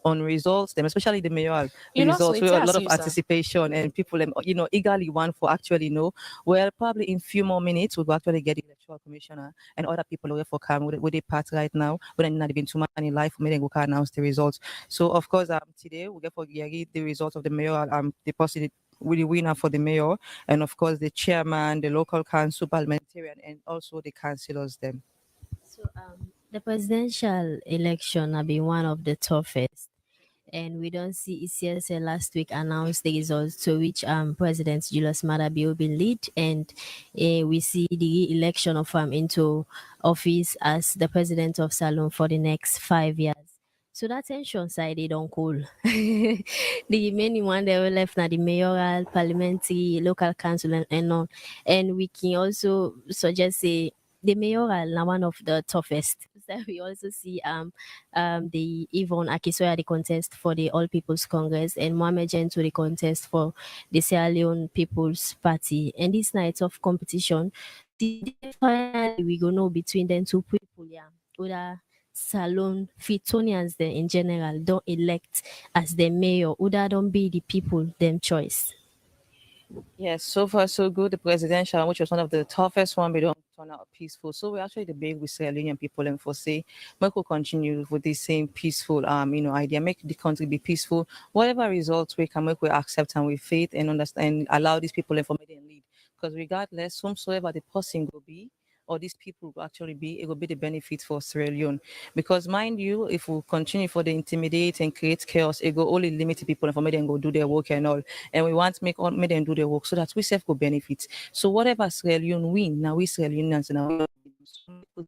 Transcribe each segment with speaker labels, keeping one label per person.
Speaker 1: on results, them especially the mayoral, the
Speaker 2: You know, so
Speaker 1: results
Speaker 2: it's
Speaker 1: with a lot
Speaker 2: as
Speaker 1: of
Speaker 2: you, sir.
Speaker 1: anticipation and people eagerly want for actually know. Well, probably in few more minutes we'll actually get the electoral commissioner and other people away for come with the part right now. But then not been too many live for me, go can announce the results. So of course today we get for the results of the mayoral deposited with the winner for the mayor, and of course the chairman, the local council, parliamentarian, and also the councillors them.
Speaker 3: So the presidential election have been one of the toughest, and we don't see ECSL last week announced the results to which President Julius Maada Bio will be lead, and we see the election of him into office as the president of Salon for the next 5 years. So that tension side they don't cool. The main one that were left now the mayoral, parliamentary, local council and all. And we can also suggest say the mayoral now one of the toughest. So we also see the Yvonne Akisoya the contest for the All People's Congress and Mohamed Gentu the contest for the Sierra Leone People's Party. And this night of competition, the finally we go know between them two people, yeah. Uda Salon Fitonians then in general don't elect as the mayor, Uda don't be the people them choice.
Speaker 1: Yes, so far so good. The presidential, which was one of the toughest one, we don't turn out peaceful. So we actually debate with Sierra Leonean people and for say, we could continue with this same peaceful idea, make the country be peaceful. Whatever results we can make, we accept and with faith and understand, allow these people information and lead. Because regardless, whomsoever the person will be, or these people will actually be, it will be the benefit for Sierra Leone. Because mind you, if we continue for the intimidate and create chaos, it will only limit the people and for me then go do their work and all. And we want to make them do their work so that we self go benefit. So whatever Sierra Leone win, now we Sierra Leoneans now we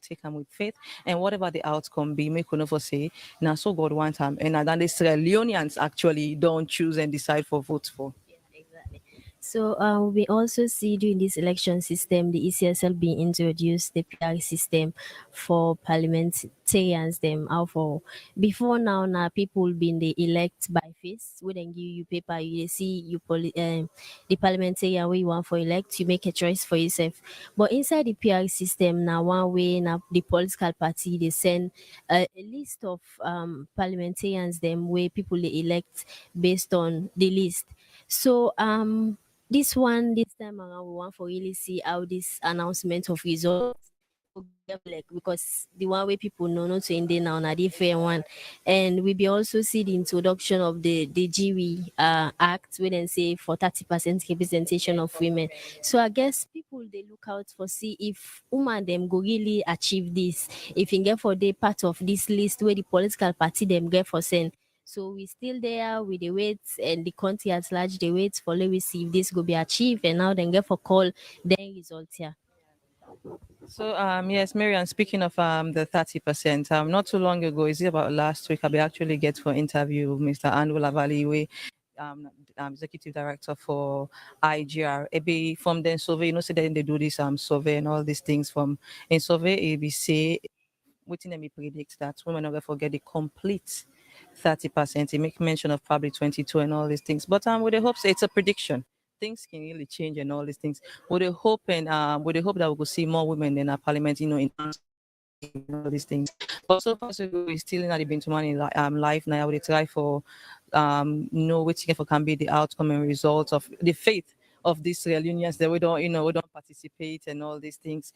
Speaker 1: take them with faith, and whatever the outcome be, make we never say, now so God want them, and then the Sierra Leoneans actually don't choose and decide for votes for.
Speaker 3: Exactly. So we also see during this election system, the ECSL being introduced the PR system for parliamentarians. Them out for before now people being the elect by face. We then give you paper, you see you the parliamentarian where you want for elect, you make a choice for yourself. But inside the PR system now, one way now the political party they send a list of parliamentarians them where people they elect based on the list. So this time around we want for really see how this announcement of results go get like because the one way people know not to in there now na the fair one. And we be also see the introduction of the GW Act where they say for 30% representation of women. So I guess people they look out for see if woman them go really achieve this, if in get for the part of this list where the political party them get for send. So we still there with the weights and the country at large, the weights for let we see if this go be achieved and now then get for call then result here.
Speaker 1: So yes, Marian, speaking of the 30%, not too long ago, is it about last week, I be actually get for interview Mr. Andrew Lavaliwe, executive director for IGR. Be from then survey, say then they do this survey and all these things from in survey ABC, within them predict that women never forget the complete 30%. He make mention of probably 22 and all these things. But with the hopes it's a prediction. Things can really change and all these things. With the hope that we will see more women in our parliament, in all these things. But so far so good, we still not been to money life now. We try for know which for can be the outcome and results of the faith of these reunions that we don't we don't participate and all these things.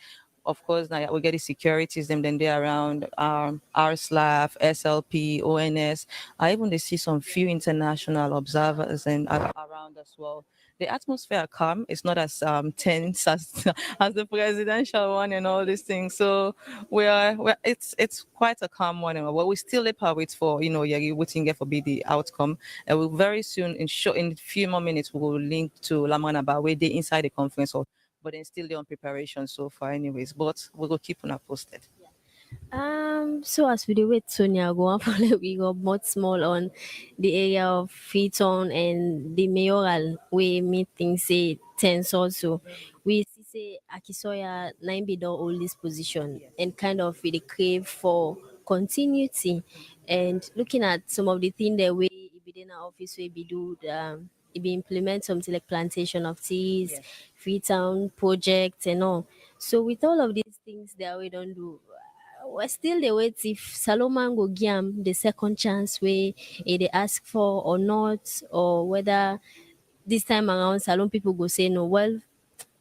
Speaker 1: Of course, now we get the securities, them then they're around RSLAF, SLP, ONS. I even they see some few international observers and around as well. The atmosphere calm. It's not as tense as as the presidential one and all these things. So it's quite a calm one. But we still wait for yeah, waiting for be the outcome. And we'll very soon in a few more minutes we will link to Lamana about where they inside the conference hall. But then still they're on preparation so far, anyways. But we will keep on posted.
Speaker 3: So as we do wait, Sonia, go on for we go much small on the area of Freetown and the mayoral we meeting say tense also. We see say Akisoya nine be the oldest position and kind of with the crave for continuity and looking at some of the things that we within our office we be do it be implement something like plantation of trees, Freetown projects and all. So with all of these things that we don't do we still dey wait if Salomon go give am the second chance wey they ask for or not, or whether this time around Salon people go say no. Well,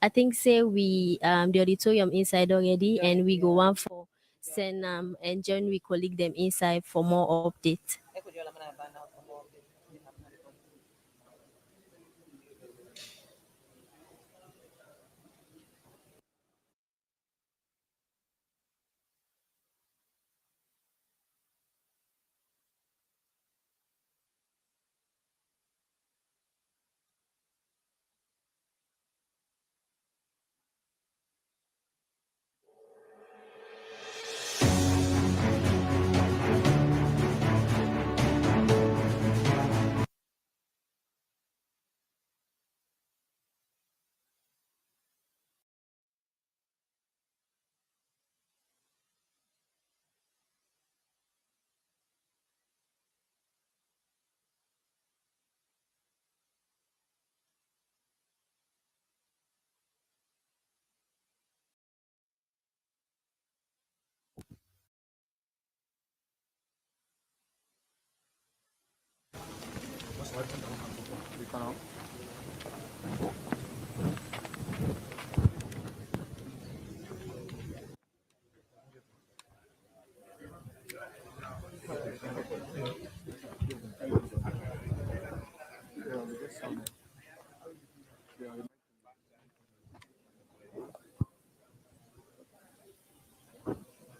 Speaker 3: I think say we the auditorium inside already, and we go one for send and join we colleague them inside for more update.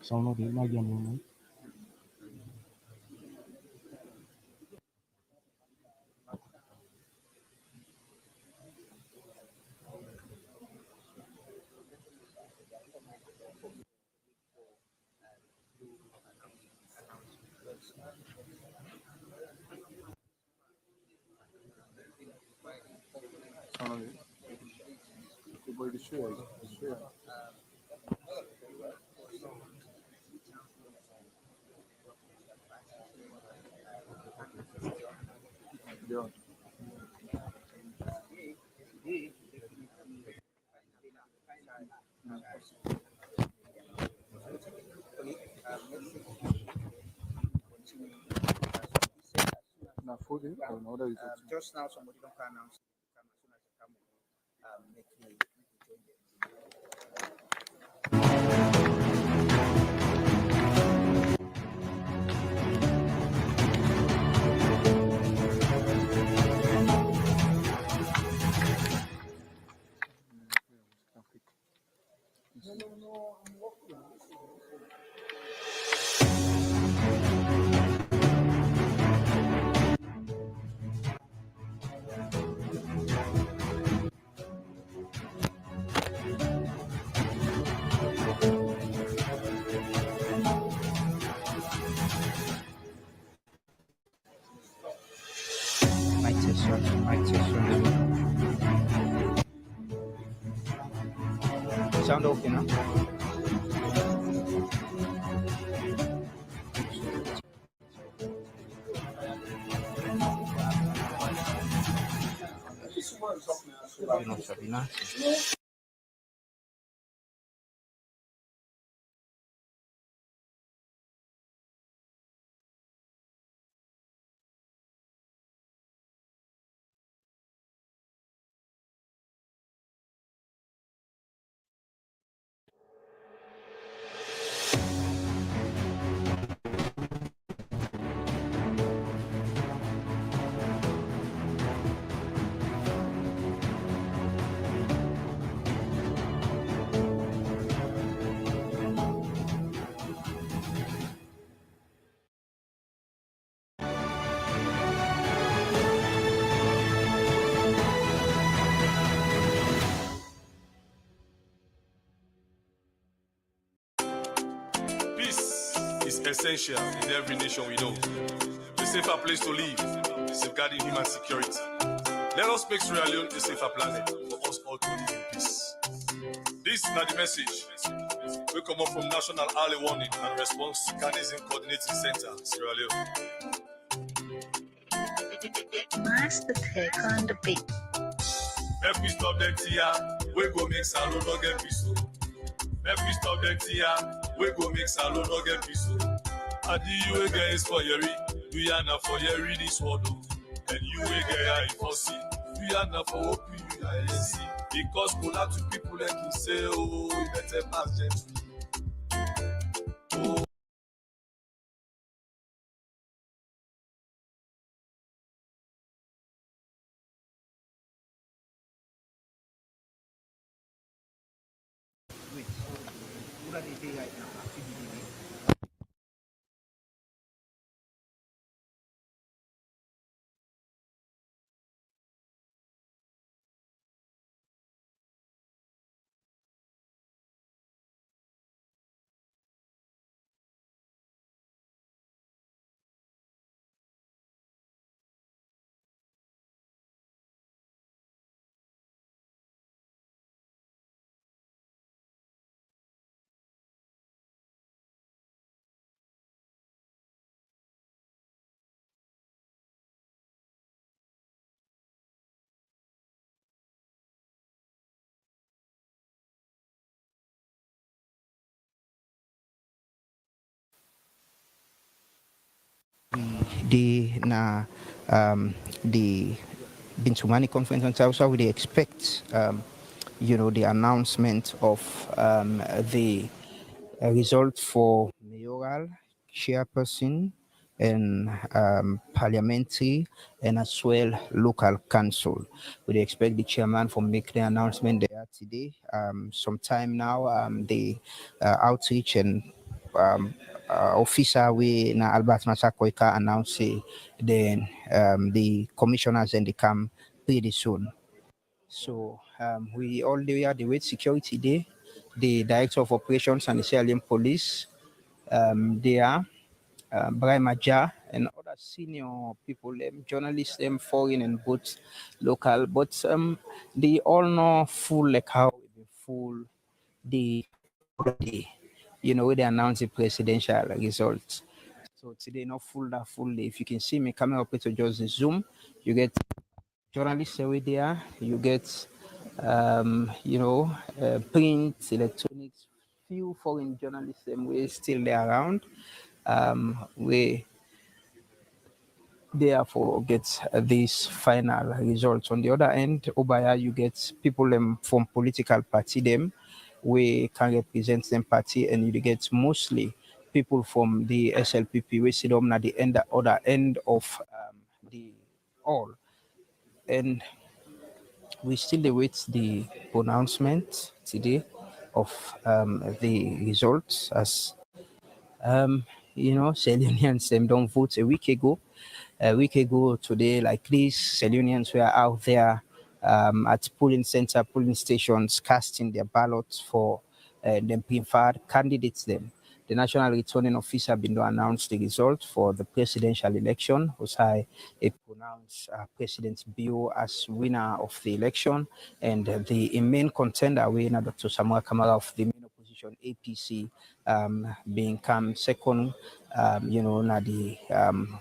Speaker 2: Sono di Miami.
Speaker 4: Just now, somebody don't announce it. As soon as you come, make me join them. No, I'm working. Mic test one. Sound okay now? Sabina.
Speaker 5: Peace is essential in every nation we know. A safer place to live, safeguarding human security. Let us make Sierra Leone a safer planet for us all to live in peace. This is not the message. We come up from National Early Warning and Response Mechanism Coordinating Center, Sierra Leone.
Speaker 6: Master Tech on the beat.
Speaker 5: Help me stop them here. We go make Salon not get peace. Help me stop them here. We go make salon no get peace. Adi you again is for yeri, we are not for yeri this world. And you again I foresee, we are not for OPUINC. Because cola to people like you say, oh, we better pass gently.
Speaker 4: Wait, so what are they doing right now? Activity. The na the Bintumani conference on South, we expect the announcement of the result for mayoral, chairperson, and parliamentary, and as well local council. We expect the chairman to make the announcement there today. Sometime now, the outreach and um, officer we na Albert Masakoika announce then the commissioners and they come pretty soon. So we all the way at the wait security day, the director of operations and the Sierra Leone police, there, Brian Maja and other senior people, journalists, foreign and both local, but they all know full like how it full the other day, when they announce the presidential results. So today not full that full day. If you can see me coming up to just the Zoom, you get journalists over there, you get print, electronics, few foreign journalists we still there around. We therefore get this final results. On the other end, Obaya, you get people from political party them, we can represent them party, and you get mostly people from the SLPP, we see them at the other end of the all. And we still await the pronouncement today of the results as Selenians don't vote a week ago. A week ago today, like this, Selenians were out there at polling center, polling stations, casting their ballots for them preferred candidates. Them, the national returning officer been to announce the result for the presidential election, which I pronounced President Bio as winner of the election, and the main contender, winner Dr. Samuel Kamara of the main opposition APC, being come second, na the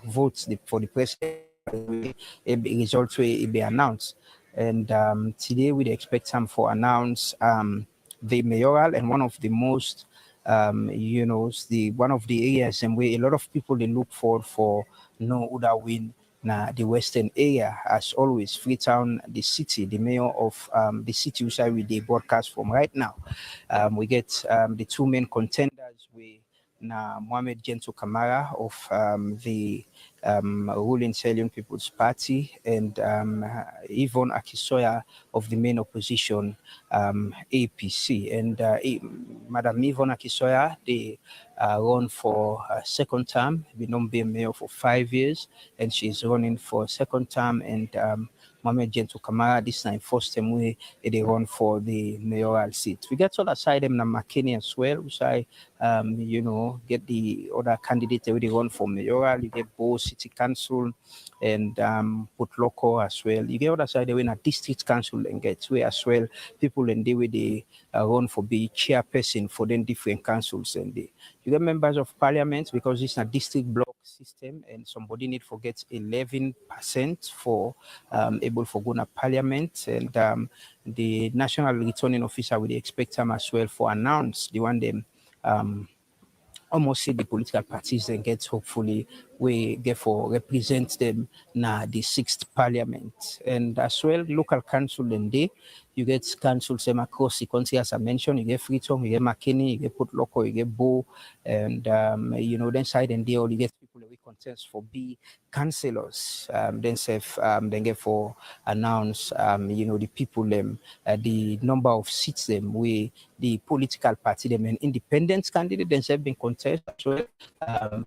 Speaker 4: votes for the president, results will be announced. And today we expect some for announce the mayoral and one of the most, the one of the areas and where a lot of people they look for no other win. Now, the western area, as always, Freetown, the city, the mayor of the city which I will broadcast from right now. We get the two main contenders. We now Mohamed Gento Kamara of the ruling Salian People's Party and Yvonne Akisoya of the main opposition APC. And Madam Yvonne Akisoya, they run for a second term, been not being mayor for 5 years, and she's running for a second term. And Mohamed Gento Kamara, this time first time they run for the mayoral seat. We get all aside them na McKinney as well, which I get the other candidate they run for mayoral. You get both city council and put local as well. You get other side they win a district council and get where as well people and they will they run for be chairperson for them different councils and they you get members of parliament because it's a district block system and somebody need to get 11% for able for going to parliament and the national returning officer will expect them as well for announce the one them almost see the political parties then get hopefully we get for represent them na the sixth parliament. And as well local council and they you get councils them across the country as I mentioned, you get Freetown, you get McKinney, you get Port Loco, you get Bow, and then side and there all you get people that we contest for be councillors. Then get for announce the people them the number of seats them we the political party them and independent candidate themselves been contest as well.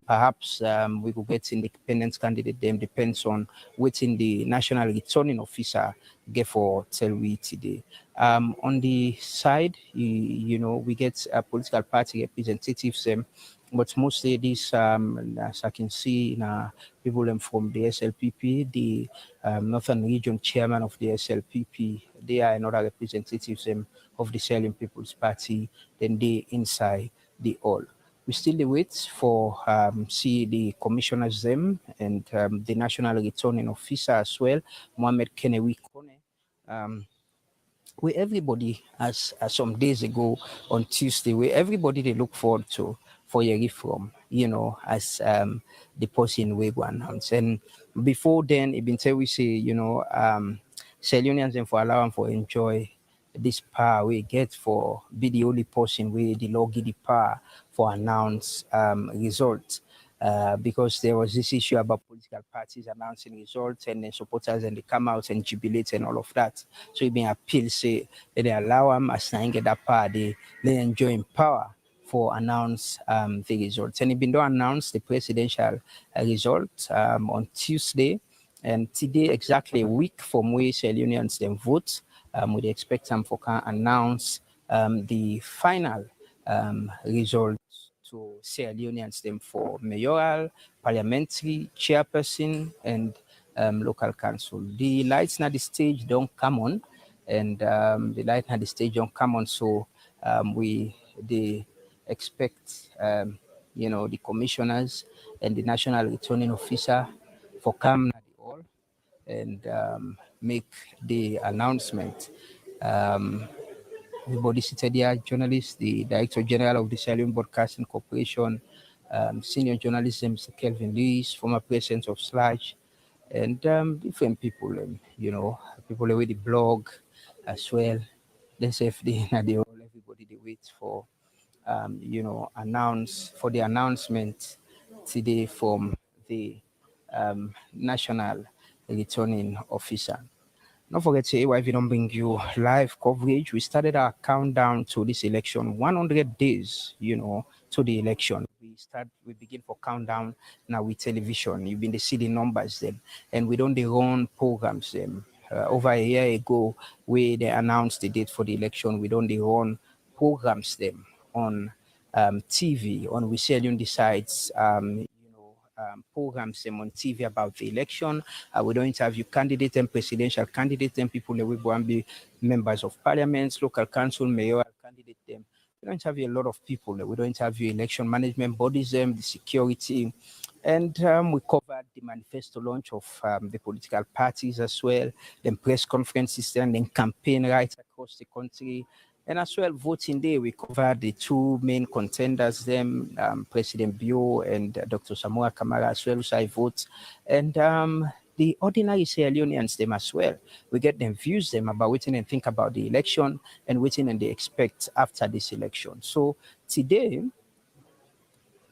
Speaker 4: Perhaps we could get independent candidate them depends on waiting the national returning officer get for tell we today. On the side, we get political party representatives but mostly these, as I can see, people from the SLPP, the Northern Region Chairman of the SLPP, they are another representatives of the Sierra People's Party, then they inside the all. We still wait for see the commissioners them and the national returning officer as well, Mohamed Kenewi Kone. Where everybody, as some days ago on Tuesday, where everybody they look forward to for a reform, as the person we go announce. And before then, it been tell we say, Salionians and for allowing for enjoy this power we get for be the only person where the law give the power for announce results. Because there was this issue about political parties announcing results and then supporters and they come out and jubilate and all of that. So it been appeal say that they allow them as they get that power, they enjoy power for announce the results. And it been done announce the presidential result on Tuesday. And today, exactly a week from where Sierra Leoneans then vote, we expect them for can announce the final result to Sierra Leoneans them for mayoral, parliamentary, chairperson, and local council. The lights at the stage don't come on, and the light at the stage don't come on, so they expect the commissioners and the national returning officer for come at the all and make the announcement. Everybody seated here, journalists, the Director General of the Sierra Leone Broadcasting Corporation, senior journalist Mr. Kelvin Lewis, former president of Slash, and different people, people with the blog as well. Let's say everybody they wait for, the announcement today from the national returning officer. Don't forget to AYV don't bring you live coverage. We started our countdown to this election, 100 days, to the election. We begin for countdown now with television. You've been to see the numbers then, and we don't run programs then. Over a year ago, we they announced the date for the election. We don't run programs them on TV. On We Sierra Leone Decides programs on TV about the election. We don't interview candidates and presidential candidates and people that we want to be members of parliaments, local council, mayoral candidate them. We don't interview a lot of people. We don't interview election management bodies, the security. And we covered the manifesto launch of the political parties as well, then press conferences, and then campaign rights across the country. And as well, voting day, we covered the two main contenders, President Bio and Dr. Samora Kamara as well, which I vote. And the ordinary Sierra Leoneans, them as well. We get them views them about waiting and think about the election and waiting and they expect after this election. So today,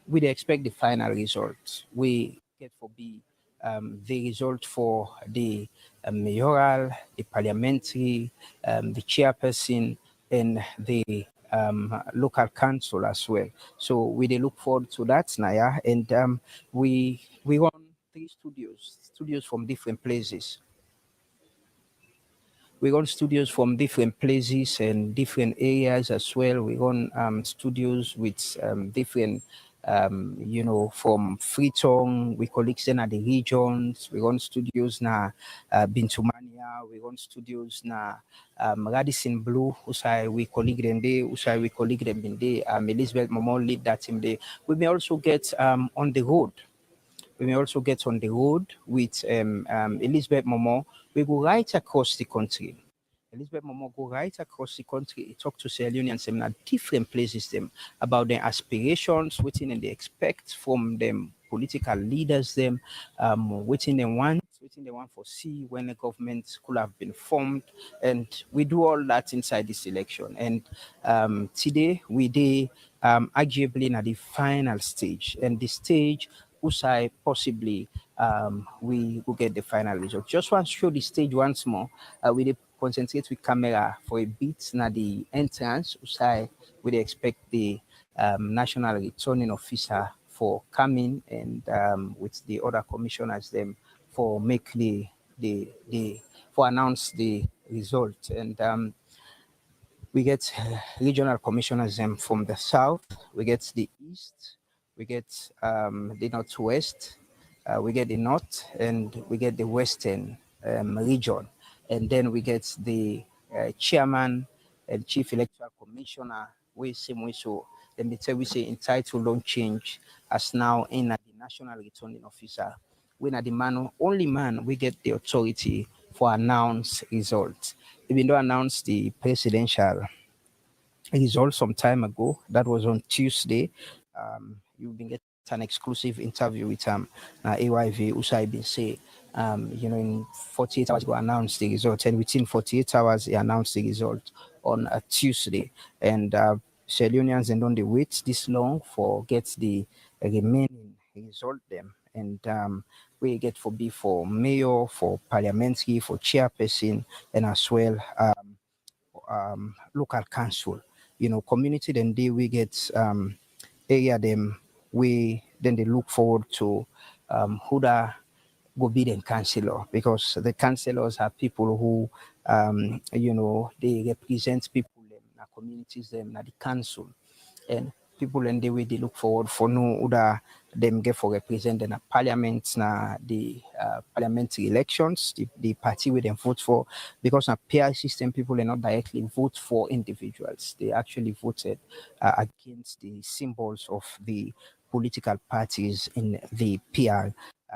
Speaker 4: we expect the final result. We get for be the result for the mayoral, the parliamentary, the chairperson, and the local council as well. So we they look forward to that, Naya, and we run three studios from different places. We run studios from different places and different areas as well. We run studios with different, from Freetown, we colleagues in at the regions. We run studios na Bintumania. We run studios na Radisson Blue, usai we colleague them day, usai we colleague them in day. Elizabeth Momo lead that team day. We may also get on the road. We may also get on the road with Elizabeth Momo. We go right across the country. Elizabeth Momo go right across the country, talk to Sierra Leoneans them at different places them about their aspirations, what they expect from them political leaders them, what they want for see when the government could have been formed, and we do all that inside this election. And today we did arguably at the final stage, and the stage Usai possibly we will get the final result. Just want to show the stage once more. We dey concentrate with camera for a bit. Now the entrance Usai we dey expect the national returning officer for coming and with the other commissioners them for make the for announce the result. And we get regional commissioners from the south, we get the east, we get the northwest, we get the north, and we get the western region. And then we get the chairman and chief electoral commissioner, we same way so. Then they tell we say entitled don't change as now in the national returning officer. When at the man, only man, we get the authority for announce results. Even though announced the presidential result some time ago, that was on Tuesday. You've been getting an exclusive interview with AYV Usai bin say, in 48 hours, he announced the result, and within 48 hours, he announced the result on a Tuesday. And Sierra Leoneans and don't they wait this long for get the remaining result them. And we get for be for mayor, for parliamentary, for chairperson, and as well local council. Community then we get area them we then they look forward to who the go be the councillor, because the councillors are people who they represent people them, communities them, the council, and people and the way they look forward for no other them get for represent in a parliament na the parliamentary elections, the party where they vote for, because a peer system people are not directly vote for individuals, they actually voted against the symbols of the political parties in the PR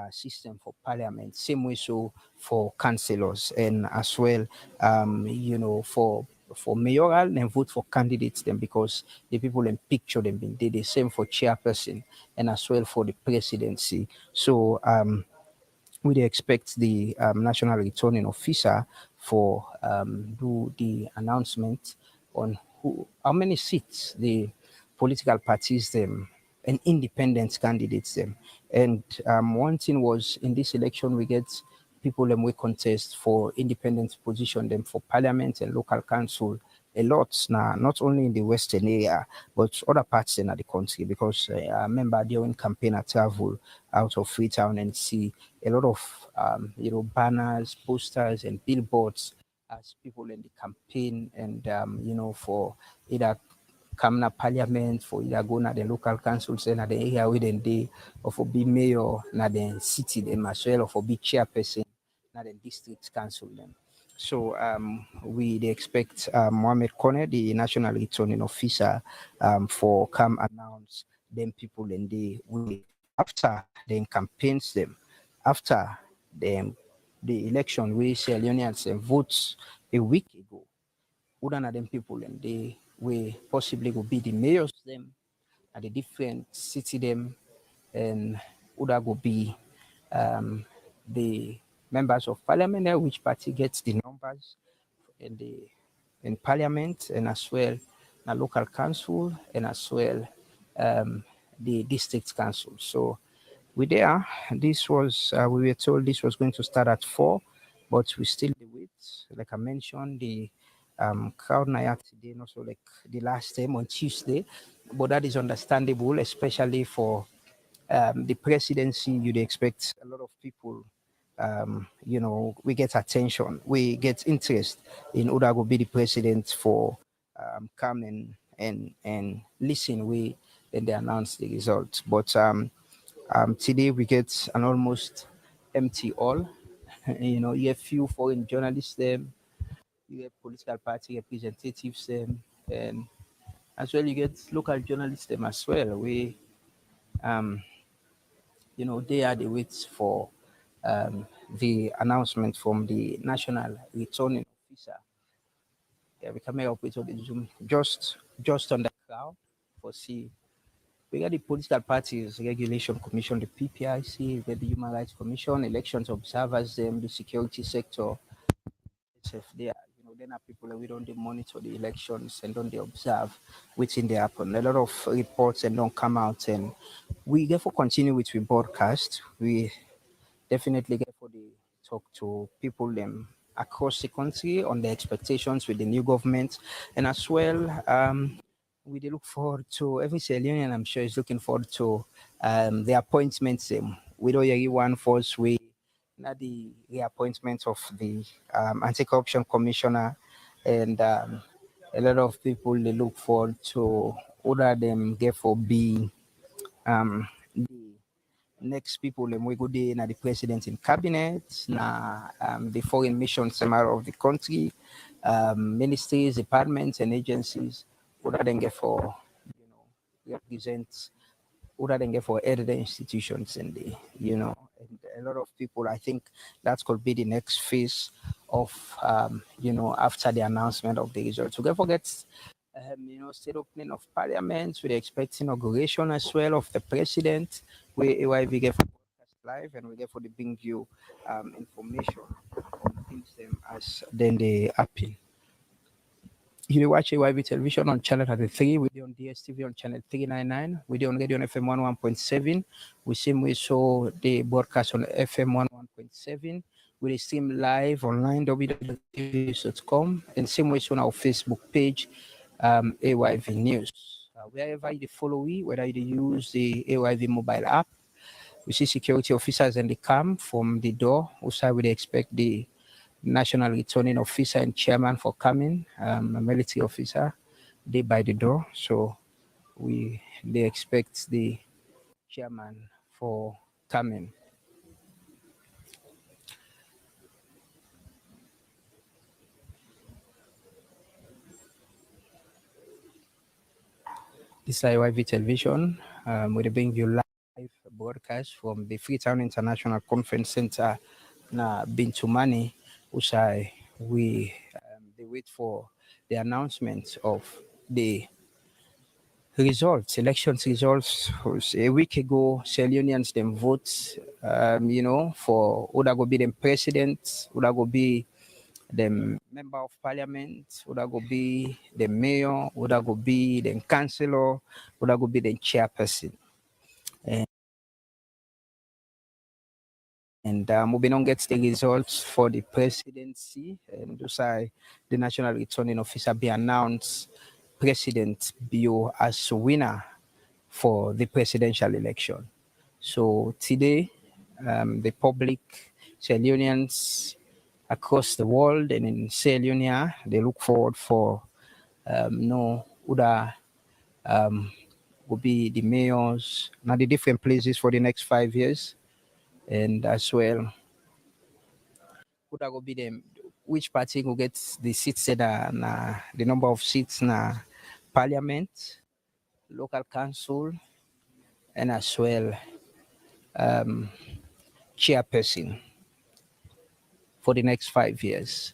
Speaker 4: system for parliament. Same way so for councillors, and as well for mayoral and vote for candidates then, because the people in picture them been did the same for chairperson and as well for the presidency. So we expect the national returning officer for do the announcement on how many seats the political parties them and independent candidates them. And one thing was in this election we get people them we contest for independent position them for parliament and local council a lot now, not only in the western area but other parts in the country, because I remember during campaign I travel out of Freetown and see a lot of banners, posters, and billboards as people in the campaign, and for either coming to parliament, for either going to the local councils and at the area within they, or for be mayor na the city them as well, or for be chairperson na the district council them. So we they expect Mohamed Kone, the national returning officer, for come announce them people and they will after then campaigns them, after them the election we Sierra Leoneans votes a week ago. One of them people and they will possibly will be the mayors them at the different city them, and Uda will be um, the members of parliament there, which party gets the numbers in the in parliament, and as well the local council, and as well the district council. So we there. This was we were told this was going to start at 4, but we still do it. Like I mentioned, the crowd night today, not so like the last time on Tuesday, but that is understandable, especially for the presidency. You'd expect a lot of people. We get attention, we get interest in who that will be the president for come and listen. We then they announce the results, but today we get an almost empty hall. You have few foreign journalists there, you have political party representatives there, and as well you get local journalists them as well. We um, they are the waits for the announcement from the national returning officer Yeah, we can make up with all the Zoom just on the crowd for see. We got the Political Parties Regulation Commission, the PPIC, we got the Human Rights Commission, elections observers, the security sector. If they are, then are people that we don't they monitor the elections and don't they observe within they happen. A lot of reports and don't come out, and we therefore continue with we broadcast. We definitely get for the talk to people across the country on the expectations with the new government, and as well we they look forward to every Sierra Leonean, I'm sure, is looking forward to the appointments. We don't hear one force we not the reappointment of the anti-corruption commissioner, and a lot of people they look forward to order them get for being the next people and we go there na the president in cabinet na the foreign missions of the country, ministries, departments and agencies order them get for represent order than get for other institutions and the and a lot of people I think that could be the next phase of after the announcement of the results. So don't forget state opening of parliament with the expect inauguration as well of the president where AYV get for broadcast live and we get for the bring you information on things them as then they happen. You watch AYV television on channel 33, we do on DSTV on channel 399, we do on radio on FM 11.7. We same we saw the broadcast on FM 11.7. We stream live online www.tv.com and same way on our Facebook page, AYV News. Wherever you follow we, whether you use the AYV mobile app, we see security officers and they come from the door. Also, we expect the national returning officer and chairman for coming, a military officer, they by the door. So they expect the chairman for coming. This is IYV Television. We're bring you live broadcast from the Freetown International Conference Center na Bintumani, Usai. They wait for the announcement of the elections results. Was a week ago, Sierra Leoneans them vote, for who that go be the president, who that go be the member of parliament, who that go be the mayor, who that go be the councillor, who that go be the chairperson. And Mubinon gets the results for the presidency, and the national returning officer be announced President Bio as winner for the presidential election. So today, the public, Sierra Leoneans across the world and in Sierra Leone, they look forward for Uda will be the mayors, now the different places for the next 5 years, and as well, Uda will be them. Which party will get the seats na the number of seats na parliament, local council, and as well chairperson for the next 5 years.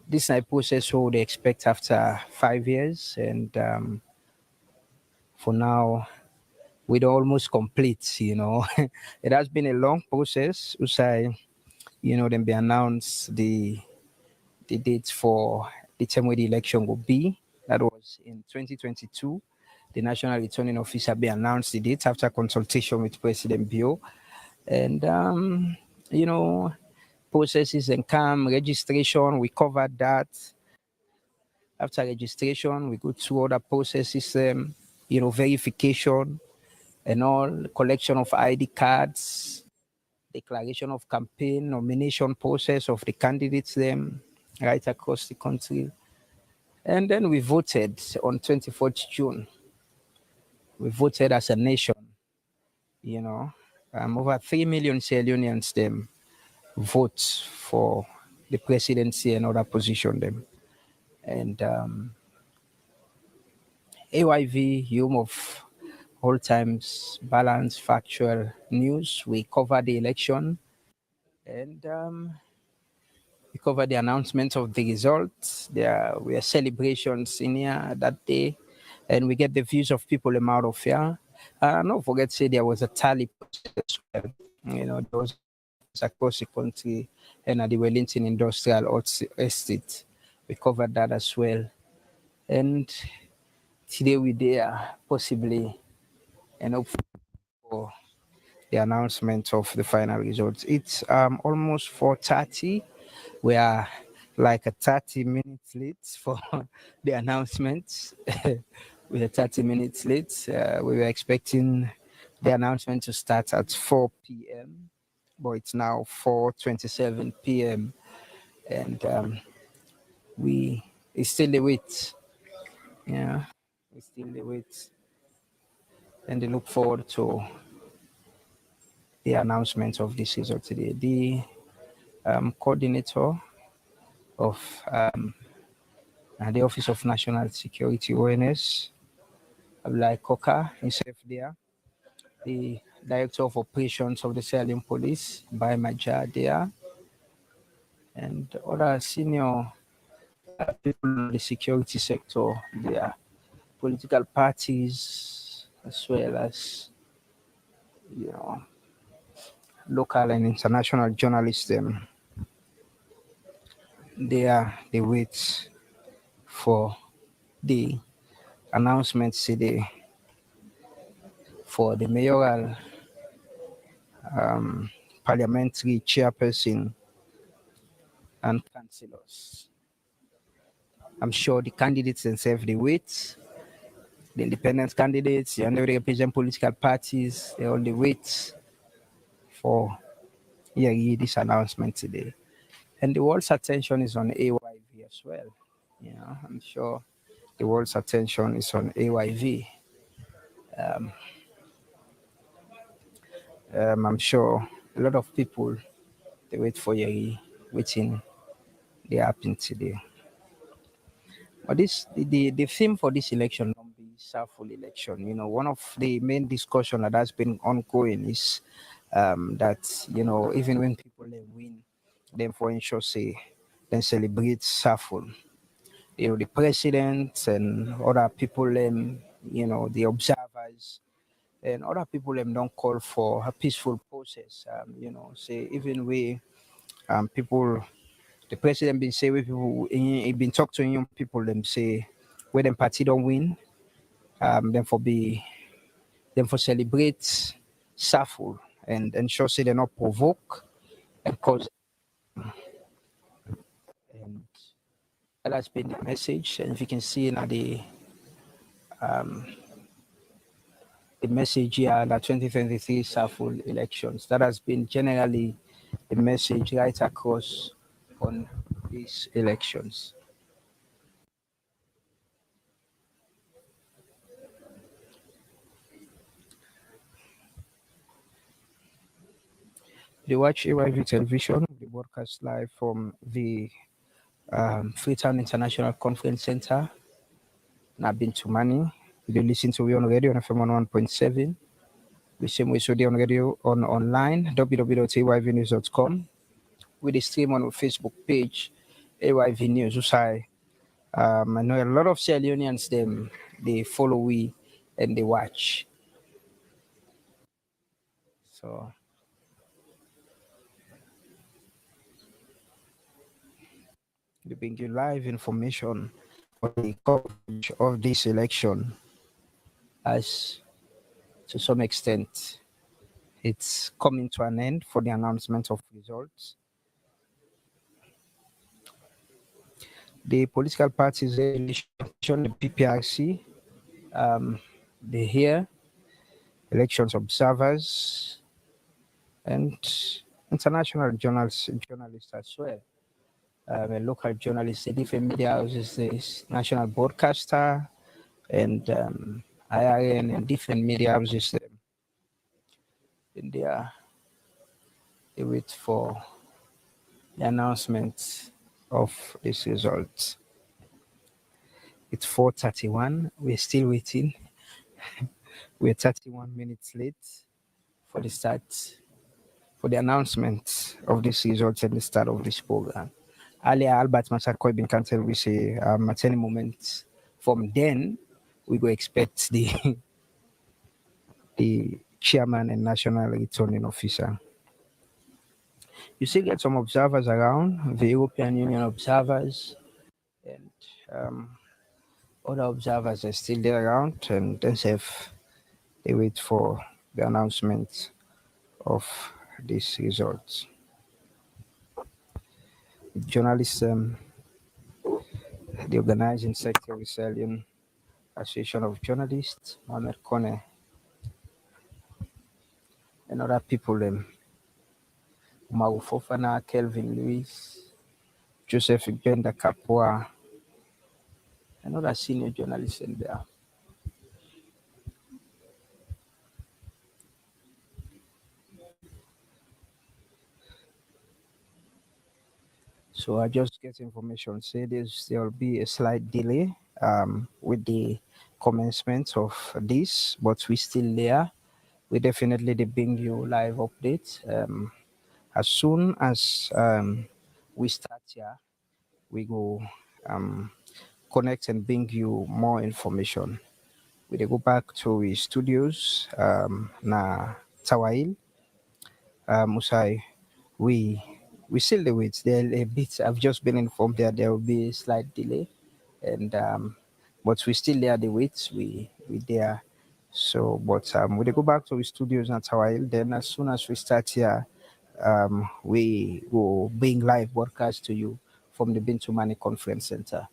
Speaker 4: This is a process what they expect after 5 years, and for now, we're almost complete. It has been a long process. Usai, then be announced the date for the time where the election will be. That was in 2022. The national returning officer be announced the date after consultation with President Bio, and processes and come registration. We covered that. After registration, we go through other processes, verification and all, collection of ID cards, declaration of campaign, nomination process of the candidates right across the country. And then we voted on 24th June. We voted as a nation, over 3 million Sierra Leoneans vote for the presidency and other position And AYV, home of all times balanced factual news. We cover the election and We cover the announcement of the results. There were celebrations in here that day, and we get the views of people out of here. Don't forget to say there was a tally process as well. There was across the country and at the Wellington Industrial Estate. We covered that as well. And today we there possibly and hope for the announcement of the final results. It's almost 4:30. We are like a 30 minutes late for the announcements. We're 30 minutes late. We were expecting the announcement to start at 4 p.m., but it's now 4:27 p.m. and it's still the wait. Yeah, it's still the wait, and they look forward to the announcement of this result today. The coordinator of the Office of National Security (ONS), like Koka himself there, the Director of Operations of the Sierra Leone Police, by Maja there, and other senior people in the security sector there, political parties, as well as local and international journalists. They wait for the announcements today for the mayoral parliamentary chairperson and councillors. I'm sure the candidates themselves they wait. The independent candidates, and they represent political parties, they all they wait for this announcement today. And the world's attention is on AYV as well. I'm sure the world's attention is on AYV. I'm sure a lot of people they wait for waiting they happen today. But the theme for this election don't be full election. One of the main discussion that has been ongoing is that even when people they win, then for ensure say then celebrate Saful. The president and other people the observers and other people don't call for a peaceful process. Say even we people the president been say with people he been talk to young people them say where them party don't win, then for celebrate Saful and ensure say they not provoke and cause, and that has been the message. And if you can see now the message here the 2023 Saful elections, that has been generally the message right across on these elections. They watch AYV television, they broadcast live from the Freetown International Conference Center. And I've been to Mani. You listen to me on radio on FM 101.7. The same way so they on radio on online, www.ayvnews.com. With the stream on our Facebook page, AYV News. I know a lot of Sierra Leoneans they follow we and they watch. So they bring you live information on the coverage of this election, as to some extent it's coming to an end for the announcement of results. The political parties, the PPRC, they hear elections observers and international journalists as well. A local journalists, the different media houses, the national broadcaster and IRN and different media houses. They wait for the announcement of this result. It's 4:31. We're still waiting. We're 31 minutes late for the announcement of this result and the start of this program. earlier Albert Masakoi been cancelled. We say at any moment from then we go expect the the chairman and national returning officer. You still get some observers around, the European Union observers, and other observers are still there around, and they wait for the announcement of these results. Journalists, the organizing sector, Italian Association of Journalists, Mohamed Kone, and other people, Umaru Fofana, Kelvin Lewis, Joseph Benda Kapua, and other senior journalists in there. So I just get information, say there will be a slight delay with the commencement of this, but we still there. We definitely bring you live updates. As soon as we start here, we go connect and bring you more information. We go back to the studios na Tawail. Musai, we still the wait. There a bit. I've just been informed that there will be a slight delay, and but we still there the wait. We there. So, but we go back to the studios at Tawail. Then as soon as we start here, we will bring live broadcast to you from the Bintumani Conference Center.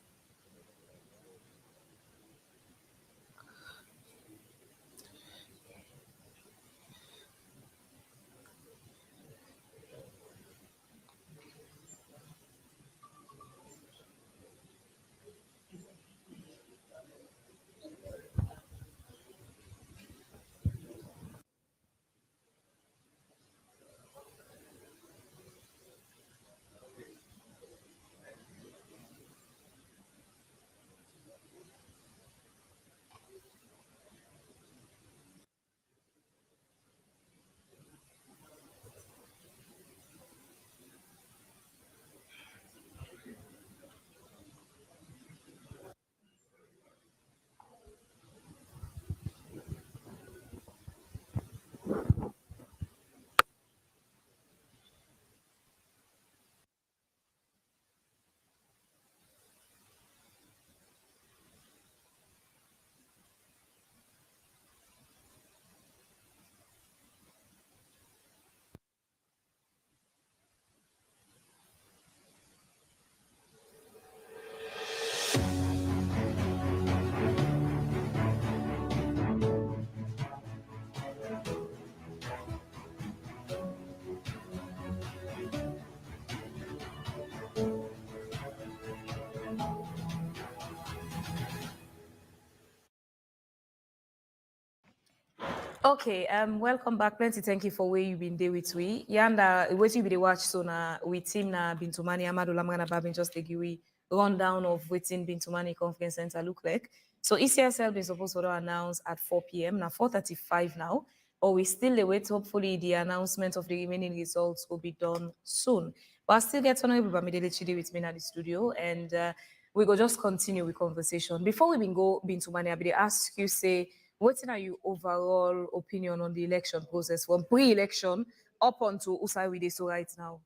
Speaker 7: Okay, welcome back. Plenty thank you for where you been there with we. Yanda, what you be the watch so na with team na Bintumani Amadu Lamana Babin just take you rundown of waiting Bintumani Conference Center look like. So ECSL is supposed to announce at 4 p.m. now 4:35 now, or we still await. Hopefully, the announcement of the remaining results will be done soon. But I still get Honorable Bamidele Chidi with me at the studio, and we go just continue with conversation. Before we go Bintumani, I be ask you say. What are your overall opinion on the election process from pre-election up until Usai we so right now?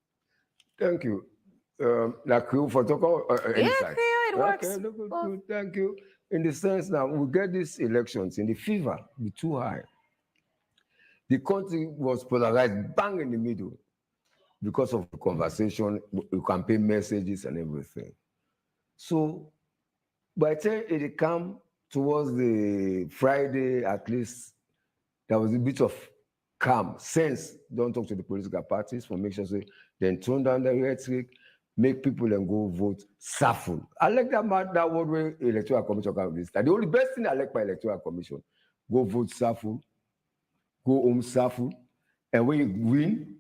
Speaker 8: Thank you. Like you for talk
Speaker 7: Yeah, clear, it works.
Speaker 8: Okay, look, good. Thank you. In the sense now, we get these elections and the fever be too high. The country was polarized bang in the middle because of the conversation, campaign messages and everything. So by the time it come towards the Friday, at least there was a bit of calm, sense. Don't talk to the political parties for make sure say then tone down the rhetoric, make people and go vote safely. I like that word where electoral commission can be started. The only best thing I like by electoral commission, go vote safely, go home safely, and when you win,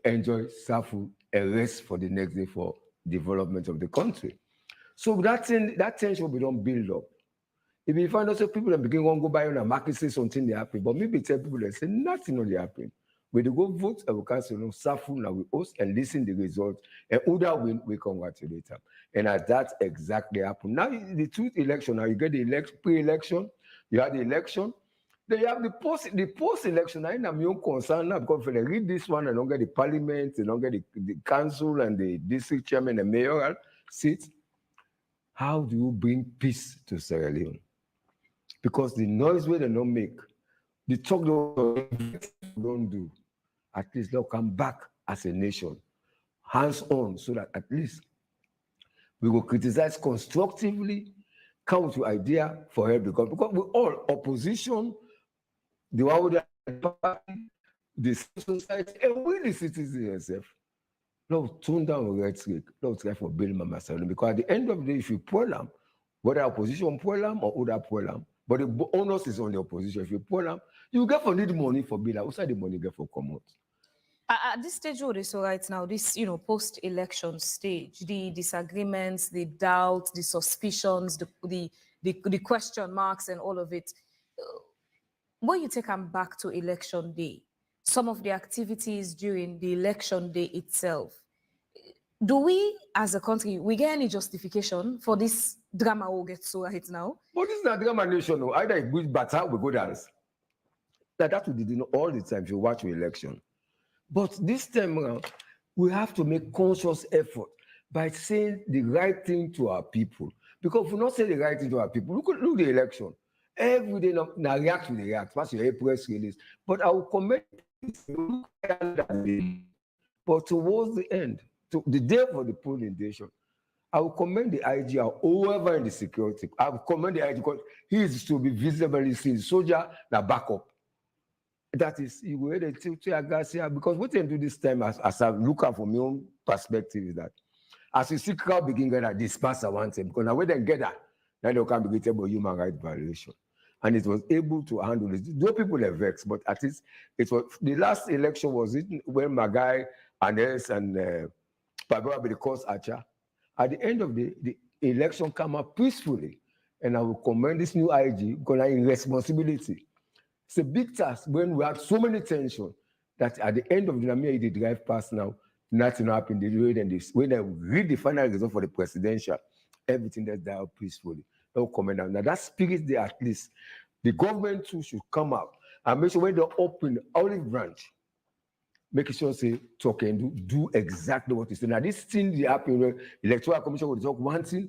Speaker 8: enjoy safely and rest for the next day for development of the country. So that tension we don't build up. If you find also people that begin to go by on a market, say something they happen, but maybe tell people that say nothing on the happen. When they go vote, I will cancel no Safu now we host and listen the results. And Uda win, we congratulate them. And as that exactly happened. Now the truth election, now you get the pre-election, you have the election, then you have the post-election. I am your concern now because if they read this one, they don't get the parliament, they don't get the council and the district chairman and mayoral seats. How do you bring peace to Sierra Leone? Because the noise where they don't make, the talk they don't do, at least they'll come back as a nation, hands-on, so that at least we will criticize constructively, come to idea for help, because we all opposition, the one with the party, the society, and we the citizens themselves. Now tune down rhetoric, now try for building Mama Salon, because at the end of the day, if you pull them, whether opposition pull them or other pull them, but the onus is on the opposition. If you pull them, you get for need money for bill. Outside the money get for come out.
Speaker 7: At this stage, what is so right now, this post-election stage, the disagreements, the doubts, the suspicions, the question marks, and all of it. When you take them back to election day, some of the activities during the election day itself, do we, as a country, we get any justification for this drama we'll get so right now?
Speaker 8: But this is not drama nation. No. Either it goes better, we go dance. That we did all the time if you watch the election. But this time around, we have to make conscious effort by saying the right thing to our people. Because if we not say the right thing to our people, look the election. Every day, now react to the react. What's your press release? But I will comment. But towards the end, to the day for the polling station, I will commend the IG or whoever in the security. I will commend the IG because he is to be visibly seen. Soldier, the backup. That is, you will because what they do this time, as I look at from my own perspective, is that as you see crowd begin to disperse, I want them because now when they get that, then they can be get about human rights violation. And it was able to handle it. Though people are vexed, but at least it was the last election was it when Magai and S and Pabra be the cause Archer. At the end of the election came up peacefully. And I will commend this new IG because I in responsibility. It's a big task when we had so many tension that at the end of the night, they drive past now, nothing happened. They read and this. When they read the final result for the presidential, everything that's there peacefully. No comment out. Now that spirit there, at least the government too should come out and make sure when they open olive branch, make sure say talk and do exactly what you say. Now this thing they happen when electoral commission will talk one thing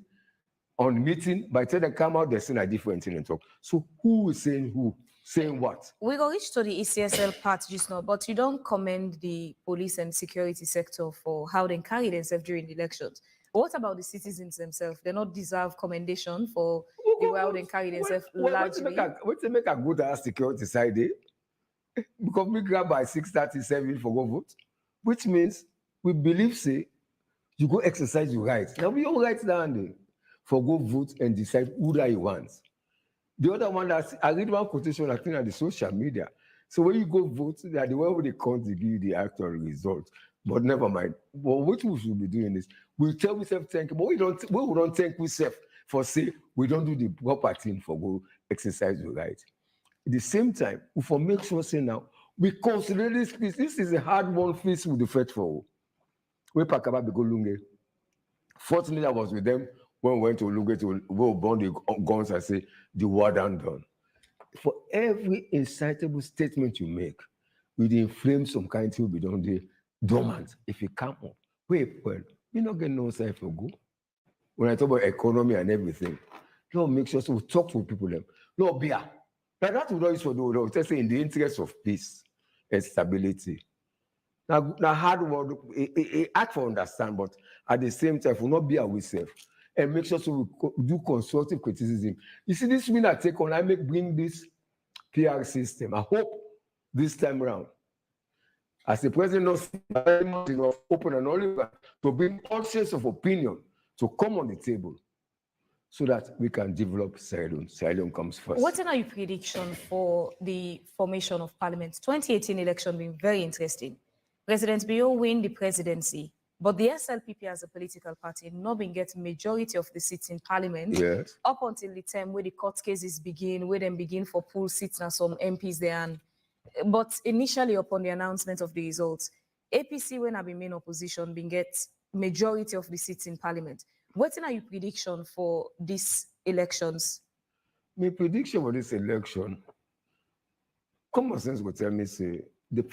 Speaker 8: on meeting, by the time they come out, they're saying a different thing and talk. So who is saying who? Saying what?
Speaker 7: We go reach to the ECSL part just now, but you don't commend the police and security sector for how they carry themselves during the elections. What about the citizens themselves? They not deserve commendation for the way how they carry themselves largely.
Speaker 8: What to make a good ass security side day? Because we grab by 6:37 for go vote, which means we believe say you go exercise your rights. Now we all right down there for go vote and decide who that you want. The other one that I read one quotation I think on the social media. So when you go vote, that the way they come to give you the actual result. But never mind. But what we should be doing is we tell ourselves thank you, but we don't thank ourselves for say we don't do the proper thing for go exercise your right. At the same time, we for make sure say now we consider this peace. This is a hard-won peace with the fight for. We pack about the Golunge. Fortunately, I was with them when we went to Lunge to go burn the guns and say the war done. For every incitable statement you make, we inflame some kind of thing we don't do dormant. If you come up, wait, well, we not get no side for go. When I talk about economy and everything, Lord, make sure so we talk to people them. Lord, beer. Now that we don't use for do, just say in the interest of peace and stability. Now hard word, it hard to understand, but at the same time, we not be ourselves and make sure so we do constructive criticism. You see, this mean I take on, bring this PR system. I hope this time around, as the president knows, enough open and only to bring all sorts of opinion to come on the table so that we can develop Sierra Leone. Sierra Leone comes first.
Speaker 7: What are your prediction for the formation of parliament? 2018 election being very interesting. President Bio win the presidency, but the SLPP as a political party not been getting majority of the seats in parliament up until the time where the court cases begin, where them begin for pool seats and some MPs there. And But initially, upon the announcement of the results, APC, when I be main opposition, been get majority of the seats in parliament. What are your prediction for these elections?
Speaker 8: My prediction for this election, common sense will tell me, say, the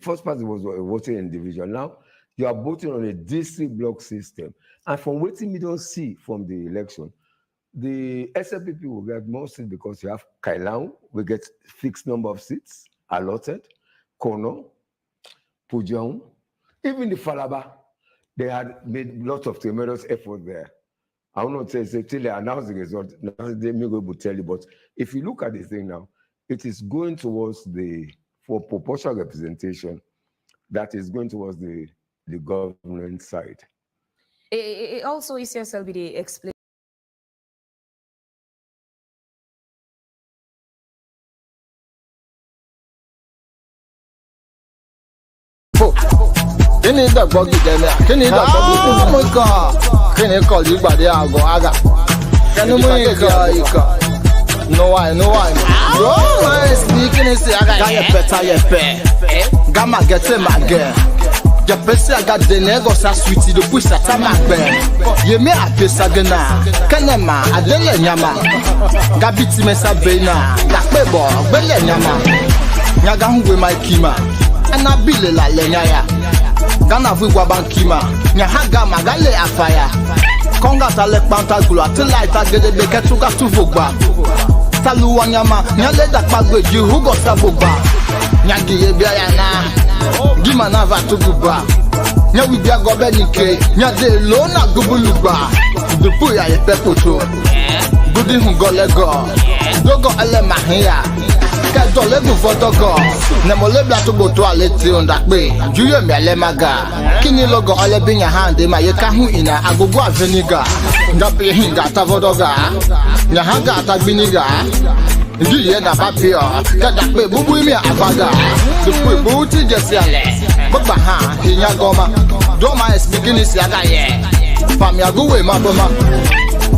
Speaker 8: first party was a voting individual. Now, you are voting on a district block system. And from what we don't see from the election, the SLPP will get more seats because you have Kailau, we get fixed number of seats allotted, Kono, Pujong, even the Falaba, they had made lots of tremendous effort there. I will not say till they announce the result, now they may go to tell you, but if you look at the thing now, it is going towards for proportional representation, that is going towards the government side.
Speaker 7: Also, ECSL be explain.
Speaker 9: Can you the buggy then? Can you the buggy? Oh my God! Can you call you by the Ago Aga? Can you make no why? Oh my, speaking is the Aga. You better, Gamma get him again. The person I got the negos are sweetie the push at a man. You may have this again. Kanema, Adele Yama. Gabiti Mesa Bena, Lakebo, Bele Yama. Yagang with my Kima. And I bill la Lenyaya. Gana Vigwa Bankima. Nyahaga Magale Afaya. Konga Talek Pantagula, till I get the Beketuga to Vugba. Taluanyama, Nyaleda Pagwe, you who got Sabuba. Nyagi Biana. Gimana va to Guba. Nya we bia go benike. Nya de lona gubuluba. The puya e pepoto. Gudi hu go lego. Dogo ele mahia. Ka dole gu fotogo. Na mo le bla to bo toilet on that way. Juye me le maga. Kini logo ole binya hande ma ye ka hu ina agogo aveniga. Ngape hinga ta vodoga. Nya hanga ta biniga. Juye na papio. Kada pe bubu mi abaga. The booty just yale. Baba ha, hinya goma. Doma is beginning siaga ye. Fam ya go we maboma.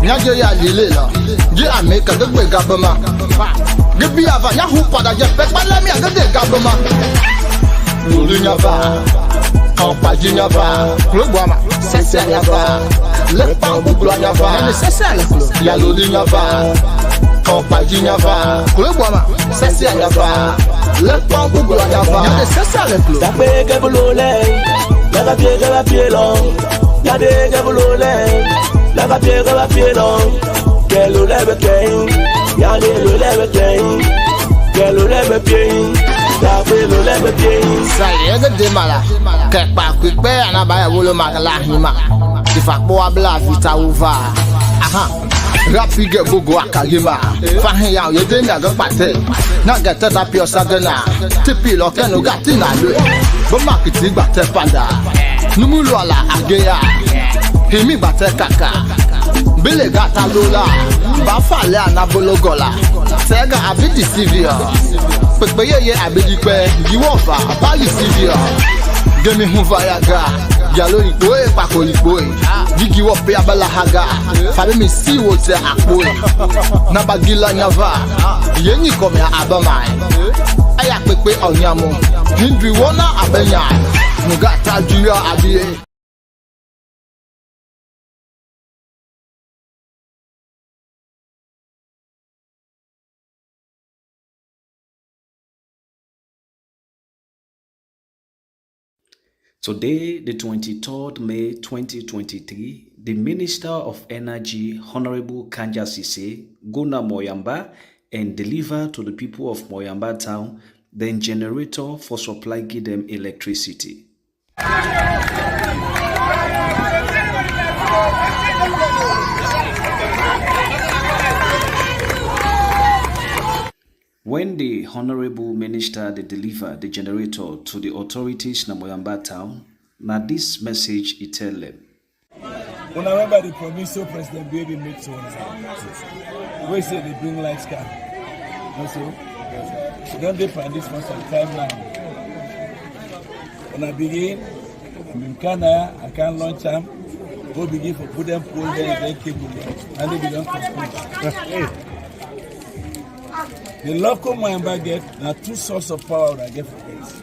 Speaker 9: Nyaje ya lilela. Ji ameka de gbe gaboma. Gibi ava nya hu pada je pe pala mi aga de gaboma. Lulunya va. Kampa jinya va. Klogwama. Sese ya va. Le pa buglo nya va. Ne sese ya klo. Ya lulunya va. Kampa jinya va. Klogwama. Sese ya va. Le pan pour la gava. Y'a des sessions avec l'eau. Y'a des gaboulolés. Y'a des pieds, y'a des pieds longs. Y'a des gaboulolés. Y'a des pieds, y'a des pieds longs. Quel ou lève pied. Y'a des ou lève pied. Quel ou lève pied. Y'a des ou lève pied. Ça y est, de démala. Quelque part, quick pay, on a baillé au magala. Il faut boire la vita ouva. Aha. Rapige bugu akagima fahin ya yede na go pate na gete ta pio sagana tipi lo kenu gati na le bo makiti gbate pada numulu ala ageya himi gbate kaka bele gata lola ba fale anabologola sega abidi civil pepe yeye abidi pe yiwofa bali civil gemi hu vayaga Yalo ipoe pako ipoe Digi wope abala haga Fabe mi si wote akpoe Nabagila nyava Yenyi kome ya abamai Aya pepe onyamo Hindri wona abenyai Nugata juya abie.
Speaker 10: Today, the 23rd May 2023, the Minister of Energy, Honorable Kanja Sise, go na Moyamba and deliver to the people of Moyamba town the generator for supplying them electricity. When the Honorable Minister they deliver the generator to the authorities in Moyamba town, now this message he tell them.
Speaker 11: When I remember the promise so President Baby made to us, we say they bring lights car. Also, don't they plan this for some time now? When I begin, in Canada, I can launch them. Go begin for put them pole there and then cable there, and they belong to school. The local Moyamba get now 2 sources of power that get for this.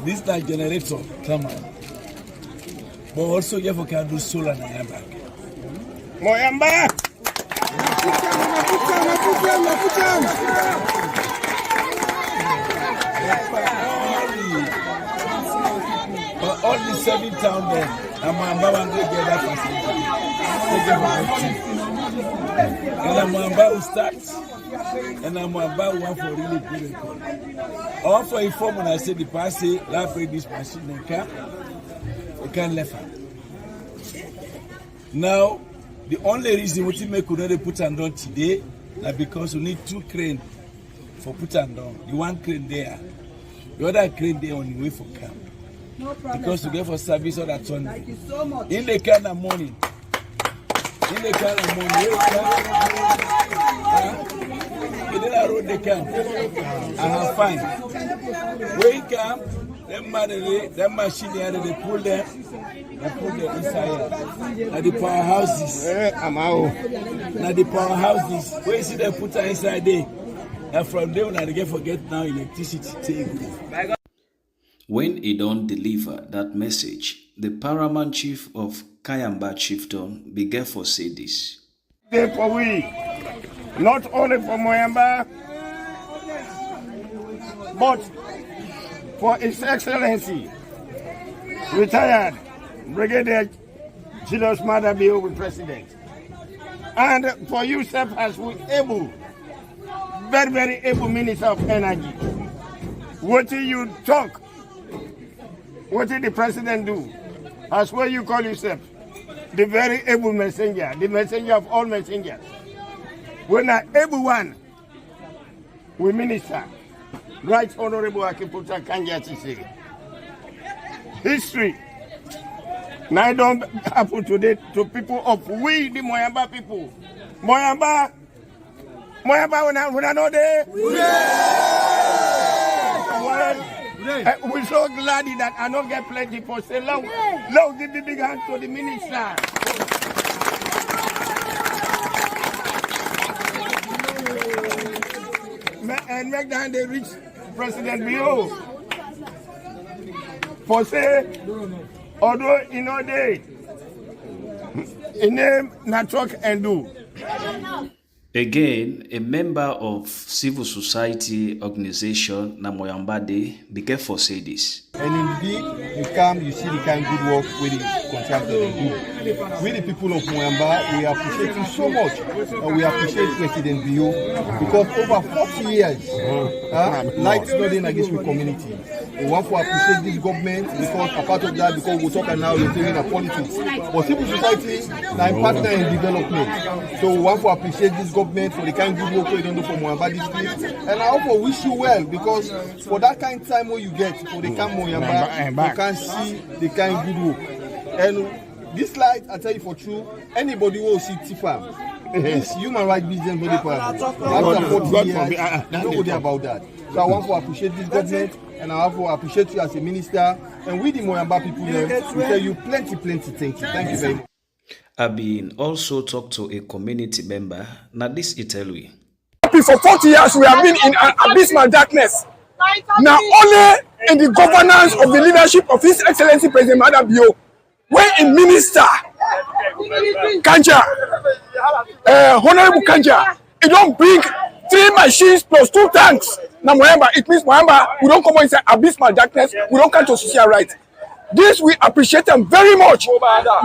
Speaker 11: This like generator, come on. But also you can do solar in Moyamba. Moyamba! All the 7 towns there, and Moyamba will get that facility. And Moyamba will start. And I'm about one for really good record. All for inform when I say the past say that break this machine we can left hand. Now the only reason we make could put and down today is because we need 2 cranes for put and down. The 1 crane there, the other crane there on the way for camp. No problem, because we get for service all that Sunday. Thank you so much. In the kind of money. In the road they come. I have fine. When you come, them machine here, they pull them inside. Now the powerhouses. Now the powerhouses. When you see them put her inside there, and from there, when they forget now electricity take.
Speaker 10: When he don't deliver that message, the paramount chief of Kayamba Chiefdom began for say this.
Speaker 12: For we, not only for Moyamba, but for His Excellency, retired Brigadier Julius Madabio, with President, and for you, sir, as we able, very, very able Minister of Energy. What do you talk? What did the President do? As well you call yourself, the very able messenger, the messenger of all messengers. When an able one, we minister, Right Honorable Akiputa Kanja say, history. Now don't happen today to people of we, the Moyamba people. Moyamba, when I know there. We're so glad that I don't get plenty for say long. Long give the big hand to the minister. And make the hand they reach President Bio. For say, although in no day, in name not talk and do.
Speaker 10: Again, a member of civil society organization Namoyambade began for say this.
Speaker 13: And indeed, you come, you see the kind of good work with the contractor they do. We the people of Moyamba, we appreciate you so much. And we appreciate President Bio because over 40 years, light studying against the community. We want to appreciate this government because apart of that, because we talk now we're taking politics. But civil society now partner in development. So we want to appreciate this government for the kind of good work we don't do for Moyamba district. And I also wish you well because for that kind of time what you get for the camp Moyamba, you can see the kind of good work. And this light, I tell you for true, anybody will see Tifa. It's human rights business, not the problem. After 40 years, nobody about that. So I want to appreciate this government, and I want to appreciate you as a minister. And with the Moyamba people, we tell you plenty, thank you. Thank you very much.
Speaker 10: Abin also talked to a community member, now this Italy.
Speaker 12: For 40 years, we have been in an abysmal darkness. Now, only in the governance of the leadership of His Excellency President Madabio, when a minister, Kanja, Honorable Kanja, it don't bring 3 machines plus 2 tanks. Now, Moyamba, it means Moyamba, we don't come inside abysmal darkness, we don't come to social rights. This we appreciate them very much.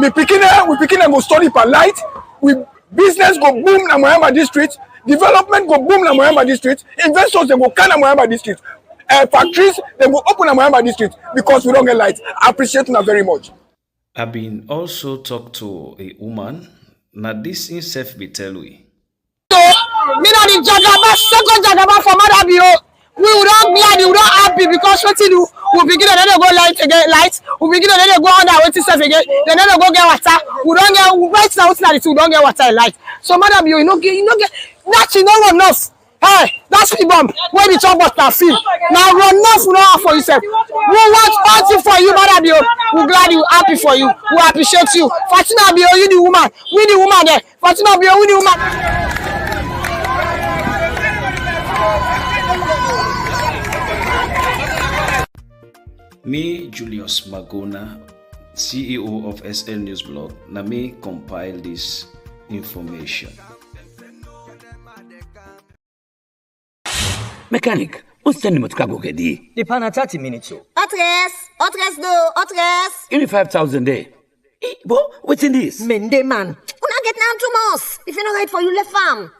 Speaker 12: We picking them go study per light. We business go boom na Moyamba district. Development go boom na Moyamba district. Investors they go can na Moyamba district. Factories they go open na Moyamba district because we don't get light. I appreciate them very much.
Speaker 10: I've been also talked to a woman. Now this in self be tell we.
Speaker 14: So me na the Jagaba second Jagaba for Madabio. We don't glad, we don't happy because what do we begin and then they go light again, we begin and then they go under what is again, then they go get water. We don't get right now, it's not the two don't get water and light. So madam, you know get that's not enough. Hey, that's the bomb. When you talk about that feel. Now run enough, we don't have for yourself. We want party for you, madam. We're glad you happy for you. We appreciate you. Fatima Bio, you the woman. We the woman there. Fatima Bio, we the woman.
Speaker 10: Me, Julius Magona, CEO of SL News Blog, na me compile this information.
Speaker 15: Mechanic, what's the name of Kagogedi?
Speaker 16: The pan at 30 minutes.
Speaker 17: Otres do, Otres.
Speaker 15: Give me 5,000 there. But what's in this?
Speaker 17: Mende man. Una get now 2 months. If you not right for you left farm.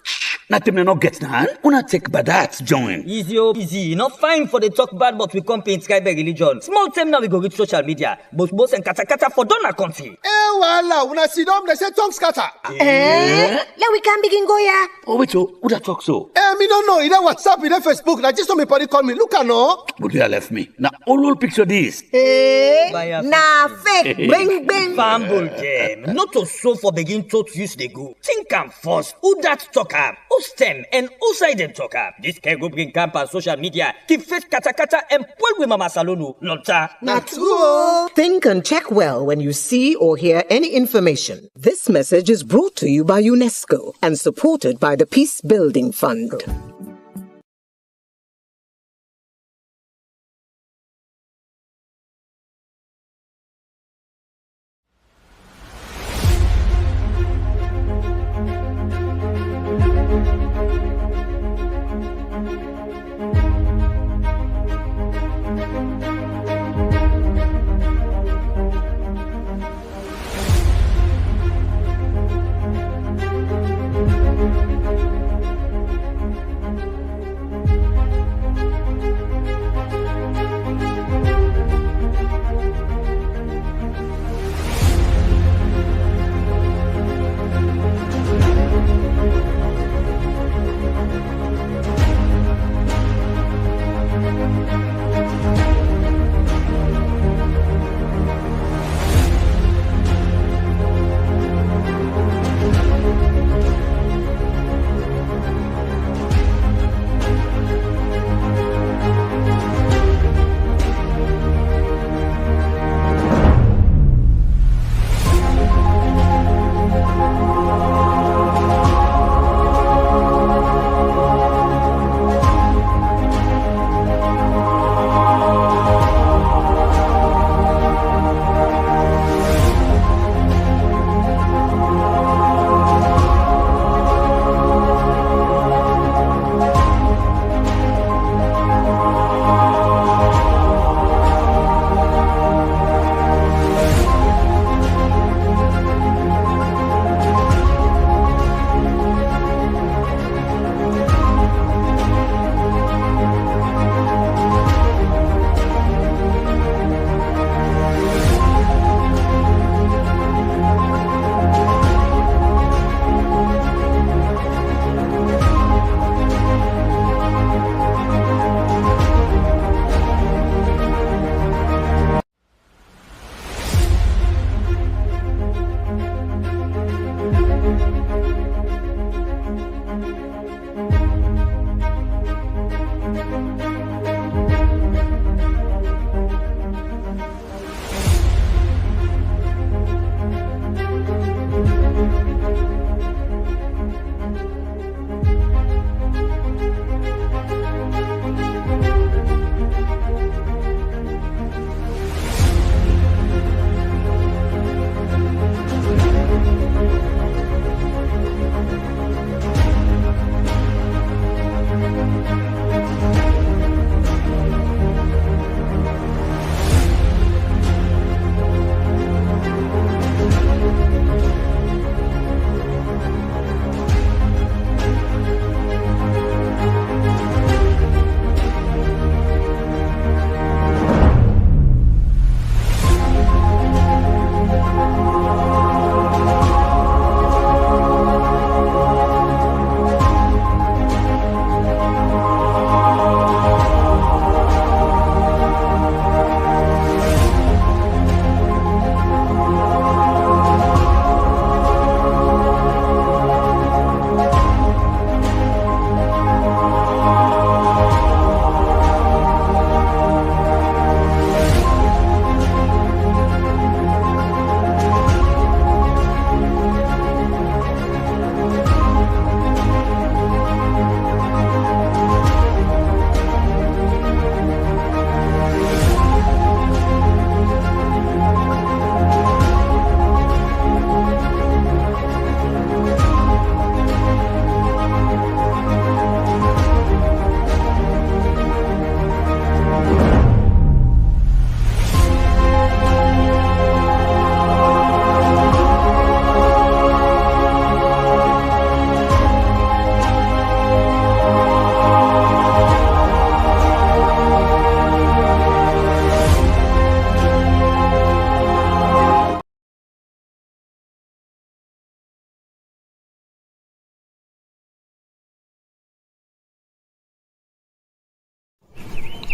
Speaker 15: Nothing may not get now. Una take bad that join.
Speaker 16: Easy. Not fine for the talk bad, but we come paint sky by religion. Small time now we go reach social media. Both and kata for donor country.
Speaker 9: Wala, una see them, they say tongue scatter.
Speaker 17: Yeah, we can begin go ya.
Speaker 15: Oh, wait, who that talk so?
Speaker 9: Me don't know. Either WhatsApp, either Facebook. Now just me body call me. Look, I know.
Speaker 15: But you left me. Now all picture this.
Speaker 17: Nah, fake. Bang.
Speaker 16: Fumble them. Not to so for begin to use the go. Think am first. Who that talk up? Who stem and who side them talk up? This can go bring camp on social media. Keep face kata and pull with Mama Salonu. Lonta.
Speaker 17: Not true.
Speaker 18: Think and check well when you see or hear any information. This message is brought to you by UNESCO and supported by the Peace Building Fund.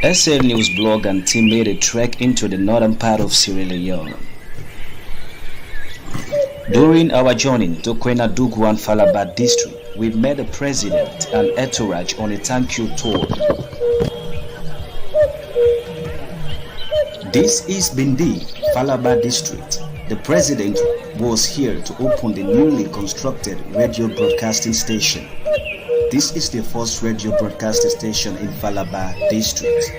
Speaker 10: SL News blog and team made a trek into the northern part of Sierra Leone. During our journey to Kwenadugu and Falaba district, we met the president and entourage on a thank you tour. This is Bindi, Falaba district. The president was here to open the newly constructed radio broadcasting station. This is the first radio broadcasting station in Falaba district.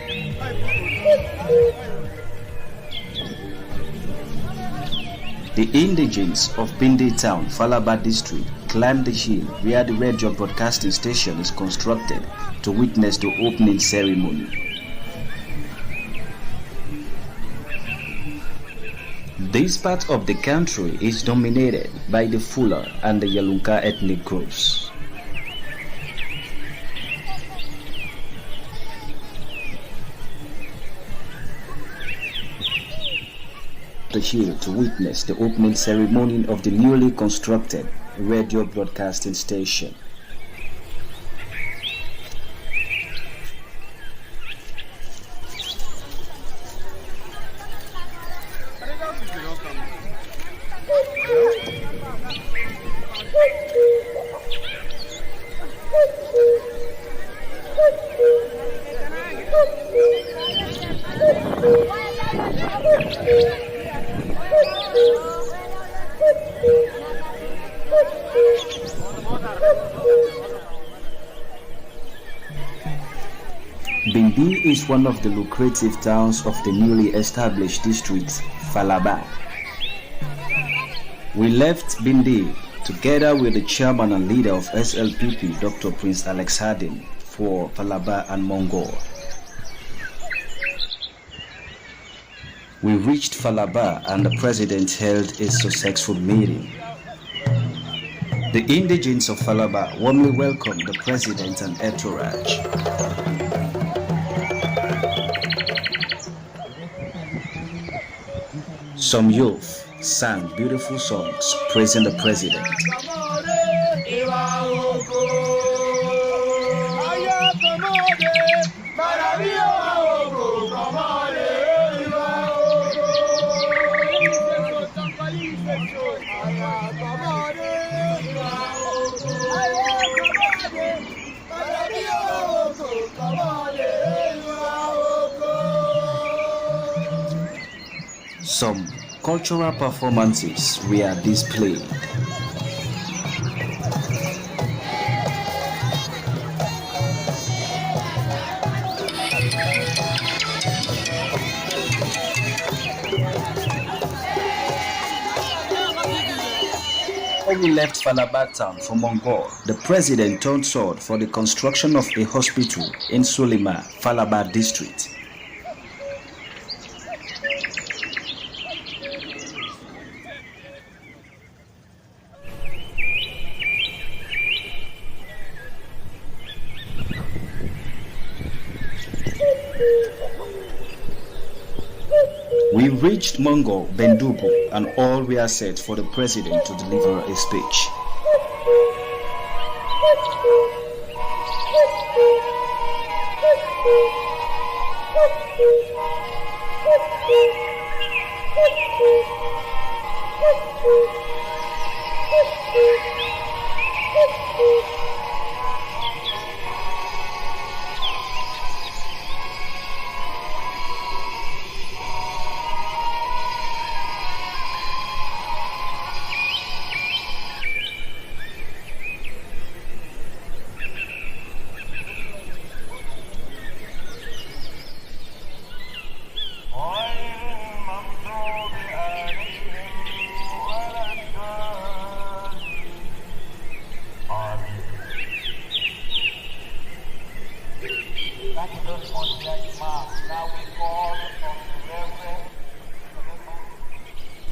Speaker 10: The indigents of Bindi town, Falaba district, climbed the hill where the radio broadcasting station is constructed to witness the opening ceremony. This part of the country is dominated by the Fula and the Yalunka ethnic groups. Here to witness the opening ceremony of the newly constructed radio broadcasting station. Bindi is one of the lucrative towns of the newly established district, Falaba. We left Bindi together with the chairman and leader of SLPP, Dr. Prince Alex Hardin, for Falaba and Mongor. We reached Falaba and the president held a successful meeting. The indigents of Falaba warmly welcomed the president and entourage. Some youth sang beautiful songs praising the president. Some cultural performances were displayed. When we left Falaba town for Mongor, the president turned sword for the construction of a hospital in Sulima, Falaba district. We reached Mongo, Bendubu, and all were set for the president to deliver a speech.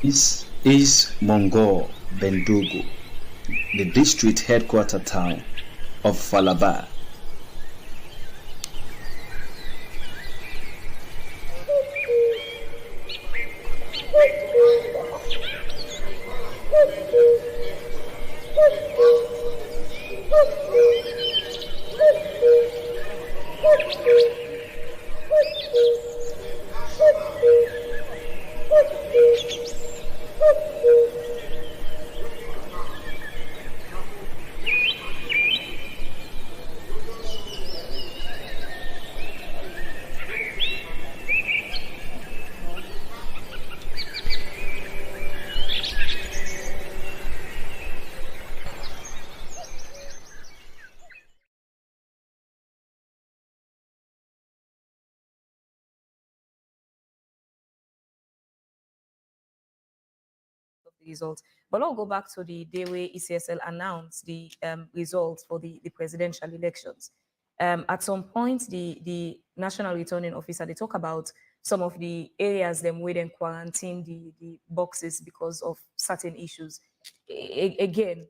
Speaker 10: This is Mongo, Bendugu, the district headquarter town of Falaba.
Speaker 7: the results. But I'll go back to the day where ECSL announced the results for the presidential elections. At some point, the national returning officer, they talk about some of the areas them where they quarantine the boxes because of certain issues. Again,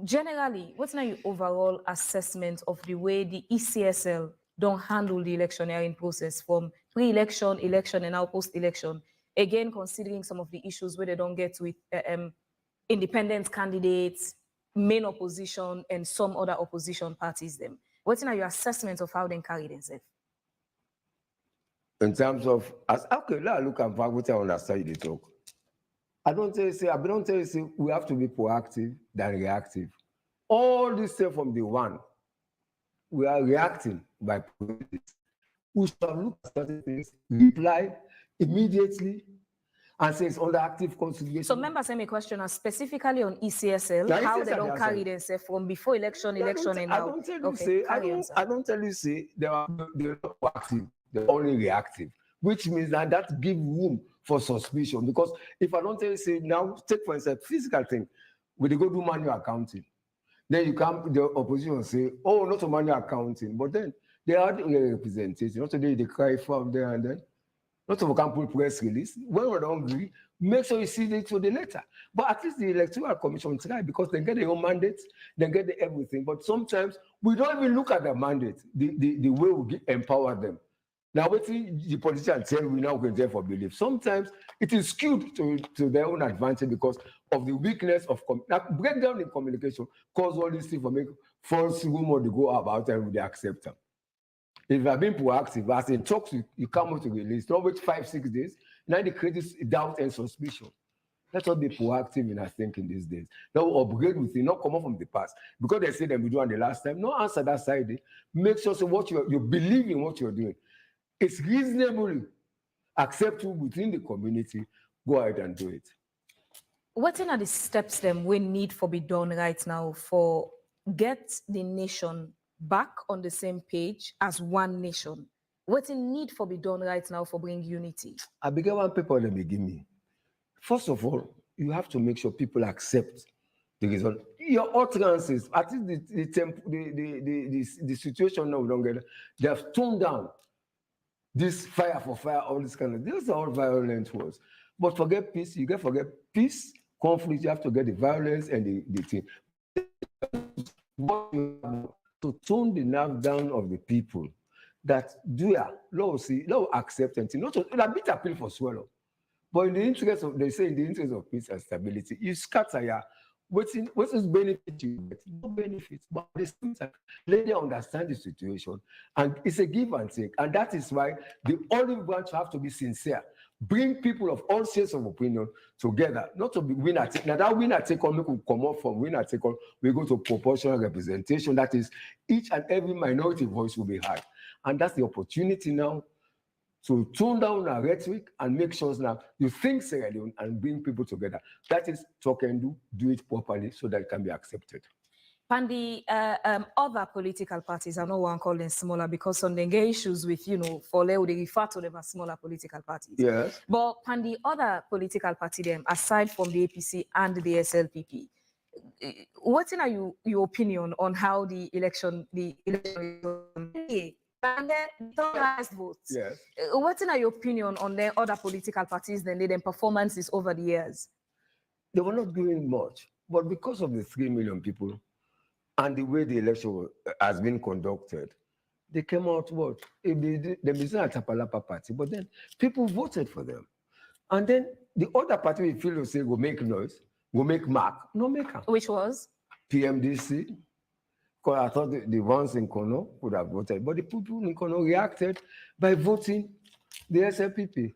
Speaker 7: generally, what's now your overall assessment of the way the ECSL don't handle the electioneering process from pre-election, election, and now post-election? Again, considering some of the issues where they don't get with independent candidates, main opposition, and some other opposition parties them. What's now your assessment of how they carry themselves?
Speaker 8: In terms of, okay, now look at what I understand you talk. I don't tell you, say, we have to be proactive than reactive. All this stuff from the one, we are reacting by politics. We shall look at certain things, reply immediately, and say it's under active consideration.
Speaker 7: So members send me a question specifically on ECSL, now, how ECSL they don't carry themselves from before election, and now.
Speaker 8: I don't tell you, say, they're not proactive, they're only reactive, which means that gives room for suspicion. Because if I don't tell you, say, now, take for instance, physical thing, we go do manual accounting. Then you come, the opposition say, oh, not a manual accounting. But then they are the representation. Not today they cry from there and then. Not of a can press release. When we're hungry, make sure you see it to the letter. But at least the Electoral Commission try, because they get their own mandate, they get everything. But sometimes we don't even look at the mandate, the way we empower them. Now, what the politicians tell we now can there for belief. Sometimes it is skewed to their own advantage because of the weakness of breakdown in communication, cause all these things for make false rumor to go about and they accept them. If you have been proactive, as in talks, you come out to release, don't wait 5-6 days, now they create this doubt and suspicion. Let's not be proactive in our thinking these days. Now upgrade with it, not come up from the past. Because they say that we do on the last time, no answer that side. Make sure so what you believe in what you're doing. It's reasonably acceptable within the community. Go ahead and do it.
Speaker 7: What are the steps then we need for be done right now for get the nation back on the same page as one nation? What's in need for be done right now for bring unity? I
Speaker 8: began one paper let me give me. First of all, you have to make sure people accept the result. Your utterances, at least the situation now we don't get, they have toned down this fire for fire, all this kind of, these are all violent words. But forget peace, you get forget peace, conflict, you have to get the violence and the thing. To tone the nerve down of the people that do no acceptance, not a bit appeal for swallow. But in the interest of, they say in the interest of peace and stability, you scatter what is benefit you get? No benefits, but at the same time, let them understand the situation. And it's a give and take. And that is why the olive branch have to be sincere. Bring people of all shades of opinion together, not to be winner take. Now that winner take all, we could come up from winner take all, we go to proportional representation. That is, each and every minority voice will be heard. And that's the opportunity now to tone down our rhetoric and make sure now you think Sierra Leone and bring people together. That is talk and do it properly so that it can be accepted.
Speaker 7: And the other political parties, I know one call them smaller because some they get issues with, for they refer to them as smaller political parties.
Speaker 8: Yes.
Speaker 7: But and the other political party them, aside from the APC and the SLPP, what's in your opinion on how the election and then the votes?
Speaker 8: Yes.
Speaker 7: What's in your opinion on the other political parties then their performances over the years?
Speaker 8: They were not doing much, but because of the 3 million people and the way the election has been conducted, they came out what? They not a Tapalapa party, but then people voted for them. And then the other party we feel will say go make noise, go make mark, no maker.
Speaker 7: Which was?
Speaker 8: PMDC. Because I thought the ones in Kono would have voted, but the people in Kono reacted by voting the SLPP.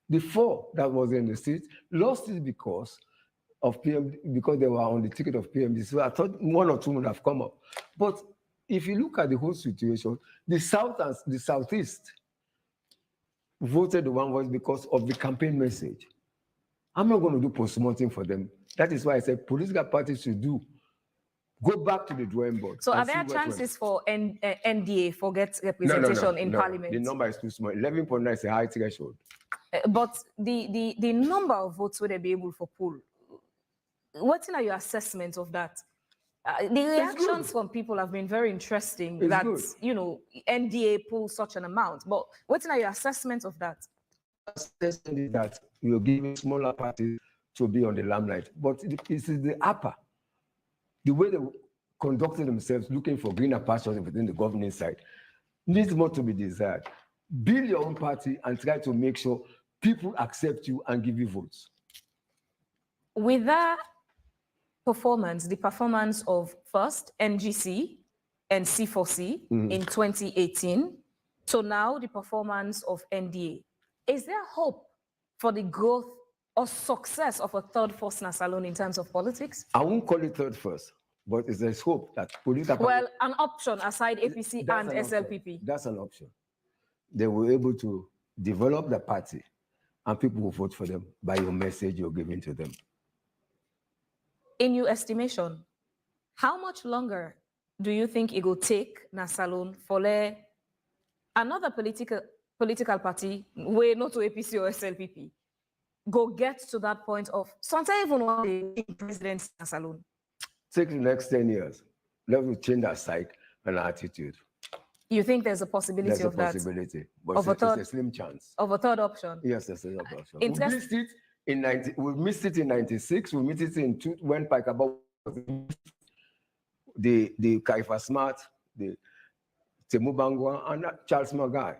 Speaker 8: The 4 that was in the seat lost it because of because they were on the ticket of PMDC. So I thought 1 or 2 would have come up. But if you look at the whole situation, the South and the Southeast voted the one voice because of the campaign message. I'm not going to do post-mortem for them. That is why I said political parties should go back to the drawing board.
Speaker 7: So are there chances for NDA for get representation in Parliament?
Speaker 8: The number is too small. 11.9 is a high threshold.
Speaker 7: But the number of votes would they be able to pull? what are your assessments of that? The reactions from people have been very interesting that, you know, NDA pulls such an amount, but what are your assessments of that?
Speaker 8: Assessment is that you're giving smaller parties to be on the limelight, but it is the upper, the way they conducted themselves, looking for greener pastures within the governing side, needs more to be desired. Build your own party and try to make sure people accept you and give you votes.
Speaker 7: With that performance, the performance of first NGC and C4C in 2018, so now the performance of NDA, is there hope for the growth or success of a third force Nasalone in terms of politics?
Speaker 8: I won't call it third first, but there's hope that political
Speaker 7: well, an option aside APC and SLPP.
Speaker 8: Option. That's an option. They were able to develop the party and people will vote for them by your message you're giving to them.
Speaker 7: In your estimation, how much longer do you think it will take Nasalone for another political party, way not to APC or SLPP, go get to that point of sometimes even one day President Nasalone?
Speaker 8: Take the next 10 years. Let us change our psyche and our attitude.
Speaker 7: You think there's a possibility of that?
Speaker 8: There's a possibility, but it's a slim chance.
Speaker 7: Of a third option?
Speaker 8: Yes, there's a third option. We missed it in 96. We missed it in when Paikaba was the Kaifa Smart, the Temu Bangwa, and Charles Magai.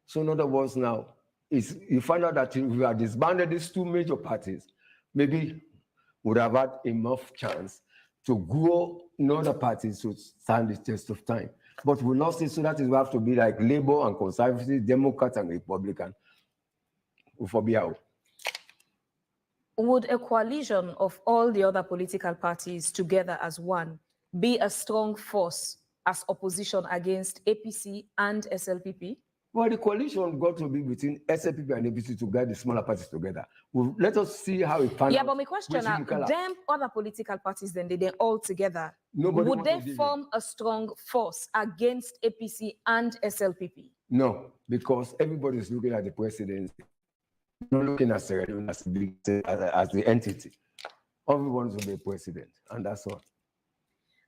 Speaker 8: So in other words now, you find out that if we had disbanded these two major parties, maybe would have had enough chance to grow in other parties to stand the test of time. But we lost it, so that is we have to be like Labour and Conservative, Democrat and Republican.
Speaker 7: Would a coalition of all the other political parties together as one be a strong force as opposition against APC and SLPP?
Speaker 8: Well, the coalition got to be between SLPP and APC to guide the smaller parties together. Well, let us see how it pans out.
Speaker 7: Yeah, but my question is, them other political parties, then they all together, would they form a strong force against APC and SLPP?
Speaker 8: No, because everybody is looking at the presidency, not looking at Sierra Leone as the entity. Everyone will be president, and that's all.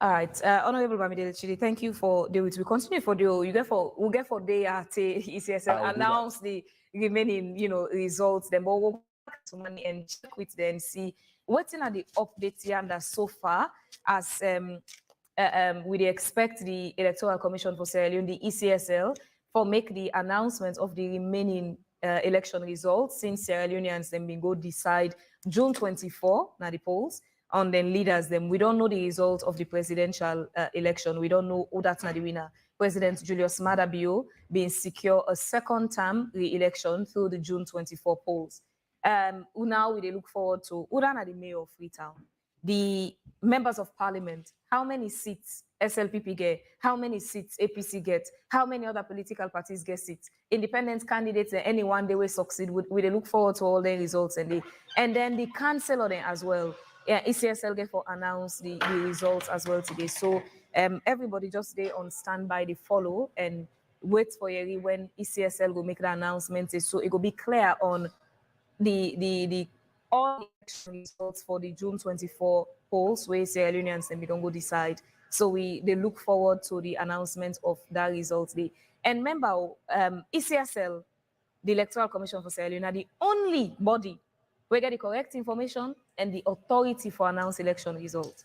Speaker 7: All right, Honorable Bamidele Chidi, thank you for the week. We continue for the we'll get for the ECSL announce the remaining results. Then we'll go back to money and check with them, see what's in the updates here and so far as we expect the Electoral Commission for Sierra Leone, the ECSL, for make the announcement of the remaining election results since Sierra Leoneans then will go decide June 24 now the polls. And then leaders them. We don't know the result of the presidential election. We don't know who that's not the winner. President Julius Maada Bio being secure a second term re-election through the June 24 polls. Now we look forward to Udana, the mayor of Freetown, the members of parliament, how many seats SLPP get, how many seats APC get, how many other political parties get seats, independent candidates, and anyone they will succeed. We look forward to all their results and then the councillor then as well. Yeah, ECSL get for announce the results as well today. So everybody just stay on standby, they follow and wait for Yeri when ECSL will make the announcement. So it will be clear on the all election results for the June 24 polls where Sierra Leoneans and we don't go decide. So they look forward to the announcement of that results day. And remember, ECSL, the Electoral Commission for Sierra Leone, are the only body we get the correct information and the authority for announced election results.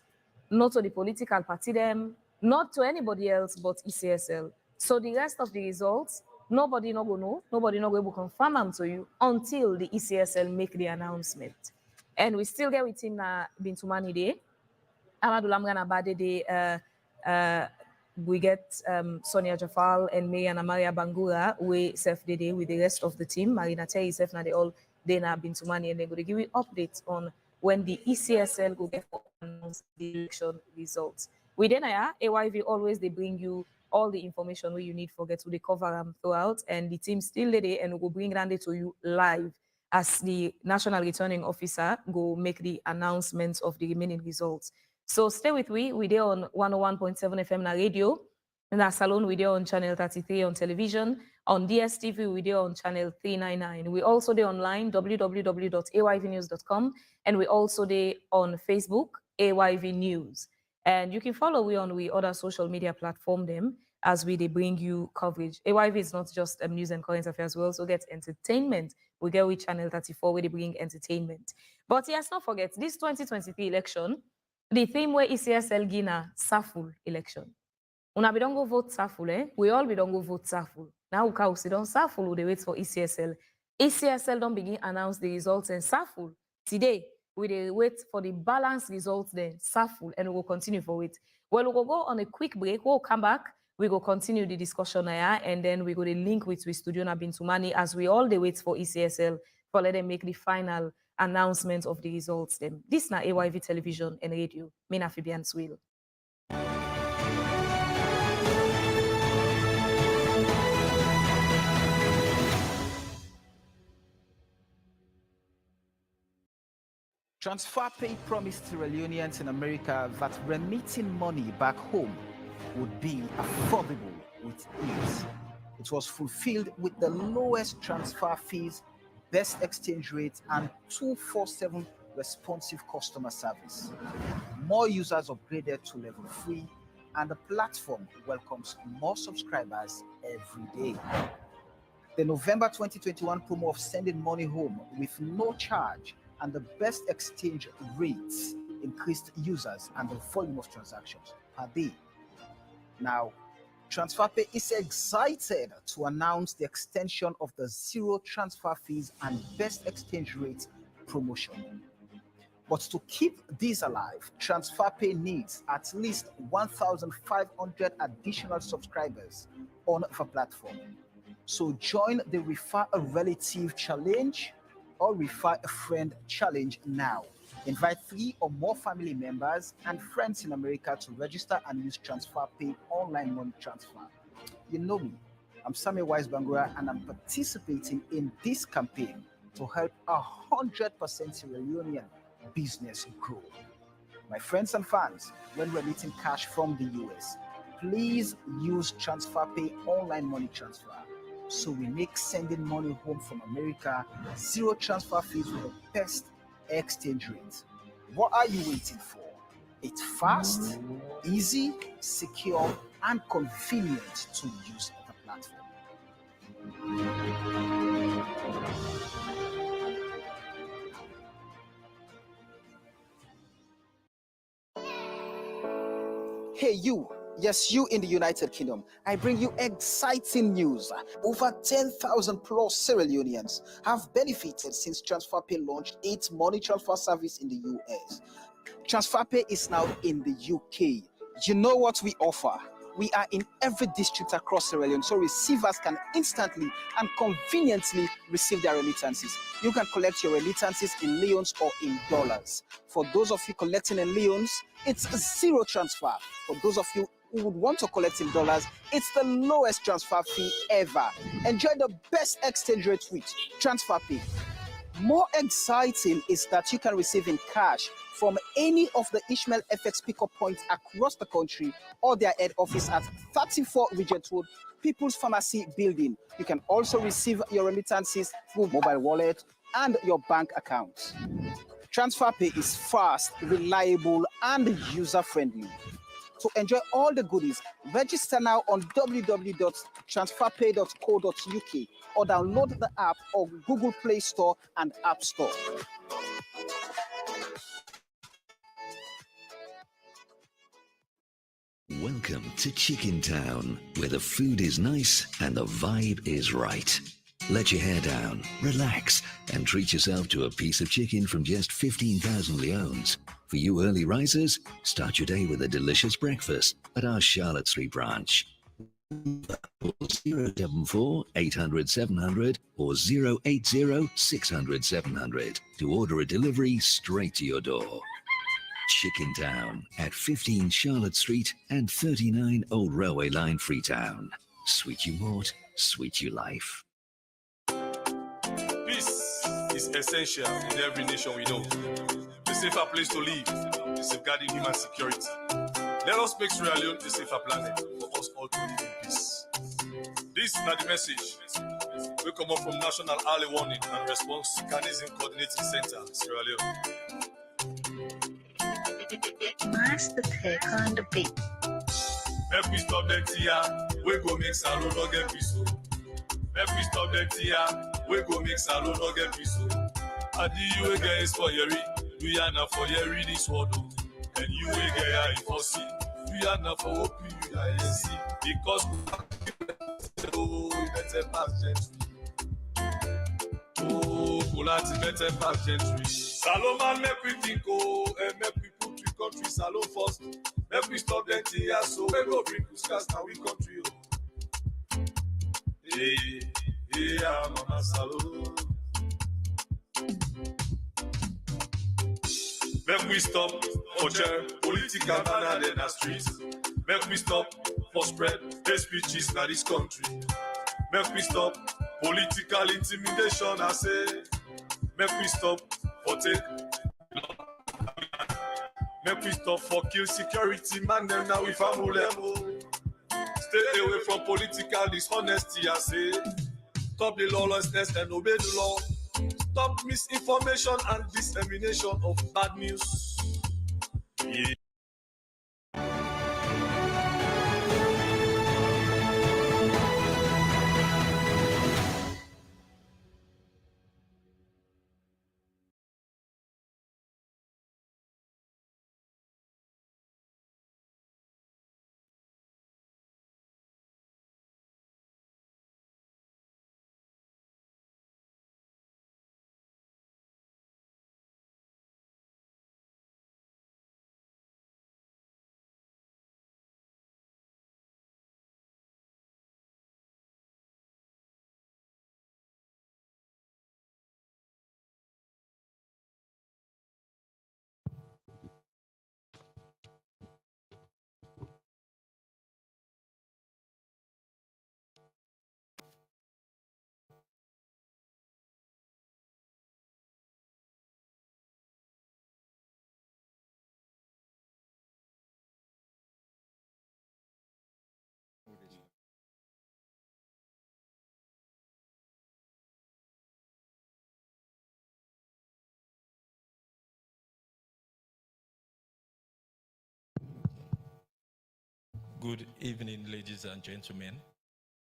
Speaker 7: Not to the political party them, not to anybody else but ECSL. So the rest of the results, nobody no go know, nobody no go able to confirm them to you until the ECSL make the announcement. And we still get with him na Bintumani Day. Amadou Lamgana Bade Day, we get Sonia Jafal and May and Amaria Bangura, we self the day with the rest of the team. Marina Tay self na they all Dana Bintumani, and they're going to give you updates on when the ECSL will get for announce the election results. Within AYV always they bring you all the information where you need for get to the cover them throughout, and the team still there and will bring that to you live as the National Returning Officer go make the announcements of the remaining results. So stay with me. We're there on 101.7 FM na radio, in our salon, we're there on channel 33 on television, On DSTV, we do on channel 399. We also do online, www.ayvnews.com, and we also do on Facebook, AYV News. And you can follow we on we other social media platform them as they bring you coverage. AYV is not just news and current affairs, we also get entertainment. We get with channel 34 where they bring entertainment. But yes, not forget, this 2023 election, the theme where ECSL Gina Saful election. Una we don't go vote Saful, eh? We all we don't go vote Saful. Now we can't sit down Saful, they wait for ECSL. ECSL don't begin announce the results and Saful. Today, we wait for the balanced results then, Saful, and we will continue for it. Well, we will go on a quick break. We'll come back. We will continue the discussion here, and then we go to link with Studio Bintumani as we all wait for ECSL for let them make the final announcement of the results. Then this na AYV television and radio. Mina Fabian Swill.
Speaker 4: TransferPay promised Sierra Leoneans in America that remitting money back home would be affordable with ease. It was fulfilled with the lowest transfer fees, best exchange rate, and 24/7 responsive customer service. More users upgraded to level 3, and the platform welcomes more subscribers every day. The November 2021 promo of sending money home with no charge and the best exchange rates increased users and the volume of transactions per day. Now, TransferPay is excited to announce the extension of the zero transfer fees and best exchange rate promotion. But to keep this alive, TransferPay needs at least 1,500 additional subscribers on the platform. So join the Refer a Relative Challenge or Refer a Friend Challenge now. Invite 3 or more family members and friends in America to register and use TransferPay online money transfer. You know me, I'm Samuel Wise Bangura, and I'm participating in this campaign to help 100% Sierra Leonean business grow. My friends and fans, when remitting cash from the US, please use TransferPay online money transfer, so we make sending money home from America zero transfer fees with the best exchange rate. What are you waiting for? It's fast, easy, secure, and convenient to use the platform. Hey you, yes you in the United Kingdom, I bring you exciting news. Over 10,000 plus Sierra Leoneans have benefited since TransferPay launched its money transfer service in the US. TransferPay is now in the UK. You know what we offer? We are in every district across Sierra Leone, so receivers can instantly and conveniently receive their remittances. You can collect your remittances in leons or in dollars. For those of you collecting in leons, it's a zero transfer. For those of you who would want to collect in dollars, it's the lowest transfer fee ever. Enjoy the best exchange rate with TransferPay. More exciting is that you can receive in cash from any of the Ishmael FX pickup points across the country or their head office at 34 Regent Road, People's Pharmacy Building. You can also receive your remittances through mobile wallet and your bank accounts. TransferPay is fast, reliable, and user-friendly. To enjoy all the goodies, register now on www.transferpay.co.uk or download the app on Google Play Store and App Store.
Speaker 19: Welcome to Chicken Town, where the food is nice and the vibe is right. Let your hair down, relax, and treat yourself to a piece of chicken from just 15,000 leones. For you early risers, start your day with a delicious breakfast at our Charlotte Street branch. 074 800 700 or 080 600 700 to order a delivery straight to your door. Chicken Town at 15 Charlotte Street and 39 Old Railway Line, Freetown. Sweet you mort, sweet you life.
Speaker 5: Peace is essential in every nation we know. A safer place to live, safeguarding human security. Let us make Sierra Leone a safer planet for us all to live in peace. This is not the message. We come up from National Early Warning and Response Mechanism Coordinating Center, Sierra Leone.
Speaker 6: Master take on the beat.
Speaker 5: Make we stop them tia, we go make salon no get piso. Make we stop them tia, we go make salon no get piso. Adi you again is for yeri, we are not for yeri this word. And you again are for see, we are not for OP, you are see. Because oh, better pass gentry. Oh, Kulati better pass gentry. Salomon make we think oh, and make we put we country salon first. Make we stop them here so we go bring Kuskas now we country oh. Hey, yeah, mama salon. Make we stop for chair, political banner in the streets. Make we stop for spread hate speeches in this country. Make we stop political intimidation, I say. Make we stop for take. Make we stop for kill security, man them now we family. Stay away from political dishonesty, I say. Stop the lawlessness and obey the law. Stop misinformation and dissemination of bad news. Yeah.
Speaker 20: Good evening, ladies and gentlemen.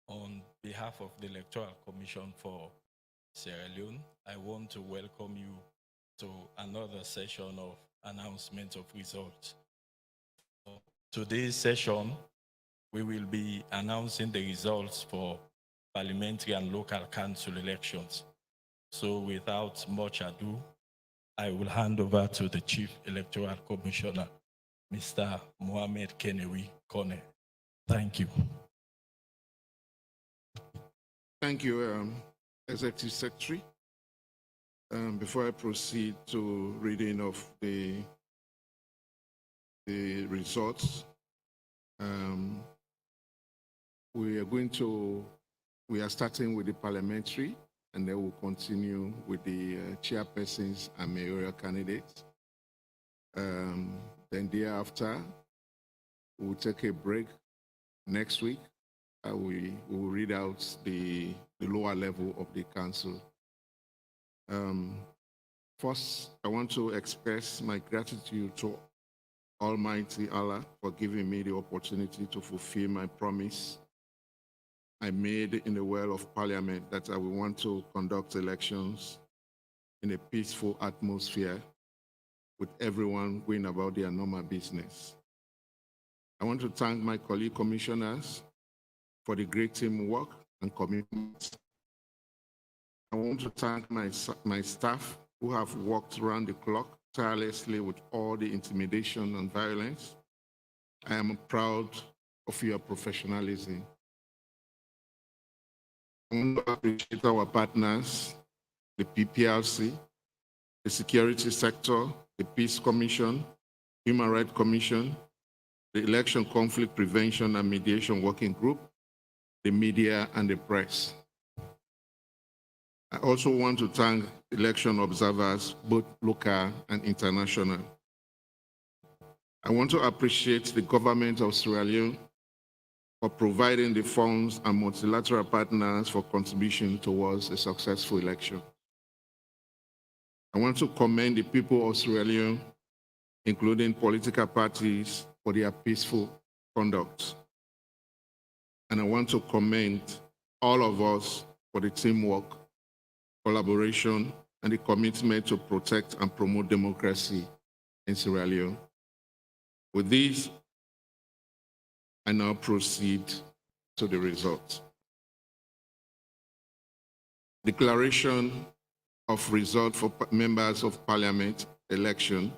Speaker 20: On behalf of the Electoral Commission for Sierra Leone, I want to welcome you to another session of announcement of results. For today's session, we will be announcing the results for parliamentary and local council elections. So without much ado, I will hand over to the Chief Electoral Commissioner, Mr. Mohamed Kenewi Kone. Thank you.
Speaker 21: Thank you, Executive Secretary. Before I proceed to reading of the results, we are starting with the parliamentary, and then we'll continue with the chairpersons and mayoral candidates. Then thereafter, we'll take a break. Next week, we will read out the lower level of the council. First, I want to express my gratitude to Almighty Allah for giving me the opportunity to fulfill my promise I made in the well of Parliament that I will want to conduct elections in a peaceful atmosphere with everyone going about their normal business. I want to thank my colleague commissioners for the great teamwork and commitment. I want to thank my staff who have worked around the clock tirelessly with all the intimidation and violence. I am proud of your professionalism. I want to appreciate our partners, the PPRC, the security sector, the Peace Commission, Human Rights Commission, the Election Conflict Prevention and Mediation Working Group, the media, and the press. I also want to thank election observers, both local and international. I want to appreciate the government of Sierra Leone for providing the funds and multilateral partners for contribution towards a successful election. I want to commend the people of Sierra Leone, including political parties, for their peaceful conduct. And I want to commend all of us for the teamwork, collaboration, and the commitment to protect and promote democracy in Sierra Leone. With this, I now proceed to the results. Declaration of result for members of parliament election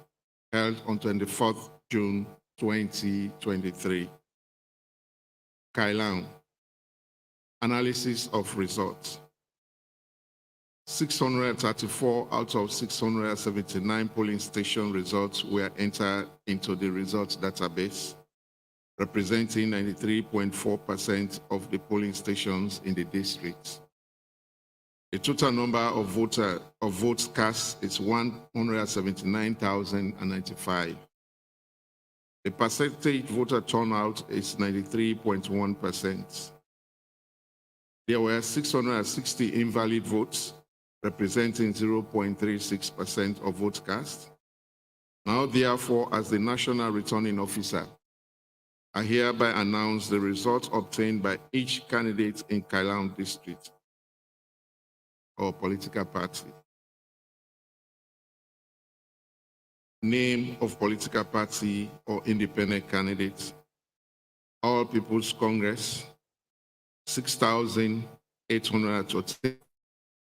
Speaker 21: held on 24th June 2023. Kailan. Analysis of results. 634 out of 679 polling station results were entered into the results database, representing 93.4% of the polling stations in the district. The total number of votes cast is 179,095. The percentage voter turnout is 93.1%. There were 660 invalid votes, representing 0.36% of votes cast. Now, therefore, as the National Returning Officer, I hereby announce the results obtained by each candidate in Kailan district or political party. Name of political party or independent candidate. All People's Congress, 6,820,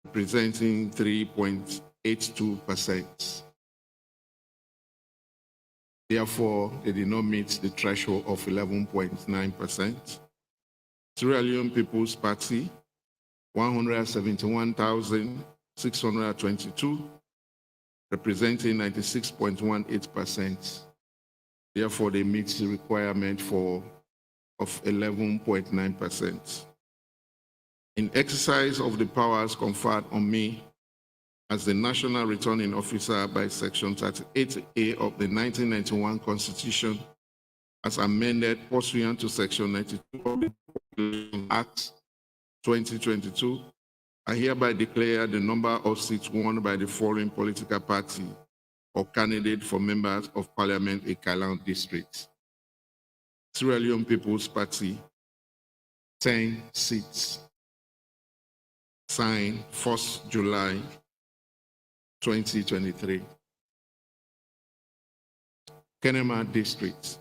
Speaker 21: representing 3.82%. Therefore, they did not meet the threshold of 11.9%. Sierra Leone People's Party, 171,622, representing 96.18%. Therefore, they meet the requirement of 11.9%. In exercise of the powers conferred on me as the National Returning Officer by Section 38A of the 1991 Constitution, as amended pursuant to Section 92 of the Act 2022, I hereby declare the number of seats won by the following political party or candidate for members of Parliament in Kailan District. Sierra Leone People's Party, 10 seats. Signed 1st July 2023. Kenema District,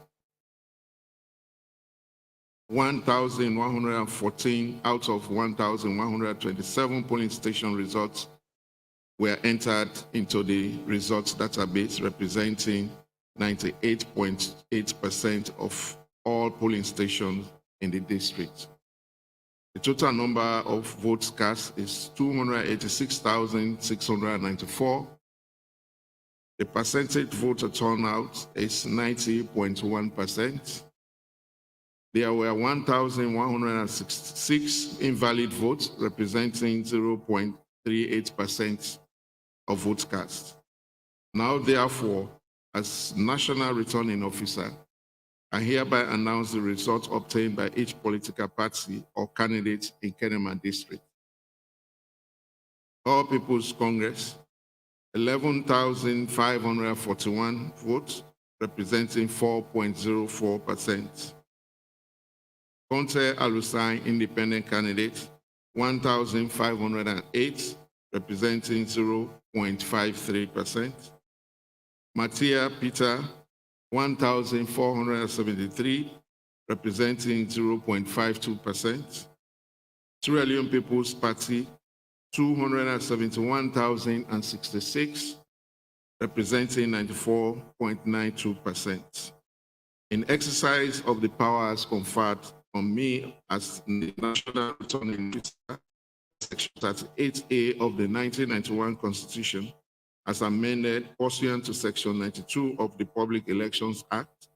Speaker 21: 1,114 out of 1,127 polling station results were entered into the results database, representing 98.8% of all polling stations in the district. The total number of votes cast is 286,694. The percentage voter turnout is 90.1%. There were 1,166 invalid votes, representing 0.38% of votes cast. Now, therefore, as National Returning Officer, I hereby announce the results obtained by each political party or candidate in Kenema District. All People's Congress, 11,541 votes, representing 4.04%. Conte Alusai Independent Candidate, 1,508, representing 0.53%. Matia Peter, 1,473, representing 0.52%. Sierra Leone People's Party, 271,066, representing 94.92%. In exercise of the powers conferred on me as the National Returning Officer, Section 38A of the 1991 Constitution, as amended pursuant to Section 92 of the Public Elections Act,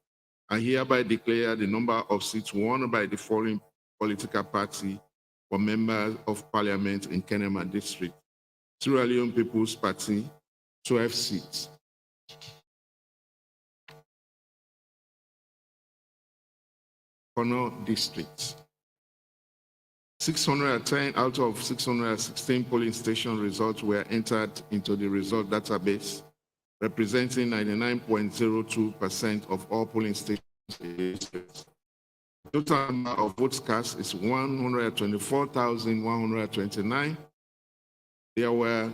Speaker 21: I hereby declare the number of seats won by the following political party for members of Parliament in Kenema District. Sierra Leone People's Party, 12 seats. Kono district. 610 out of 616 polling station results were entered into the result database, representing 99.02% of all polling stations in the district. The total number of votes cast is 124,129. The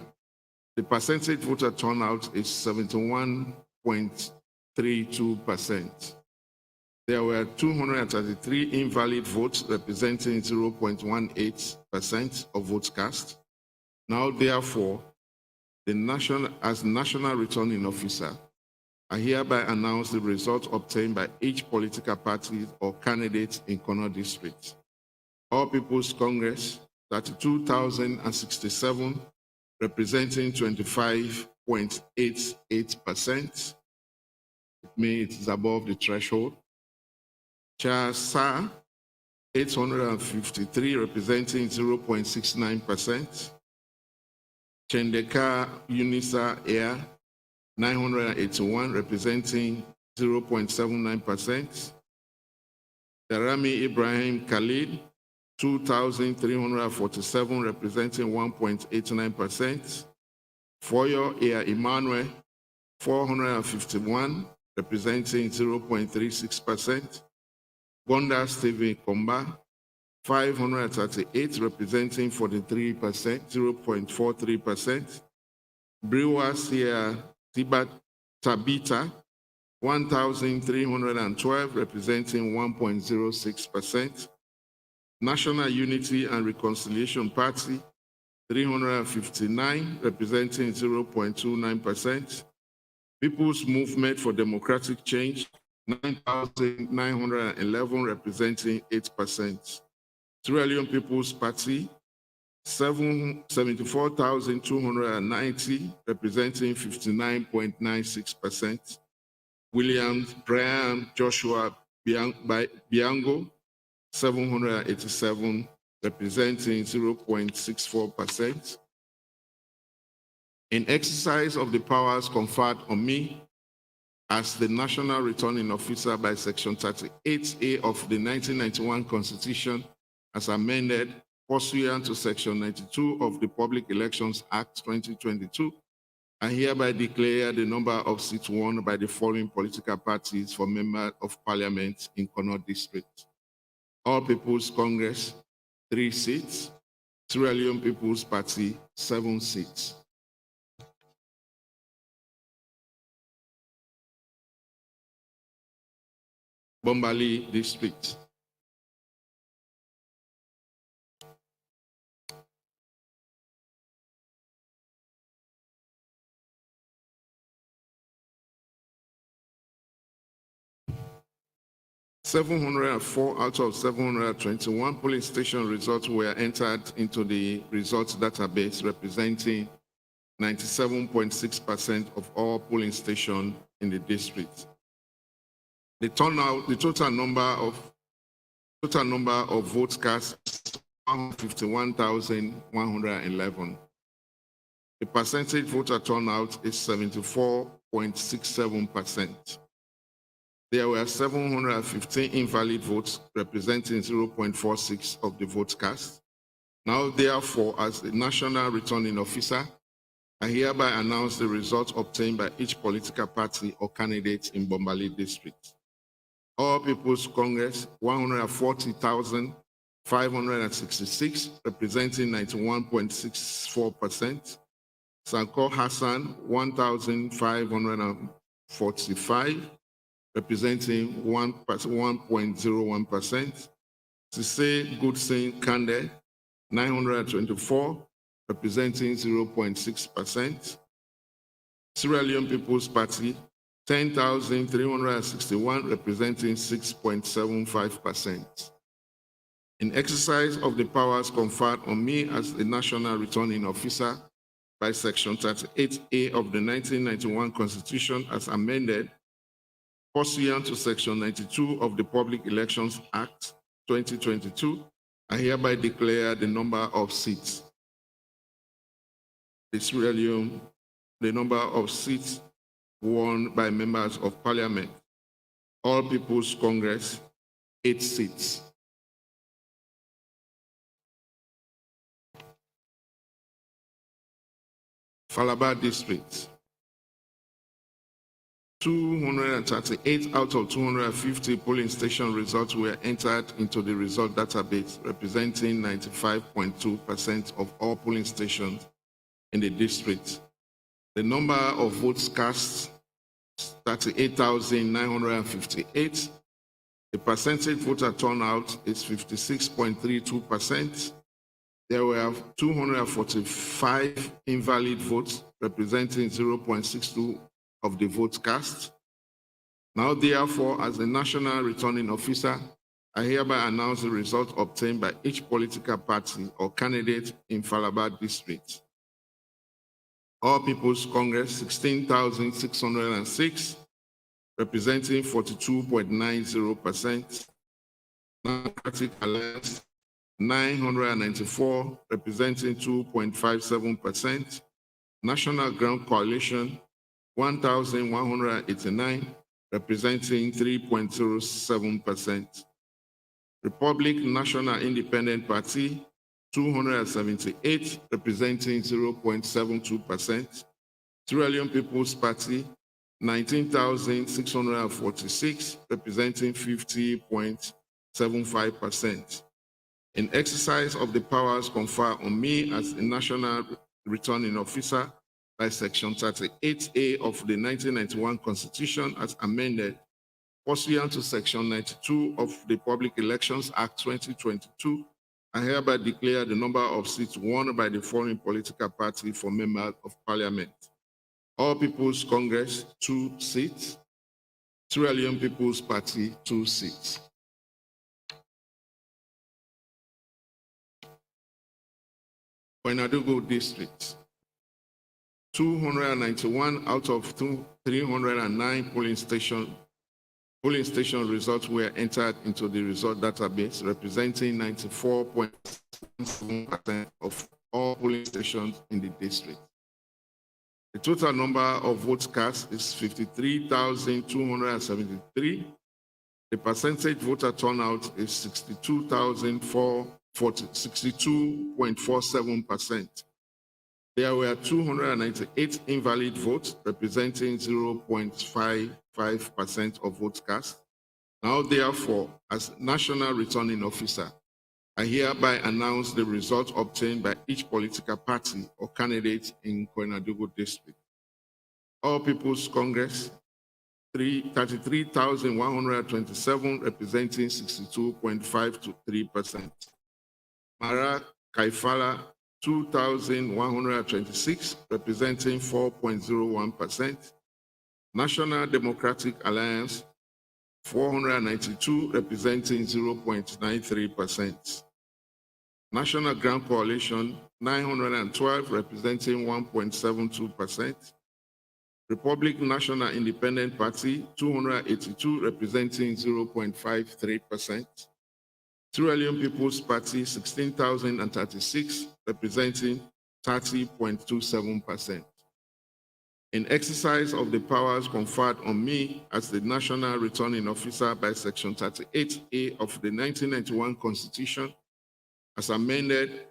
Speaker 21: percentage voter turnout is 71.32%. There were 233 invalid votes, representing 0.18% of votes cast. Now, therefore, as national returning officer, I hereby announce the results obtained by each political party or candidate in Kono District. All People's Congress, 32,067, representing 25.88%. It means it is above the threshold. Chasa, 853, representing 0.69%. Chendeka Unisa Air, 981, representing 0.79%. Darami Ibrahim Khalid, 2,347, representing 1.89%. Foyo Air Emmanuel, 451, representing 0.36%. Gonda Stephen Komba, 538, representing 43%, 0.43%. Brewer Sierra Tabita, 1,312, representing 1.06%. National Unity and Reconciliation Party, 359, representing 0.29%. People's Movement for Democratic Change, 9,911, representing 8%. Sierra Leone People's Party, 74,290, representing 59.96%. William Brian Joshua Biango, 787, representing 0.64%. In exercise of the powers conferred on me as the National Returning Officer by Section 38A of the 1991 Constitution, as amended pursuant to Section 92 of the Public Elections Act 2022, I hereby declare the number of seats won by the following political parties for Member of Parliament in Kono District. All People's Congress, 3 seats. Sierra Leone People's Party, 7 seats. Bombali District. (704) out of 721 polling station results were entered into the results database, representing 97.6% of all polling stations in the district. The total number of votes cast is 151,111. The percentage voter turnout is 74.67%. There were 715 invalid votes, representing 0.46% of the votes cast. Now, therefore, as the National Returning Officer, I hereby announce the results obtained by each political party or candidate in Bombali District. All People's Congress, 140,566, representing 91.64%. Sanko Hassan, 1,545, representing 1.01%. Sise Goodson Kande, 924, representing 0.6%. Sierra Leone People's Party, 10,361, representing 6.75%. In exercise of the powers conferred on me as the National Returning Officer by Section 38A of the 1991 Constitution as amended, pursuant to Section 92 of the Public Elections Act 2022, I hereby declare the number of seats. The number of seats won by members of Parliament. All People's Congress, 8 seats. Falaba District, 238 out of 250 polling station results were entered into the result database, representing 95.2% of all polling stations in the district. The number of votes cast, 38,958. The percentage voter turnout is 56.32%. There were 245 invalid votes, representing 0.62% of the votes cast. Now, therefore, as the National Returning Officer, I hereby announce the result obtained by each political party or candidate in Falaba District. All People's Congress, 16,606, representing 42.90%. Democratic Alliance, 994, representing 2.57%. National Ground Coalition, 1,189, representing 3.07%. Republic National Independent Party, 278, representing 0.72%. Sierra Leone People's Party, 19,646, representing 50.75%. In exercise of the powers conferred on me as the National Returning Officer by Section 38A of the 1991 Constitution as amended, pursuant to Section 92 of the Public Elections Act 2022, I hereby declare the number of seats won by the following political party for Member of Parliament. All People's Congress, 2 seats. Sierra Leone People's Party, 2 seats. Koinadugu District, 291 out of 309 polling station results were entered into the result database, representing 94.7% of all polling stations in the district. The total number of votes cast is 53,273. The percentage voter turnout is 62.47%. There were 298 invalid votes, representing 0.55% of votes cast. Now, therefore, as National Returning Officer, I hereby announce the results obtained by each political party or candidate in Koinadugu District. All People's Congress, 33,127, representing 62.53%. Mara Kaifala, 2,126, representing 4.01%. National Democratic Alliance, 492, representing 0.93%. National Ground Coalition, 912, representing 1.72%. Republic National Independent Party, 282, representing 0.53%. Sierra Leone People's Party, 16,036, representing 30.27%. In exercise of the powers conferred on me as the National Returning Officer by Section 38A of the 1991 Constitution, as amended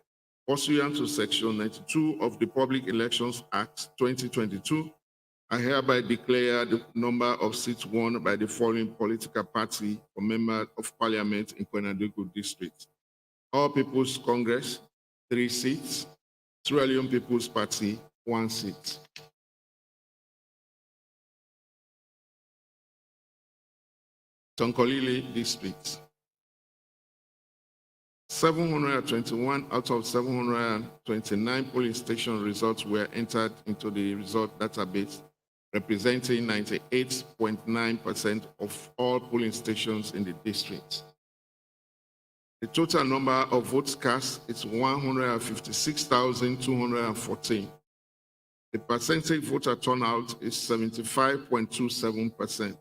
Speaker 21: pursuant to Section 92 of the Public Elections Act 2022, I hereby declare the number of seats won by the following political party or Member of Parliament in Koinadugu District. All People's Congress, 3 seats. Sierra Leone People's Party, 1 seat. Tonkolili District, 721 out of 729 polling station results were entered into the result database, representing 98.9% of all polling stations in the district. The total number of votes cast is 156,214. The percentage voter turnout is 75.27%.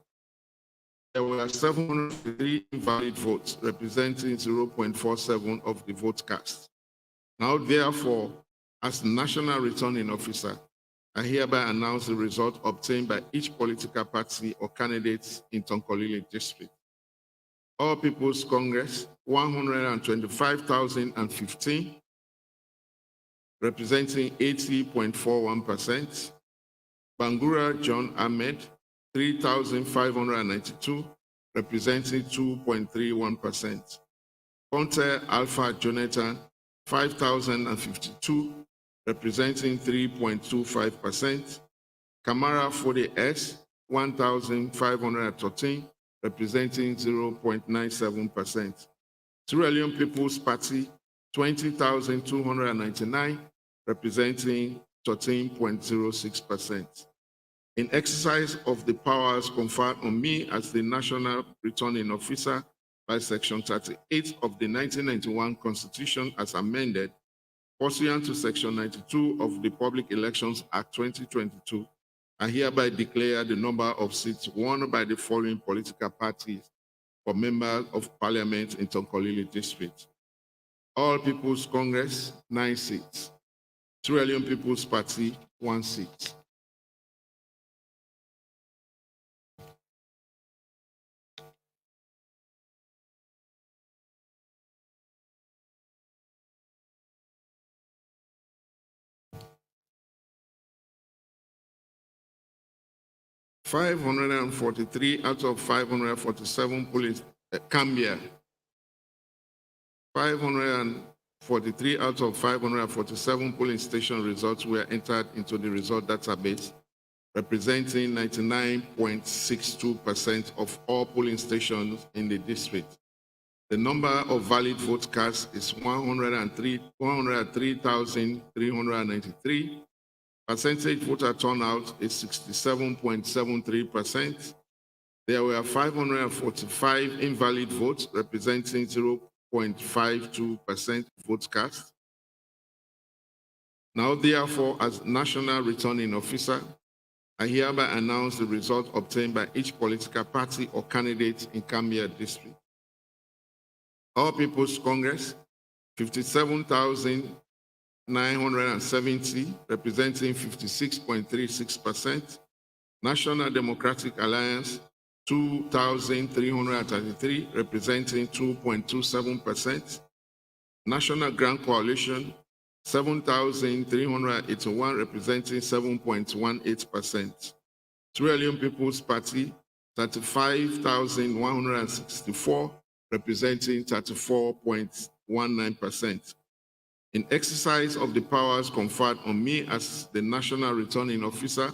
Speaker 21: There were 703 invalid votes, representing 0.47% of the vote cast. Now, therefore, as National Returning Officer, I hereby announce the result obtained by each political party or candidate in Tonkolili District. All People's Congress, 125,015, representing 80.41%. Bangura John Ahmed, 3,592, representing 2.31%. Ponte Alpha Jonathan, 5,052, representing 3.25%. Kamara Fode S, 1,513, representing 0.97%. Sierra Leone People's Party, 20,299, representing 13.06%. In exercise of the powers conferred on me as the National Returning Officer by Section 38 of the 1991 Constitution as amended, pursuant to Section 92 of the Public Elections Act 2022, I hereby declare the number of seats won by the following political parties for members of Parliament in Tonkolili District. All People's Congress, 9 seats. Sierra Leone People's Party, 1 seat. (543 out of 547 polling Cambia. 543 out of 547 polling station results were entered into the result database, representing 99.62% of all polling stations in the district. The number of valid vote cast is 103,393. Percentage voter turnout is 67.73%. There were 545 invalid votes, representing 0.52% vote cast. Now, therefore, as National Returning Officer, I hereby announce the result obtained by each political party or candidate in Cambia District. All People's Congress, 57,970, representing 56.36%. National Democratic Alliance, 2,333, representing 2.27%. National Grand Coalition, 7,381, representing 7.18%. Sierra Leone People's Party, 35,164, representing 34.19%. In exercise of the powers conferred on me as the National Returning Officer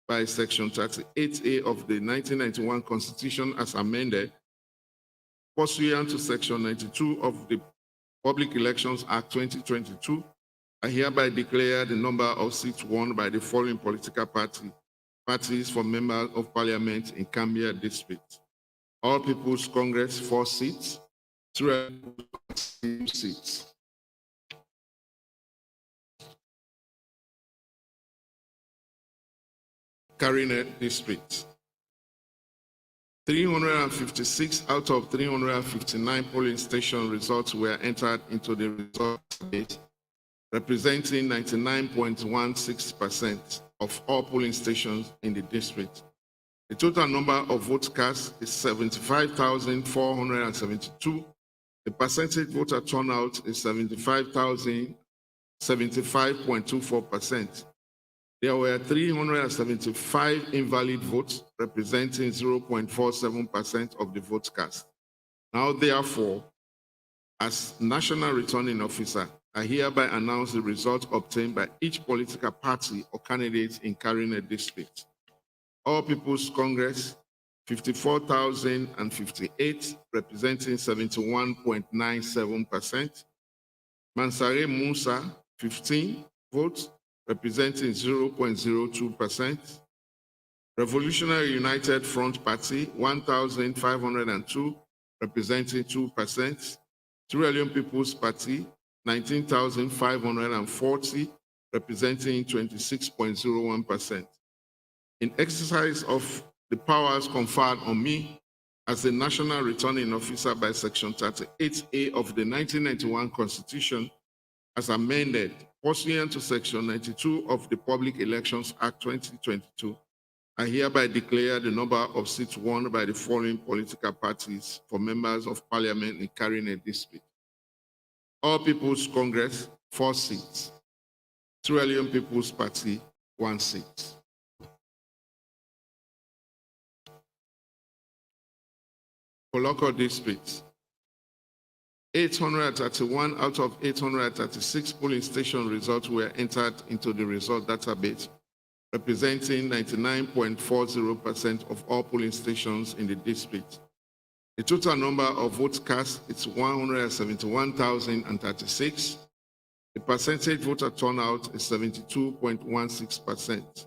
Speaker 21: by Section 38A of the 1991 Constitution as amended, pursuant to Section 92 of the Public Elections Act 2022, I hereby declare the number of seats won by the following political parties for members of Parliament in Cambia District. All People's Congress, 4 seats. 3 seats. Carinet District. 356 out of 359 polling station results were entered into the result base, representing 99.16% of all polling stations in the district. The total number of votes cast is 75,472. The percentage voter turnout is 75.24%. There were 375 invalid votes, representing 0.47% of the votes cast. Now, therefore, as National Returning Officer, I hereby announce the results obtained by each political party or candidate in Carinet District. All People's Congress, 54,058, representing 71.97%. Mansare Musa, 15 votes, representing 0.02%. Revolutionary United Front Party, 1,502, representing 2%. Sierra Leone People's Party, 19,540, representing 26.01%. In exercise of the powers conferred on me as the National Returning Officer by Section 38A of the 1991 Constitution, as amended, pursuant to Section 92 of the Public Elections Act 2022, I hereby declare the number of seats won by the following political parties for members of parliament in Karine district. All People's Congress, 4 seats. Sierra Leone People's Party, 1 seat. For local districts, 831 out of 836 polling station results were entered into the result database, representing 99.40% of all polling stations in the district. The total number of votes cast is 171,036. The percentage voter turnout is 72.16%.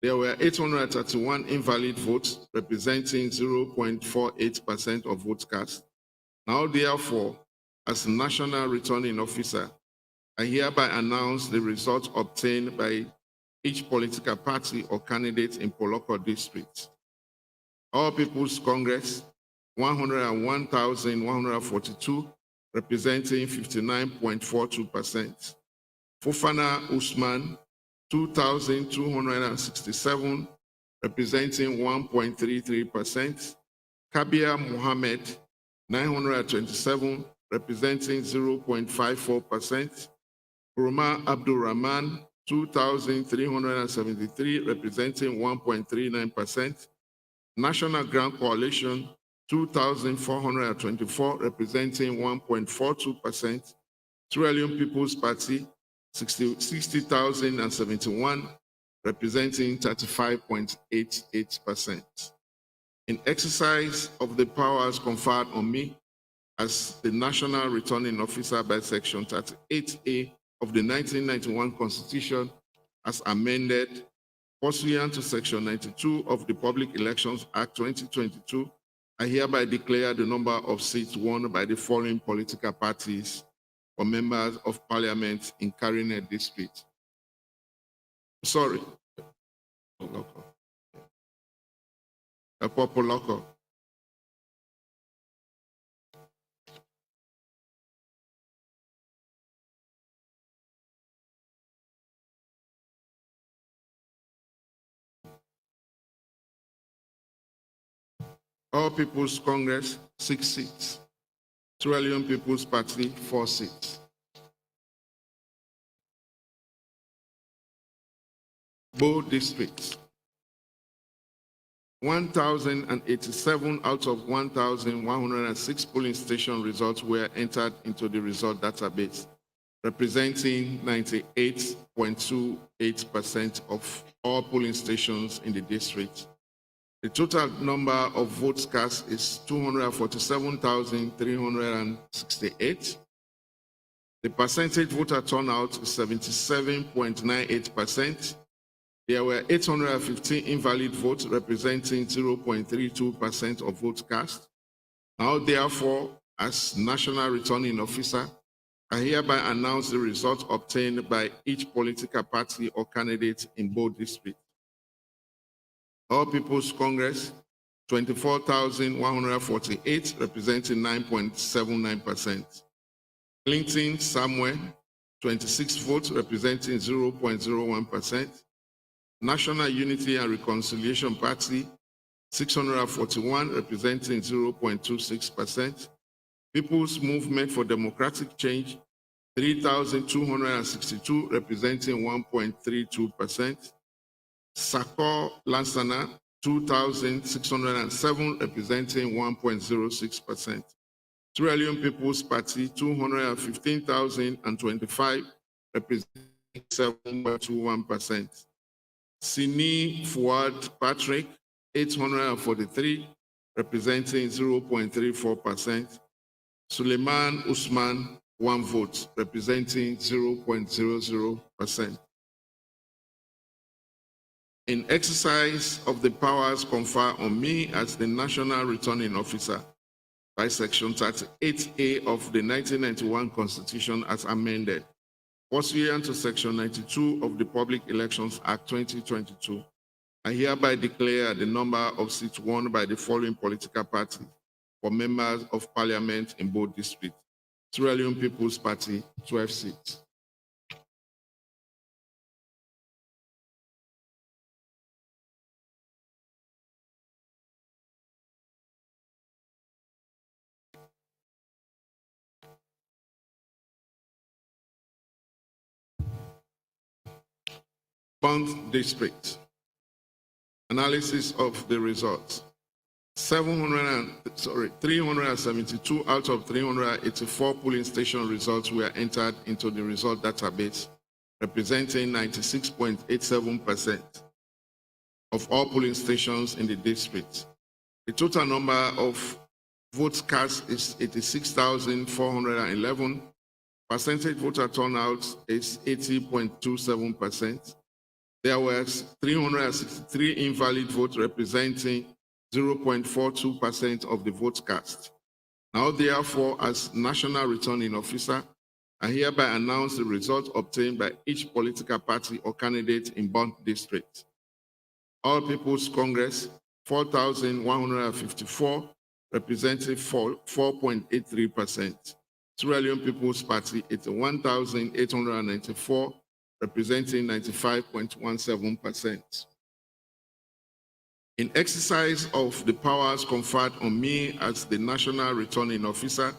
Speaker 21: There were 831 invalid votes, representing 0.48% of votes cast. Now, therefore, as National Returning Officer, I hereby announce the results obtained by each political party or candidate in Poloko district. All People's Congress, 101,142, representing 59.42%. Fofana Usman, 2,267, representing 1.33%. Kabir Mohammed, 927, representing 0.54%. Roma Abdul Rahman, 2,373, representing 1.39%. National Grand Coalition, 2,424, representing 1.42%. Sierra Leone People's Party, 60,071, representing 35.88%. In exercise of the powers conferred on me as the National Returning Officer by Section 38A of the 1991 Constitution, as amended, pursuant to Section 92 of the Public Elections Act 2022, I hereby declare the number of seats won by the following political parties for members of parliament in Karine district. Sorry. Popoloco. All People's Congress, 6 seats. Sierra Leone People's Party, 4 seats. Both districts. 1,087 out of 1,106 polling station results were entered into the result database, representing 98.28% of all polling stations in the district. The total number of votes cast is 247,368. The percentage voter turnout is 77.98%. There were 815 invalid votes, representing 0.32% of votes cast. Now, therefore, as National Returning Officer, I hereby announce the results obtained by each political party or candidate in both districts. All People's Congress, 24,148, representing 9.79%. Clinton Samuel, 26 votes, representing 0.01%. National Unity and Reconciliation Party, 641, representing 0.26%. People's Movement for Democratic Change, 3,262, representing 1.32%. Sako Lansana, 2,607, representing 1.06%. Sierra Leone People's Party, 215,025, representing 7.21%. Sini Fuad Patrick, 843, representing 0.34%. Suleiman Usman, 1 vote, representing 0.00%. In exercise of the powers conferred on me as the National Returning Officer by Section 38A of the 1991 Constitution as amended, pursuant to Section 92 of the Public Elections Act 2022, I hereby declare the number of seats won by the following political parties for members of parliament in both districts. Sierra Leone People's Party, 12 seats. Bond District. Analysis of the results. 372 out of 384 polling station results were entered into the result database, representing 96.87% of all polling stations in the district. The total number of votes cast is 86,411. Percentage voter turnout is 80.27%. There were 363 invalid votes representing 0.42% of the votes cast. Now, therefore, as National Returning Officer, I hereby announce the results obtained by each political party or candidate in Bond District. All People's Congress, 4,154, representing 4.83%. Sierra Leone People's Party, 81,894, representing 95.17%. In exercise of the powers conferred on me as the National Returning Officer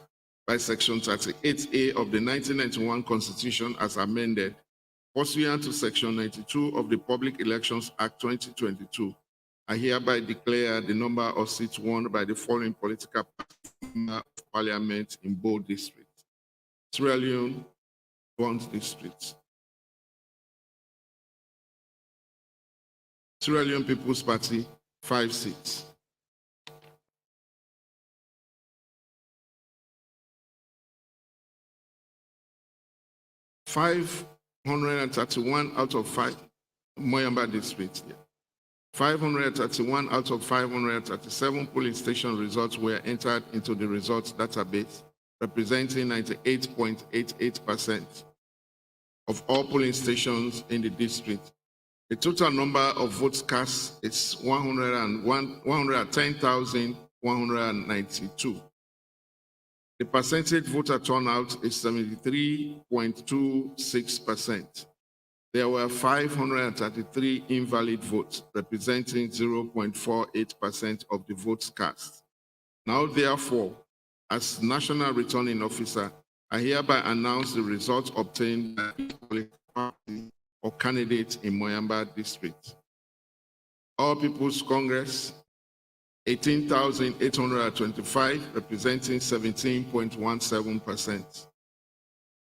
Speaker 21: by Section 38A of the 1991 Constitution as amended, pursuant to Section 92 of the Public Elections Act 2022, I hereby declare the number of seats won by the following political parties of Parliament in both districts. Sierra Leone, Bond District. Sierra Leone People's Party, 5 seats. (531 out of 5) Moyamba District. 531 out of 537 polling station results were entered into the results database, representing 98.88% of all polling stations in the district. The total number of votes cast is 110,192. The percentage voter turnout is 73.26%. There were 533 invalid votes, representing 0.48% of the votes cast. Now, therefore, as National Returning Officer, I hereby announce the results obtained by each political party or candidate in Moyamba District. All People's Congress, 18,825, representing 17.17%.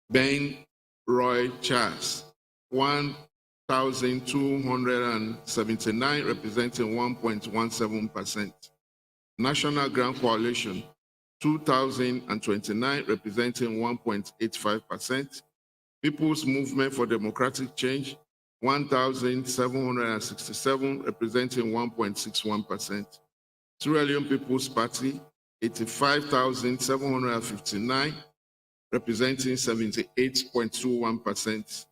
Speaker 21: Ben Roy Charles, 1,279, representing 1.17%. National Grand Coalition, 2,029, representing 1.85%. People's Movement for Democratic Change, 1,767, representing 1.61%. Sierra Leone People's Party, 85,759, representing 78.21%.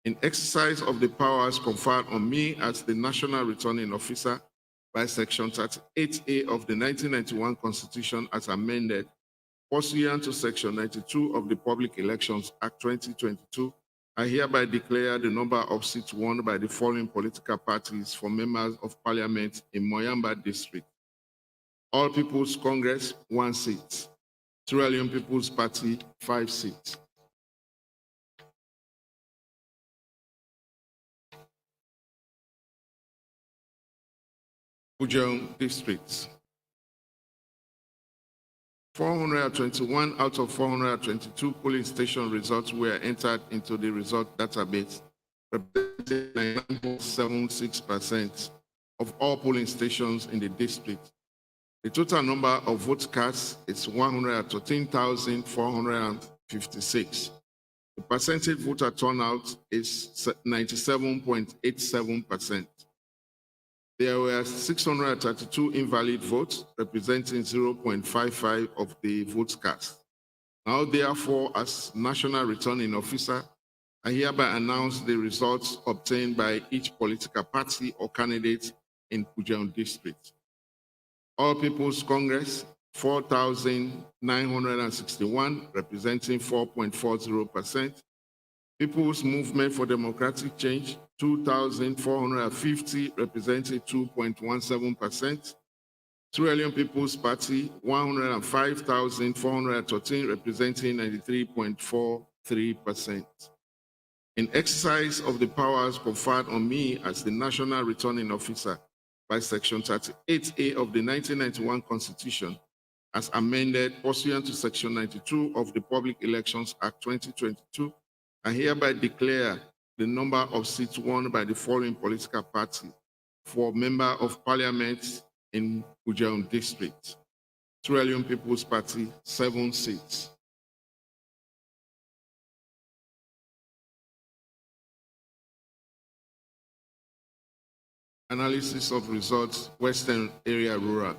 Speaker 21: In exercise of the powers conferred on me as the National Returning Officer by Section 38A of the 1991 Constitution as amended, pursuant to Section 92 of the Public Elections Act 2022, I hereby declare the number of seats won by the following political parties for members of Parliament in Moyamba District. All People's Congress, 1 seat. Sierra Leone People's Party, 5 seats. Pujehun Districts. 421 out of 422 polling station results were entered into the result database, representing 9.76% of all polling stations in the district. The total number of votes cast is 113,456. The percentage voter turnout is 97.87%. There were 632 invalid votes, representing 0.55% of the votes cast. Now, therefore, as National Returning Officer, I hereby announce the results obtained by each political party or candidate in Pujehun District. All People's Congress, 4,961, representing 4.40%. People's Movement for Democratic Change, 2,450, representing 2.17%. Sierra Leone People's Party, 105,413, representing 93.43%. In exercise of the powers conferred on me as the National Returning Officer by Section 38A of the 1991 Constitution, as amended pursuant to Section 92 of the Public Elections Act 2022, I hereby declare the number of seats won by the following political party for Member of Parliament in Ujaun District. Sierra Leone People's Party, 7 seats. Analysis of results, Western Area Rural.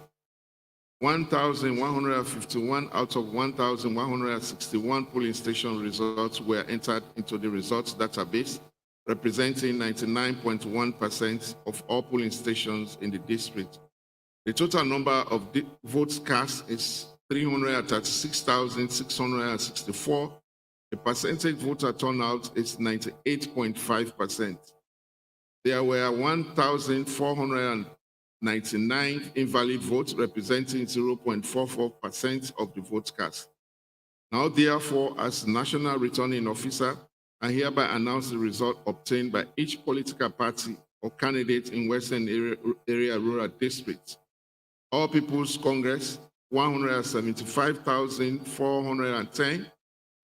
Speaker 21: 1,151 out of 1,161 polling station results were entered into the results database, representing 99.1% of all polling stations in the district. The total number of votes cast is 336,664. The percentage voter turnout is 98.5%. There were 1,499 invalid votes, representing 0.44% of the votes cast. Now, therefore, as National Returning Officer, I hereby announce the result obtained by each political party or candidate in Western Area Rural District. All People's Congress, 175,410,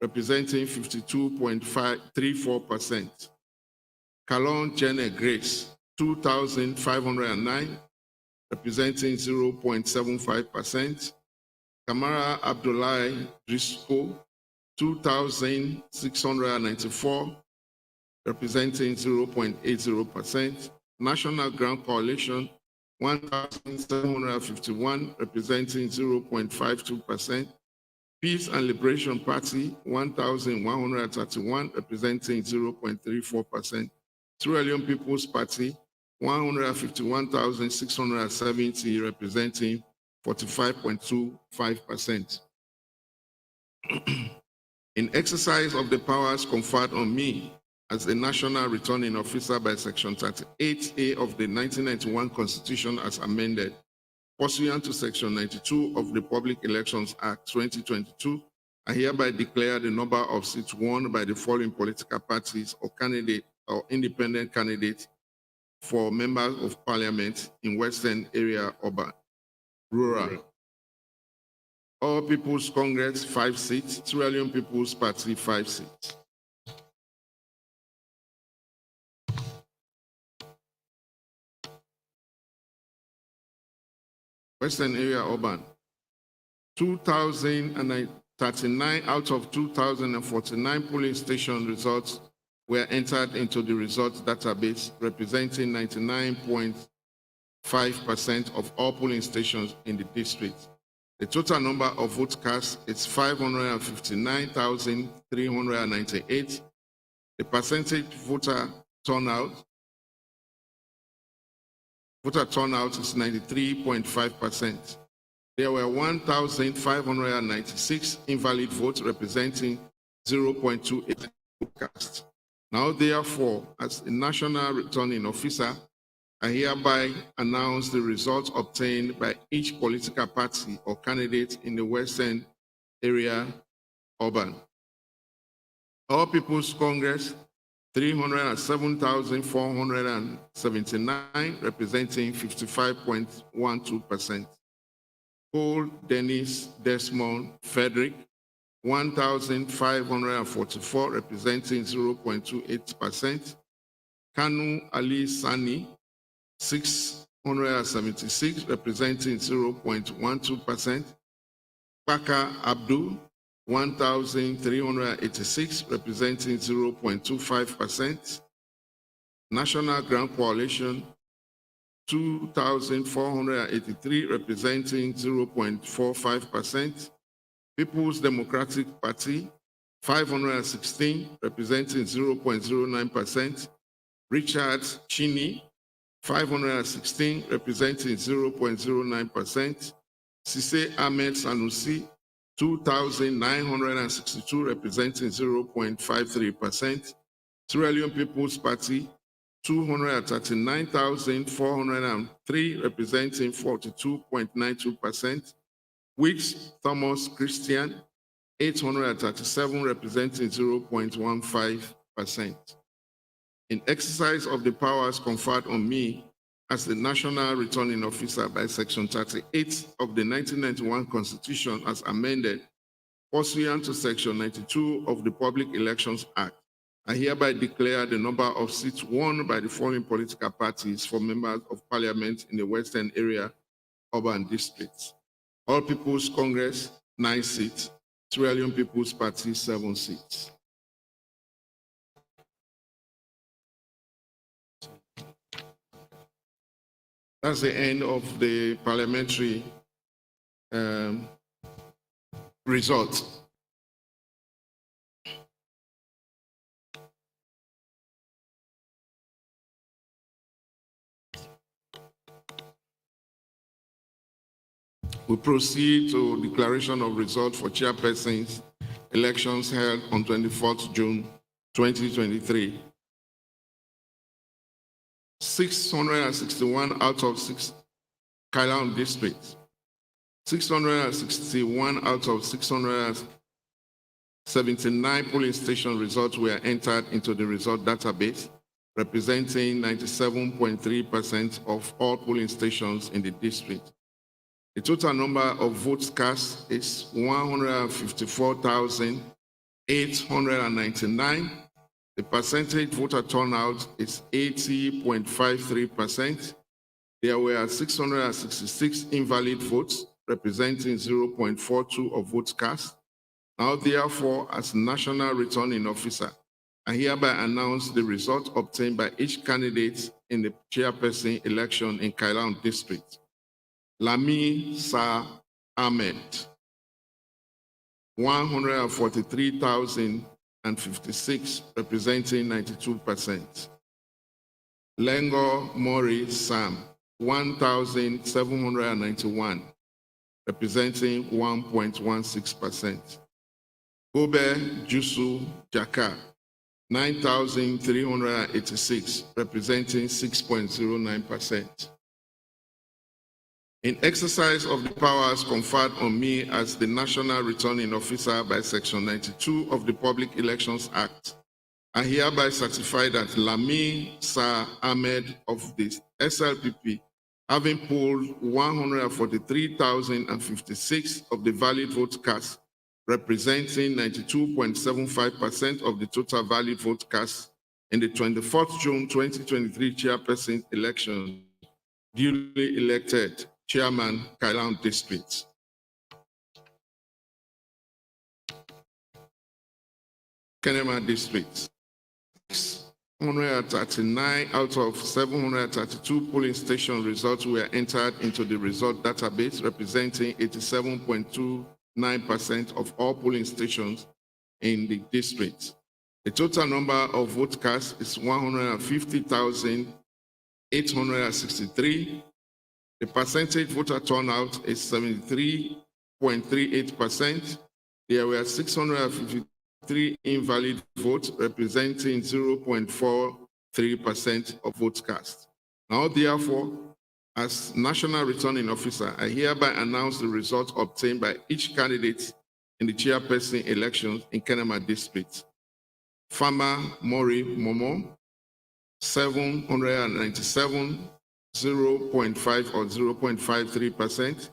Speaker 21: representing 52.34%. Kalon Jene Grace, 2,509, representing 0.75%. Kamara Abdullahi Drisco, 2,694, representing 0.80%. National Ground Coalition, 1,751, representing 0.52%. Peace and Liberation Party, 1,131, representing 0.34%. Sierra Leone People's Party, 151,670, representing 45.25%. In exercise of the powers conferred on me as the National Returning Officer by Section 38A of the 1991 Constitution as amended, pursuant to Section 92 of the Public Elections Act 2022, I hereby declare the number of seats won by the following political parties or candidate or independent candidates for members of parliament in Western Area Urban, Rural. All People's Congress, 5 seats. Sierra Leone People's Party, 5 seats. Western Area Urban, 2,039 out of 2,049 polling station results were entered into the results database, representing 99.5% of all polling stations in the district. The total number of votes cast is 559,398. The percentage voter turnout is 93.5%. There were 1,596 invalid votes, representing 0.28% cast. Now, therefore, as a National Returning Officer, I hereby announce the results obtained by each political party or candidate in the Western Area Urban. All People's Congress, 307,479, representing 55.12%. Paul Dennis Desmond Frederick, 1,544, representing 0.28%. Kanu Ali Sani, 676, representing 0.12%. Baka Abdul, 1,386, representing 0.25%. National Ground Coalition, 2,483, representing 0.45%. People's Democratic Party, 516, representing 0.09%. Richard Chinny, 516, representing 0.09%. Sise Ahmed Sanusi, 2,962, representing 0.53%. Sierra Leone People's Party, 239,403, representing 42.92%. Wicks Thomas Christian, 837, representing 0.15%. In exercise of the powers conferred on me as the National Returning Officer by Section 38 of the 1991 Constitution as amended, pursuant to Section 92 of the Public Elections Act, I hereby declare the number of seats won by the following political parties for members of Parliament in the Western Area Urban Districts. All People's Congress, 9 seats. Sierra Leone People's Party, 7 seats. That's the end of the parliamentary results. We proceed to declaration of result for chairpersons elections held on 24th June 2023. 661 out of 6 Kailan districts, 661 out of 679 polling station results were entered into the result database, representing 97.3% of all polling stations in the district. The total number of votes cast is 154,899. The percentage voter turnout is 80.53%. There were 666 invalid votes, representing 0.42% of votes cast. Now, therefore, as National Returning Officer, I hereby announce the result obtained by each candidate in the chairperson election in Kailan District. Lami Sa Ahmed, 143,056, representing 92%. Lengo Mori Sam, 1,791, representing 1.16%. Gobe Jusu Jaka, 9,386, representing 6.09%. In exercise of the powers conferred on me as the National Returning Officer by Section 92 of the Public Elections Act, I hereby certify that Lami Sa Ahmed of the SLPP, having polled 143,056 of the valid votes cast, representing 92.75% of the total valid vote cast in the 24th June 2023 chairperson election, duly elected Chairman, Kailan District. Kenema District. 639 out of 732 polling station results were entered into the result database, representing 87.29% of all polling stations in the district. The total number of votes cast is 150,863. The percentage voter turnout is 73.38%. There were 653 invalid votes, representing 0.43% of votes cast. Now, therefore, as National Returning Officer, I hereby announce the results obtained by each candidate in the chairperson elections in Kenema District. Farmer Mori Momo, 797, 0.5 or 0.53%.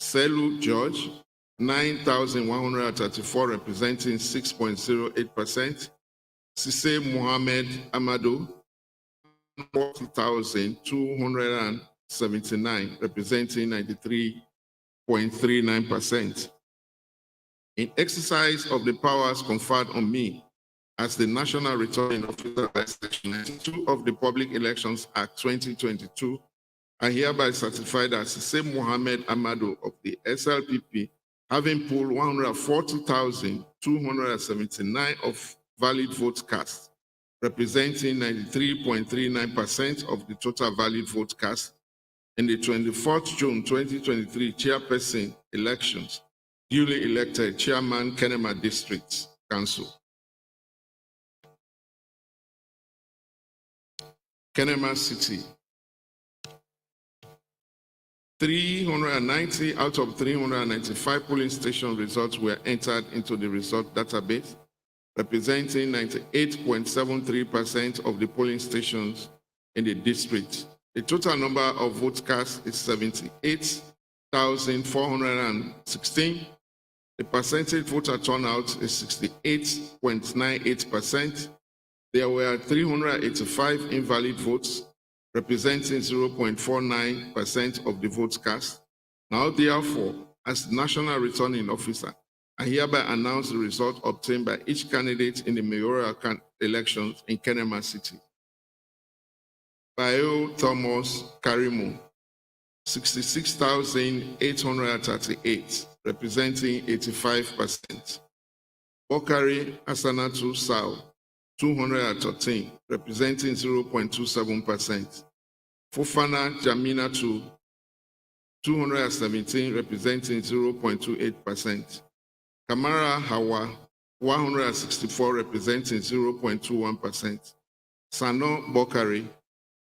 Speaker 21: Selu George, 9,134, representing 6.08%. Sise Mohammed Amadou, 40,279, representing 93.39%. In exercise of the powers conferred on me as the National Returning Officer by Section 92 of the Public Elections Act 2022, I hereby certify that Sise Mohammed Amadou of the SLPP, having polled 140,279 of valid votes cast, representing 93.39% of the total valid votes cast in the 24th June 2023 chairperson elections, duly elected Chairman, Kenema District Council. Kenema City. 390 out of 395 polling station results were entered into the result database, representing 98.73% of the polling stations in the district. The total number of votes cast is 78,416. The percentage voter turnout is 68.98%. There were 385 invalid votes, representing 0.49% of the votes cast. Now, therefore, as National Returning Officer, I hereby announce the result obtained by each candidate in the mayoral elections in Kenema City. Bio Thomas Karimu, 66,838, representing 85%. Bokari Asanatu Sao, 213, representing 0.27%. Fofana Jaminatu, 217, representing 0.28%. Kamara Hawa, 164, representing 0.21%. Sano Bokari,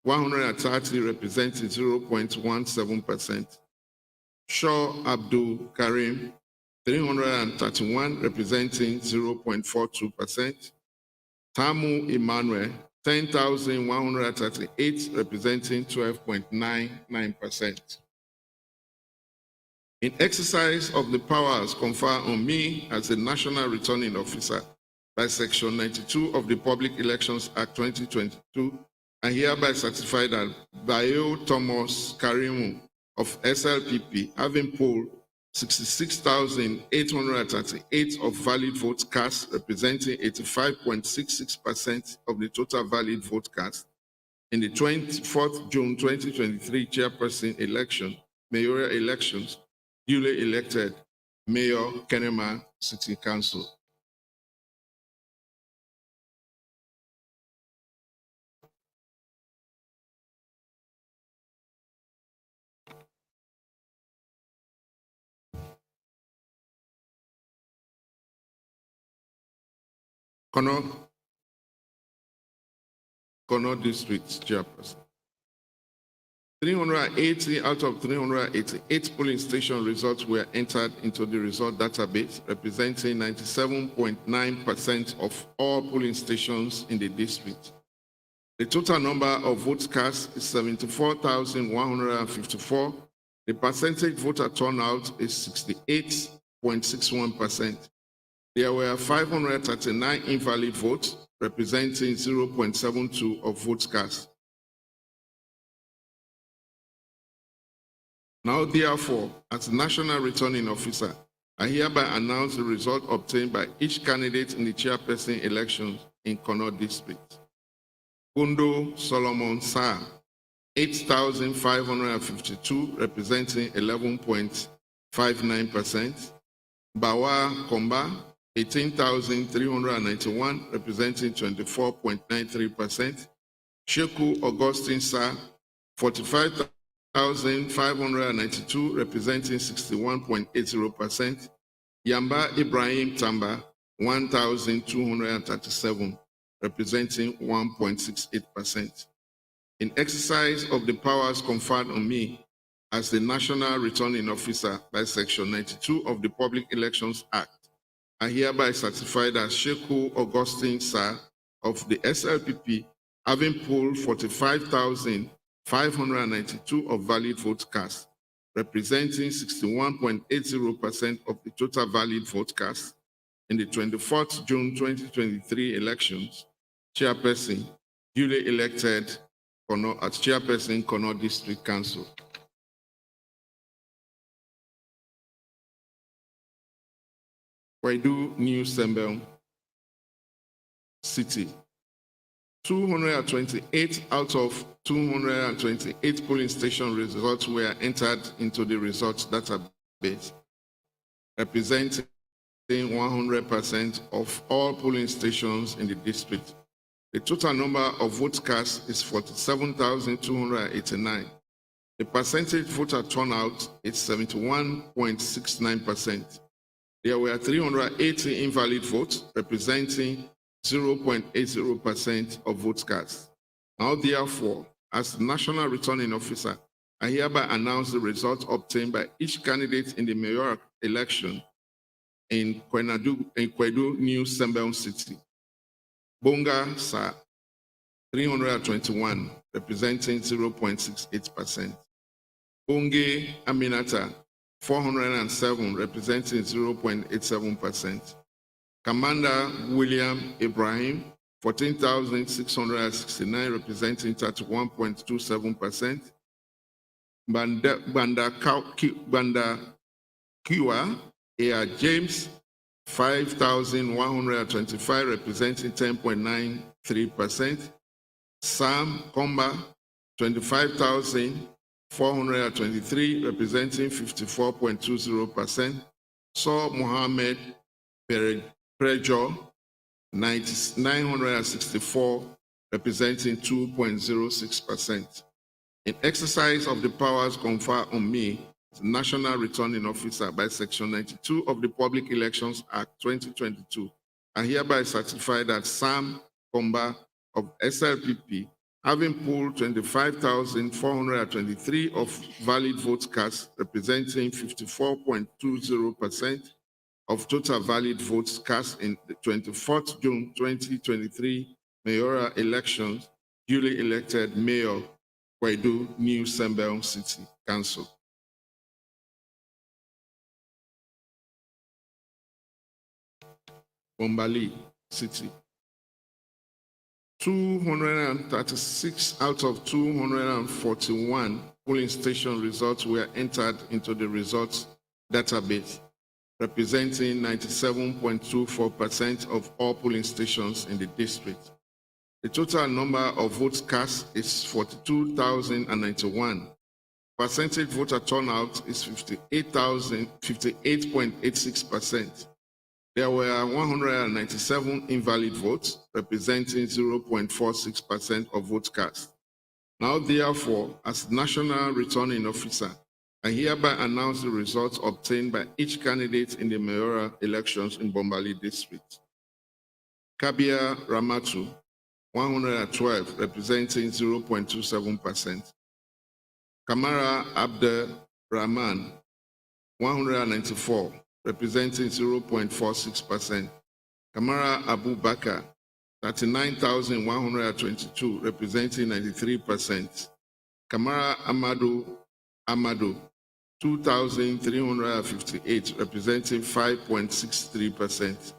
Speaker 21: 130, representing 0.17%. Shaw Abdul Karim, 331, representing 0.42%. Tamu Emmanuel, 10,138, representing 12.99%. In exercise of the powers conferred on me as the National Returning Officer by Section 92 of the Public Elections Act 2022, I hereby certify that Bio Thomas Karimu of SLPP, having polled 66,838 of valid votes cast, representing 85.66% of the total valid vote cast, in the 24th June 2023 chairperson election, mayoral elections, duly elected Mayor Kenema City Council. Kono District Chairperson. 380 out of 388 polling station results were entered into the result database, representing 97.9% of all polling stations in the district. The total number of votes cast is 74,154. The percentage voter turnout is 68.61%. There were 539 invalid votes, representing 0.72% of votes cast. Now, therefore, as National Returning Officer, I hereby announce the result obtained by each candidate in the chairperson elections in Kono District. Kundo Solomon Sa, 8,552, representing 11.59%. Bawa Komba, 18,391, representing 24.93%. Sheku Augustine Sa, 45,592, representing 61.80%. Yamba Ibrahim Tamba, 1,237, representing 1.68%. In exercise of the powers conferred on me as the National Returning Officer by Section 92 of the Public Elections Act, I hereby certify that Sheku Augustine Sa of the SLPP, having polled 45,592 of valid votes cast, representing 61.80% of the total valid vote cast in the 24th June 2023 elections, chairperson, duly elected as chairperson, Kono District Council. Kwaidu New Sembel City. 228 out of 228 polling station results were entered into the results database, representing 100% of all polling stations in the district. The total number of votes cast is 47,289. The percentage voter turnout is 71.69%. There were 380 invalid votes, representing 0.80% of votes cast. Now, therefore, as National Returning Officer, I hereby announce the results obtained by each candidate in the mayoral election in Kwaidu New Sembel City. Bonga Sa 321, representing 0.68%. Bonge Aminata 407, representing 0.87%. Commander William Ibrahim 14,669, representing 31.27%. Banda Kiwa A.R. James 5,125, representing 10.93%. Sam Komba 25,423, representing 54.20%. Saul Mohammed Prejo 964, representing 2.06%. In exercise of the powers conferred on me as National Returning Officer by Section 92 of the Public Elections Act 2022, I hereby certify that Sam Komba of SLPP, having pooled 25,423 of valid votes cast, representing 54.20% of total valid votes cast in the 24th June 2023 mayoral elections, duly elected Mayor Kwaidu New Sembel City Council. Bombali City. 236 out of 241 polling station results were entered into the results database, representing 97.24% of all polling stations in the district. The total number of votes cast is 42,091. Percentage voter turnout is 58.86%. There were 197 invalid votes, representing 0.46% of votes cast. Now, therefore, as National Returning Officer, I hereby announce the results obtained by each candidate in the mayoral elections in Bombali District. Kabia Ramatu, 112, representing 0.27%. Kamara Abdel Rahman, 194, representing 0.46%. Kamara Abu Bakr, 39,122, representing 93%. Kamara Amadu, 2,358, representing 5.63%.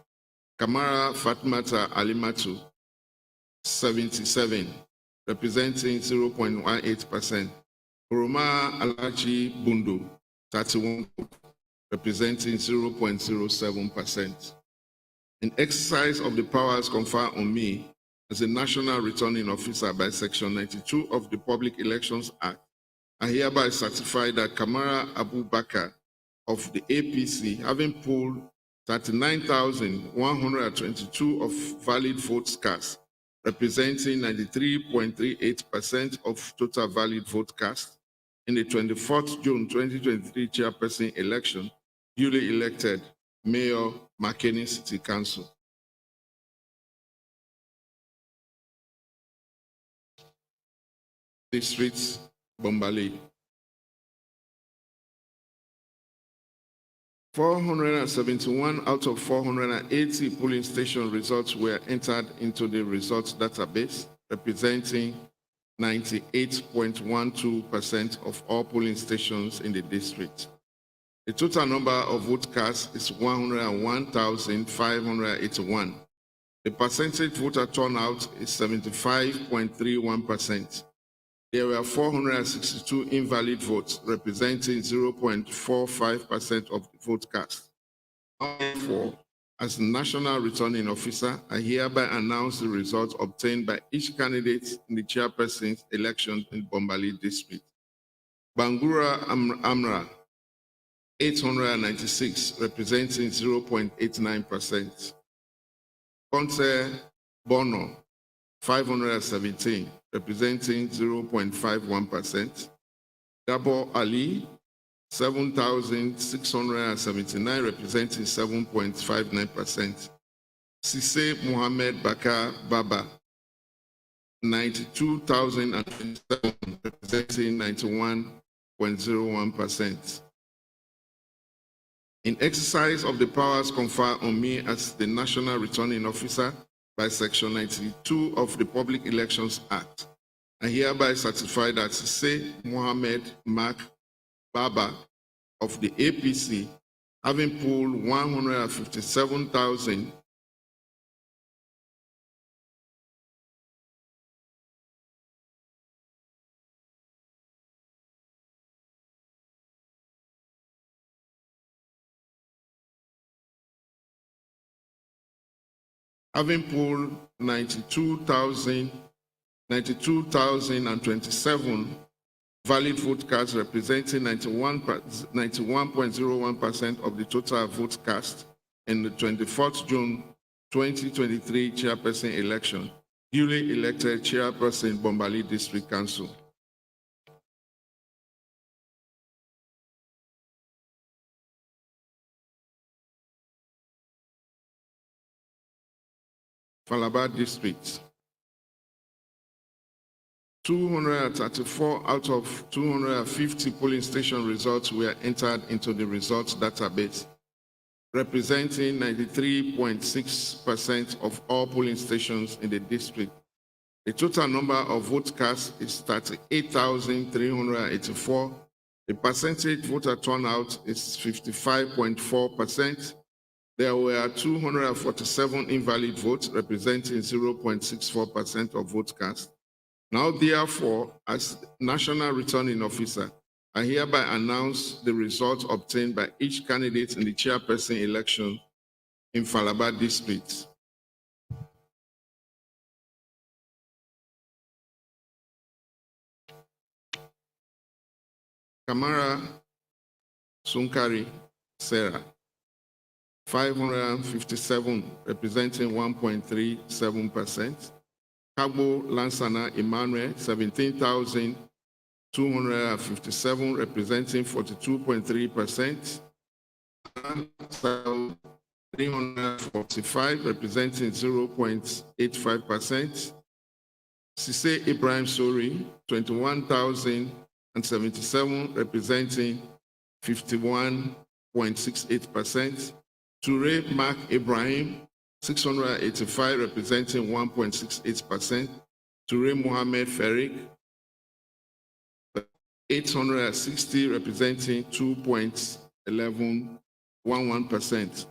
Speaker 21: Kamara Fatmata Alimatu, 77, representing 0.18%. Kuruma Alaji Bundu, 31, representing 0.07%. In exercise of the powers conferred on me as a National Returning Officer by Section 92 of the Public Elections Act, I hereby certify that Kamara Abu Bakr of the APC, having pooled 39,122 of valid votes cast, representing 93.38% of total valid vote cast, in the 24th June 2023 chairperson election, duly elected Mayor Makeni City Council. Districts, Bombali. 471 out of 480 polling station results were entered into the results database, representing 98.12% of all polling stations in the district. The total number of votes cast is 101,581. The percentage voter turnout is 75.31%. There were 462 invalid votes, representing 0.45% of the vote cast. Therefore, as National Returning Officer, I hereby announce the results obtained by each candidate in the chairperson's election in Bombali District. Bangura Amra, 896, representing 0.89%. Ponce Bono, 517, representing 0.51%. Dabo Ali, 7,679, representing 7.59%. Sise Mohammed Bakar Baba, 92,027, representing 91.01%. In exercise of the powers conferred on me as the National Returning Officer by Section 92 of the Public Elections Act. I hereby certify that Sise Mohammed Mark Baba of the APC, having pooled 157,000 having pooled 92,027 valid vote cards representing 91.01% of the total vote cast in the 24th June 2023 chairperson election, duly elected chairperson Bombali District Council. Falaba District. 234 out of 250 polling station results were entered into the results database, representing 93.6% of all polling stations in the district. The total number of votes cast is 38,384. The percentage voter turnout is 55.4%. There were 247 invalid votes, representing 0.64% of votes cast. Now, therefore, as National Returning Officer, I hereby announce the results obtained by each candidate in the chairperson election in Falaba District. Kamara Sunkari Sarah, 557, representing 1.37%. Kabo Lansana Emmanuel, 17,257, representing 42.3%. 345, representing 0.85%. Sise Ibrahim Sori, 21,077, representing 51.68%. Ture Mark Ibrahim, 685, representing 1.68%. Ture Mohammed Ferik, 860, representing 2.11%.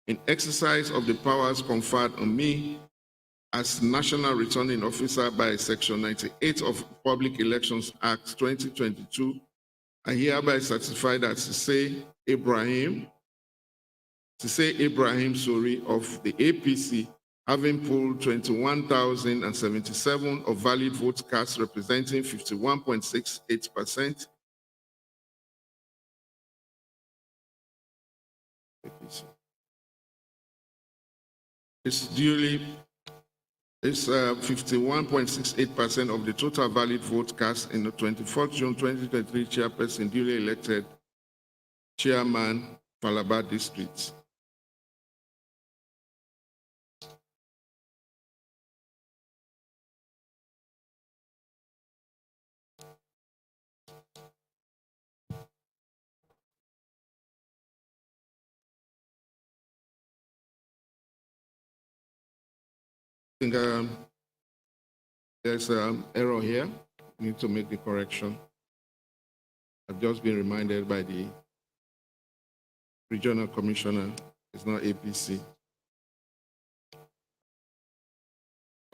Speaker 21: In exercise of the powers conferred on me as National Returning Officer by Section 98 of Public Elections Act 2022, I hereby certify that Sise Ibrahim Sori of the APC, having pooled 21,077 of valid votes cast, representing 51.68%. It's 51.68% of the total valid vote cast in the 24th June 2023 chairperson, duly elected chairman, Falaba District. I think there's an error here. I need to make the correction. I've just been reminded by the regional commissioner. It's not APC.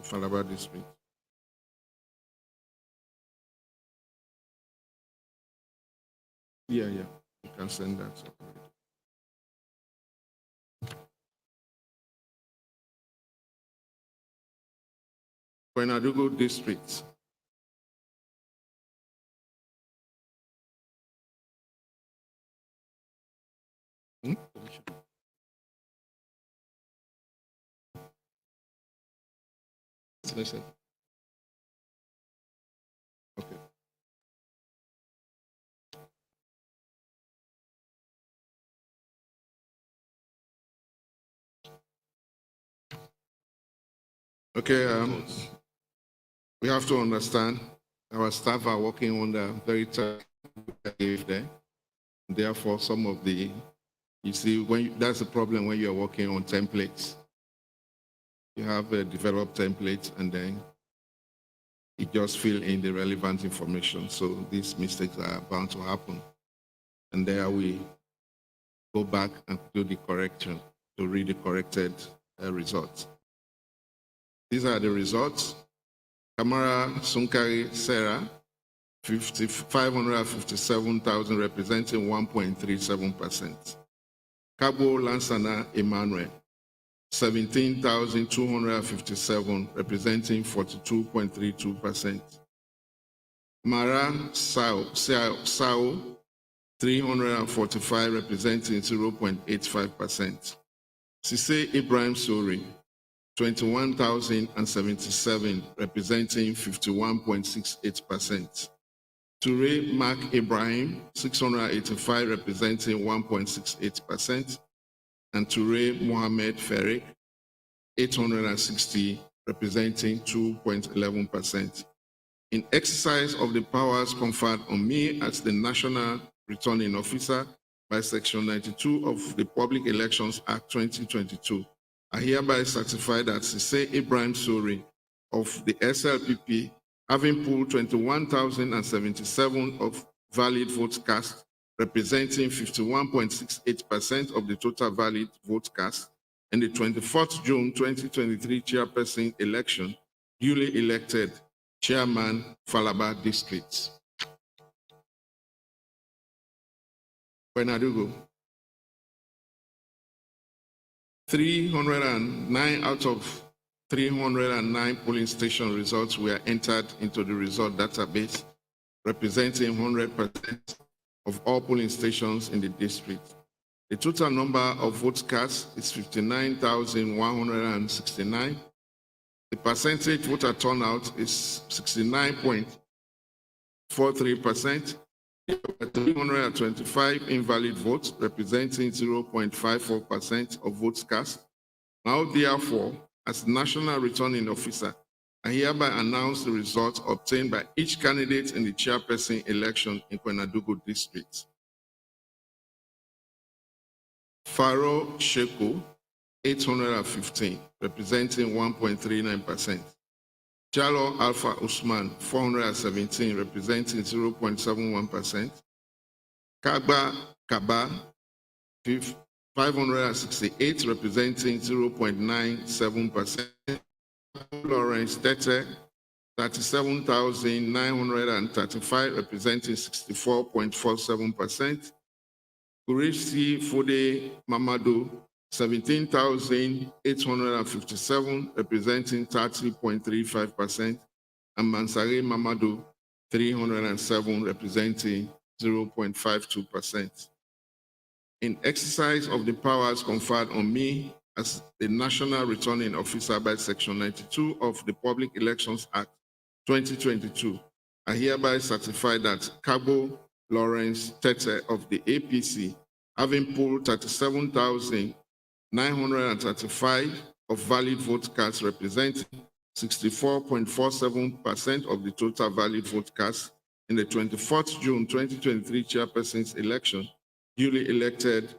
Speaker 21: Falaba District. Yeah, you can send that. Kwenadugu District. Listen. Okay. Okay, we have to understand our staff are working on the very tight there. Therefore, some of the, you see, that's the problem when you're working on templates. You have a developed template, and then you just fill in the relevant information. So these mistakes are bound to happen. And there we go back and do the correction to read the corrected results. These are the results. Kamara Sunkari Sarah, 557,000, representing 1.37%. Kabo Lansana Emmanuel, 17,257, representing 42.32%. Mara Sao, 345, representing 0.85%. Sise Ibrahim Sori, 21,077, representing 51.68%. Ture Mark Ibrahim, 685, representing 1.68%. And Ture Mohammed Ferrick, 860, representing 2.11%. In exercise of the powers conferred on me as the National Returning Officer by Section 92 of the Public Elections Act 2022, I hereby certify that Sise Ibrahim Sori of the SLPP, having pulled 21,077 of valid votes cast, representing 51.68% of the total valid votes cast, in the 24th June 2023 chairperson election, duly elected Chairman, Falaba District. Kwenadugu. 309 out of 309 polling station results were entered into the result database, representing 100% of all polling stations in the district. The total number of votes cast is 59,169. The percentage voter turnout is 69.43%. There were 325 invalid votes, representing 0.54% of votes cast. Now, therefore, as National Returning Officer, I hereby announce the results obtained by each candidate in the chairperson election in Kwenadugu District. Faro Sheko, 815, representing 1.39%. Jalo Alpha Usman, 417, representing 0.71%. Kaba Kaba, 568, representing 0.97%. Lawrence Tete, 37,935, representing 64.47%. Kurisi Fode Mamadou, 17,857, representing 30.35%, and Mansare Mamadou, 307, representing 0.52%. In exercise of the powers conferred on me as the National Returning Officer by Section 92 of the Public Elections Act 2022, I hereby certify that Kabo Lawrence Tete of the APC, having pulled 37,935 of valid vote cast, representing 64.47% of the total valid vote cast in the 24th June 2023 chairperson's election, duly elected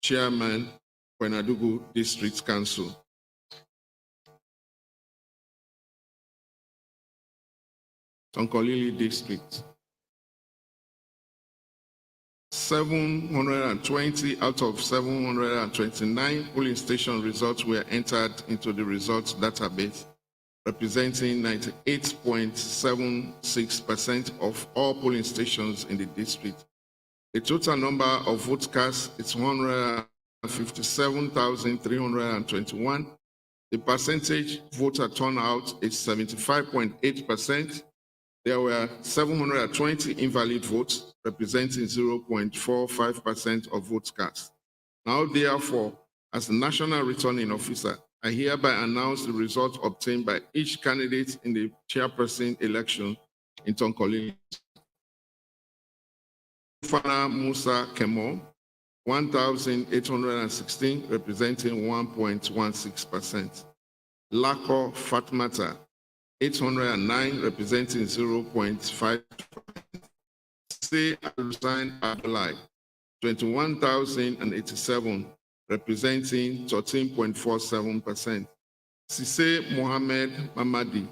Speaker 21: Chairman, Kwenadugu District Council. Tonkolili District. 720 out of 729 polling station results were entered into the results database, representing 98.76% of all polling stations in the district. The total number of votes cast is 157,321. The percentage voter turnout is 75.8%. There were 720 invalid votes, representing 0.45% of votes cast. Now, therefore, as the National Returning Officer, I hereby announce the results obtained by each candidate in the chairperson election in Tonkolili. Fana Musa Kemo, 1,816, representing 1.16%. Lako Fatmata, 809, representing 0.5%. Say Alusain Abdulai, 21,087, representing 13.47%. Sise Mohammed Mamadi,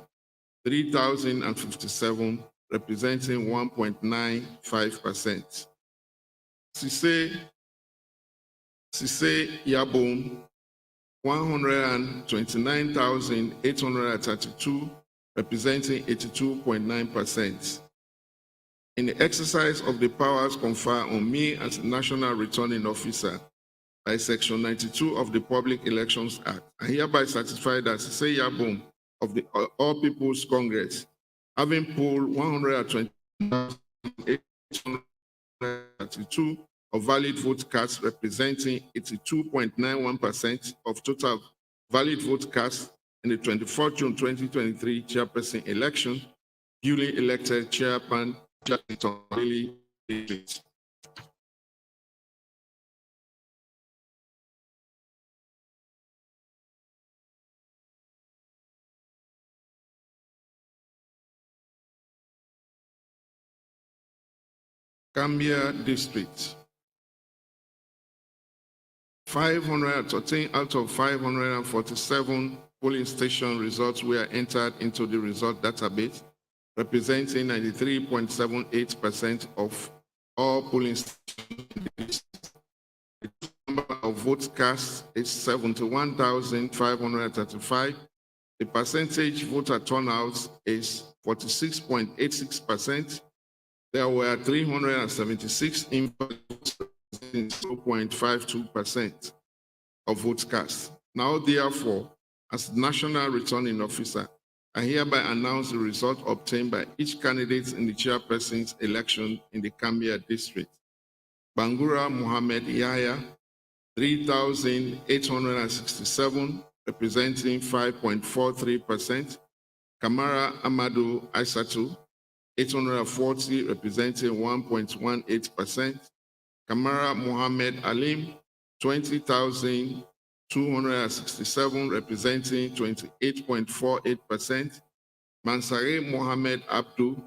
Speaker 21: 3,057, representing 1.95%. Sise Yabon, 129,832, representing 82.9%. In the exercise of the powers conferred on me as National Returning Officer by Section 92 of the Public Elections Act, I hereby certify that Sise Yabon of the All People's Congress, having polled 120,832 of valid vote cast representing 82.91% of total valid vote cast in the 24th June 2023 chairperson election, duly elected chairman, District. Gambia District. 513 out of 547 polling station results were entered into the result database, representing 93.78% of all polling stations. The number of votes cast is 71,535. The percentage voter turnout is 46.86%. There were 376 invalid votes, 0.52% of votes cast. Now, therefore, as National Returning Officer, I hereby announce the result obtained by each candidate in the chairperson's election in the Gambia District. Bangura Mohammed Yahya, 3,867, representing 5.43%. Kamara Amadou Aisatu, 840, representing 1.18%. Kamara Mohammed Alim, 20,267, representing 28.48%. Mansare Mohammed Abdul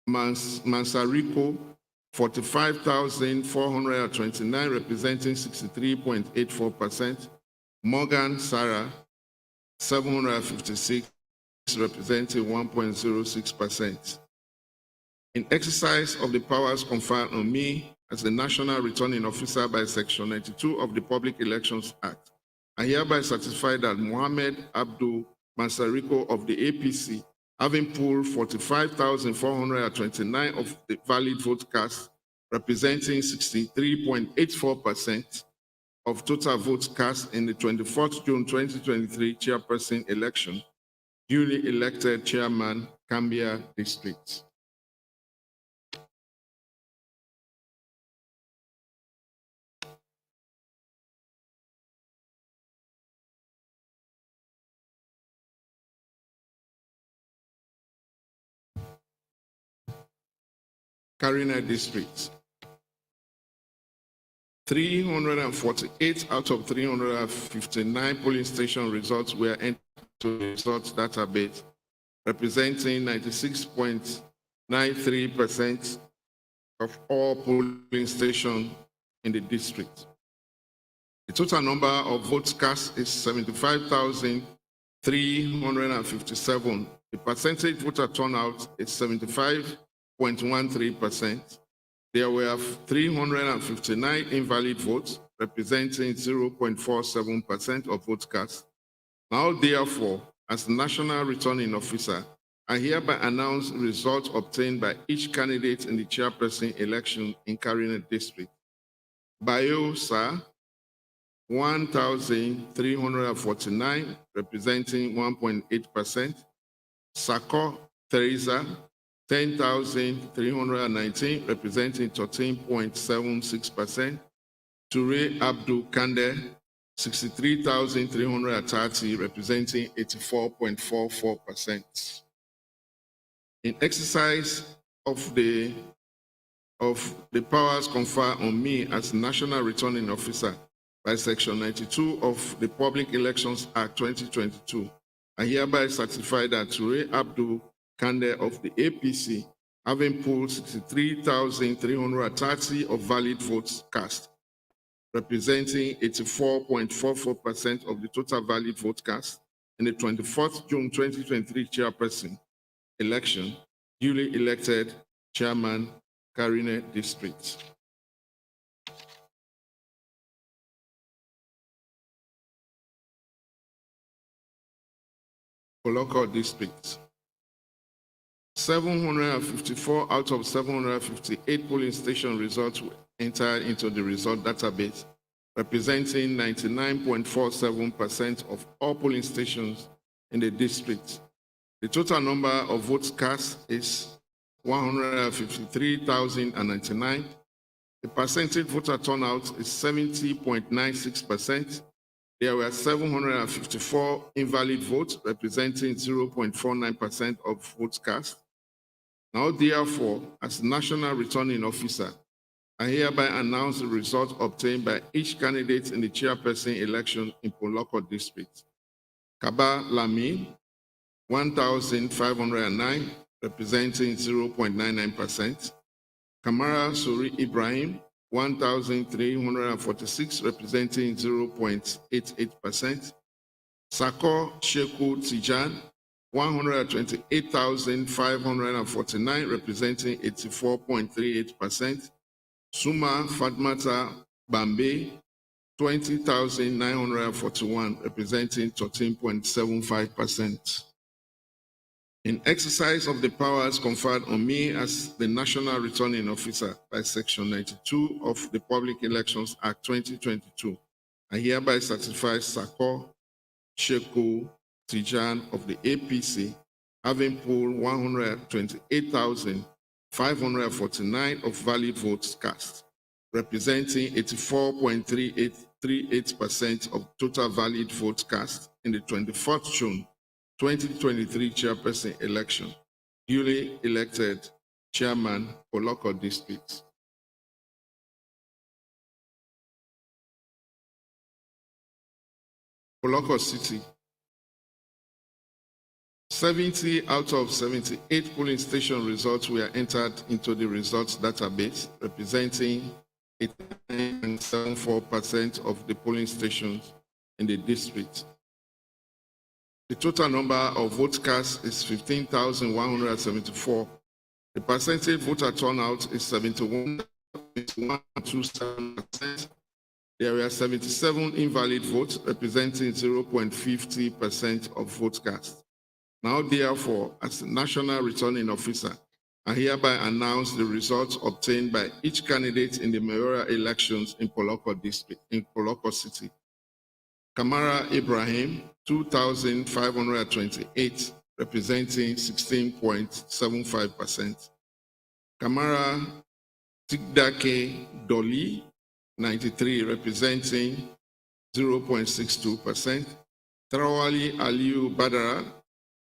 Speaker 21: Mansariko, 45,429, representing 63.84%. Morgan Sarah, 756, representing 1.06%. In exercise of the powers conferred on me as the National Returning Officer by Section 92 of the Public Elections Act, I hereby certify that Mohammed Abdul Mansariko of the APC, having polled 45,429 of the valid vote cast, representing 63.84% of total votes cast in the 24th June 2023 chairperson election, duly elected chairman, Gambia District. Karina District. 348 out of 359 polling station results were entered to the results database, representing 96.93% of all polling stations in the district. The total number of votes cast is 75,357. The percentage voter turnout is 75.13%. There were 359 invalid votes, representing 0.47% of votes cast. Now, therefore, as National Returning Officer, I hereby announce the results obtained by each candidate in the chairperson election in Karina District. Bayo Sir, 1,349, representing 1.8%. Sako Teresa, 10,319, representing 13.76%. Ture Abdul Kande, 63,330, representing 84.44%. In exercise of the powers conferred on me as National Returning Officer by Section 92 of the Public Elections Act 2022, I hereby certify that Ture Abdul Kande of the APC, having polled 63,330 of valid votes cast, representing 84.44% of the total valid vote cast in the 24th June 2023 chairperson election, duly elected Chairman, Karine District. Local districts. 754 out of 758 polling station results were entered into the result database, representing 99.47% of all polling stations in the district. The total number of votes cast is 153,099. The percentage voter turnout is 70.96%. There were 754 invalid votes, representing 0.49% of votes cast. Now, therefore, as National Returning Officer, I hereby announce the results obtained by each candidate in the chairperson election in Poloko District. Kaba Lami, 1,509, representing 0.99%. Kamara Suri Ibrahim, 1,346, representing 0.88%. Sako Sheku Tijan, 128,549, representing 84.38%. Suma Fatmata Bambe, 20,941, representing 13.75%. In exercise of the powers conferred on me as the National Returning Officer by Section 92 of the Public Elections Act 2022, I hereby certify Sako Sheku Tijan of the APC, having polled 128,549 of valid votes cast, representing 84.38% of total valid votes cast in the 24th June 2023 chairperson election, duly elected chairman for local districts. For local city, 70 out of 78 polling station results were entered into the results database, representing 89.74% of the polling stations in the district. The total number of votes cast is 15,174. The percentage voter turnout is 71.27%. There were 77 invalid votes, representing 0.50% of votes cast. Now, therefore, as the National Returning Officer, I hereby announce the results obtained by each candidate in the mayoral elections in Poloko District, in Poloko City. Kamara Ibrahim, 2,528, representing 16.75%. Kamara Tigdake Doli, 93, representing 0.62%. Tarawali Aliu Badara,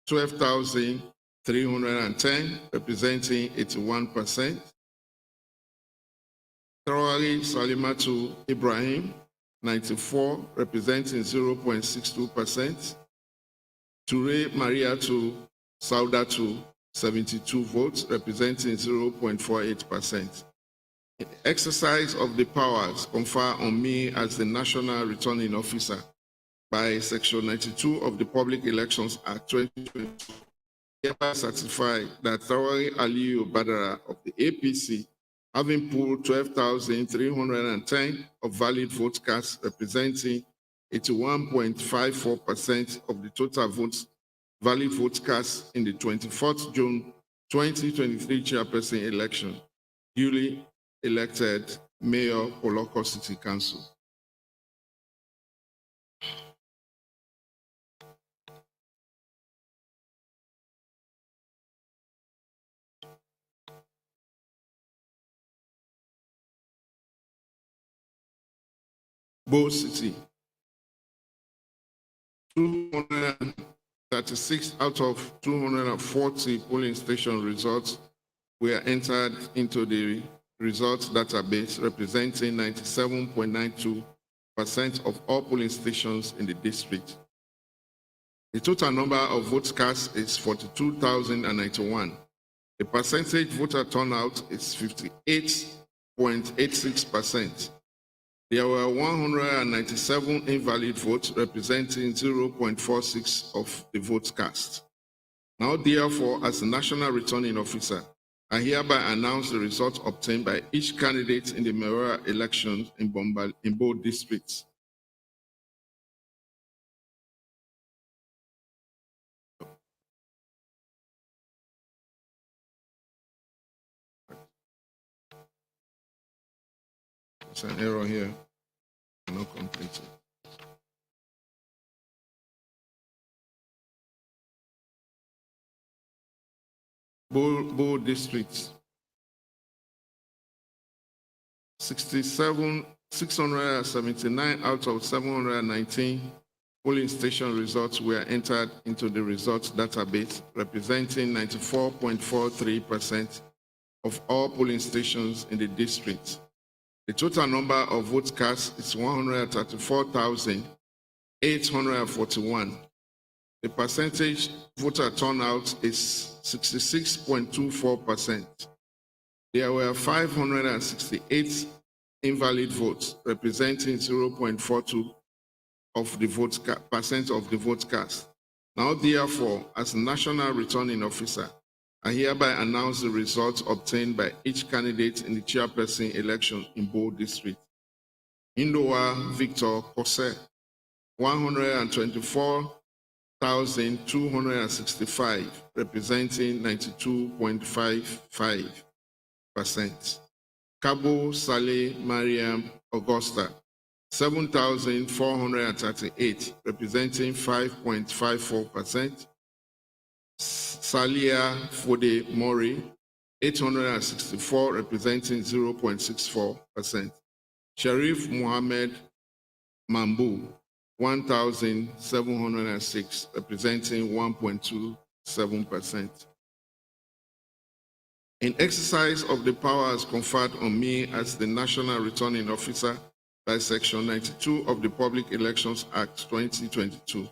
Speaker 21: 12,310, representing 81%. Tarawali Salimatu Ibrahim, 94, representing 0.62%. Ture Mariatu Saudatu, 72 votes, representing 0.48%. In exercise of the powers conferred on me as the National Returning Officer by Section 92 of the Public Elections Act 2022, I hereby certify that Tawari Aliyu Badara of the APC, having polled 12,310 of valid votes cast, representing 81.54% of the total votes, valid votes cast in the 24th June 2023 chairperson election, duly elected Mayor Poloko City Council. Bo City, 236 out of 240 polling station results were entered into the results database, representing 97.92% of all polling stations in the district. The total number of votes cast is 42,091. The percentage voter turnout is 58.86%. There were 197 invalid votes, representing 0.46% of the votes cast. Now, therefore, as a national returning officer, I hereby announce the results obtained by each candidate in the mayoral elections in both districts. There's an error here. Not completed. Both districts. 679 out of 719 polling station results were entered into the results database, representing 94.43% of all polling stations in the district. The total number of votes cast is 134,841. The percentage voter turnout is 66.24%. There were 568 invalid votes, representing 0.42% of the votes cast. Now, therefore, as national returning officer, I hereby announce the results obtained by each candidate in the chairperson election in both districts. Indowa Victor Kose, 124,265, representing 92.55%. Cabo Saleh Mariam Augusta, 7,438, representing 5.54%. Salia Fode Mori, 864, representing 0.64%. Sharif Mohammed Mambu, 1,706, representing 1.27%. In exercise of the powers conferred on me as the National Returning Officer by Section 92 of the Public Elections Act 2022,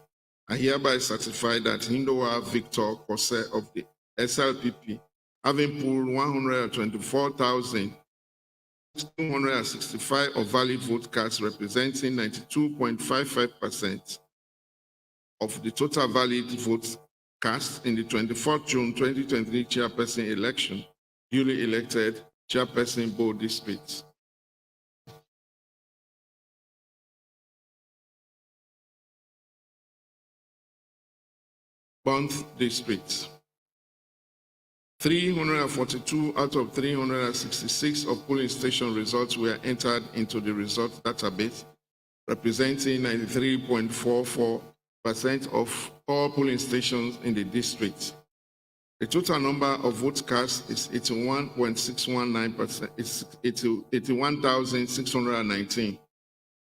Speaker 21: I hereby certify that Hindowa Victor Kose of the SLPP, having pooled 124,265 of valid vote cards representing 92.55% of the total valid votes cast in the 24th June 2023 chairperson election, duly elected chairperson both districts. Both districts. 342 out of 366 of polling station results were entered into the results database, representing 93.44% of all polling stations in the district. The total number of votes cast is 81.619%. It's 81,619.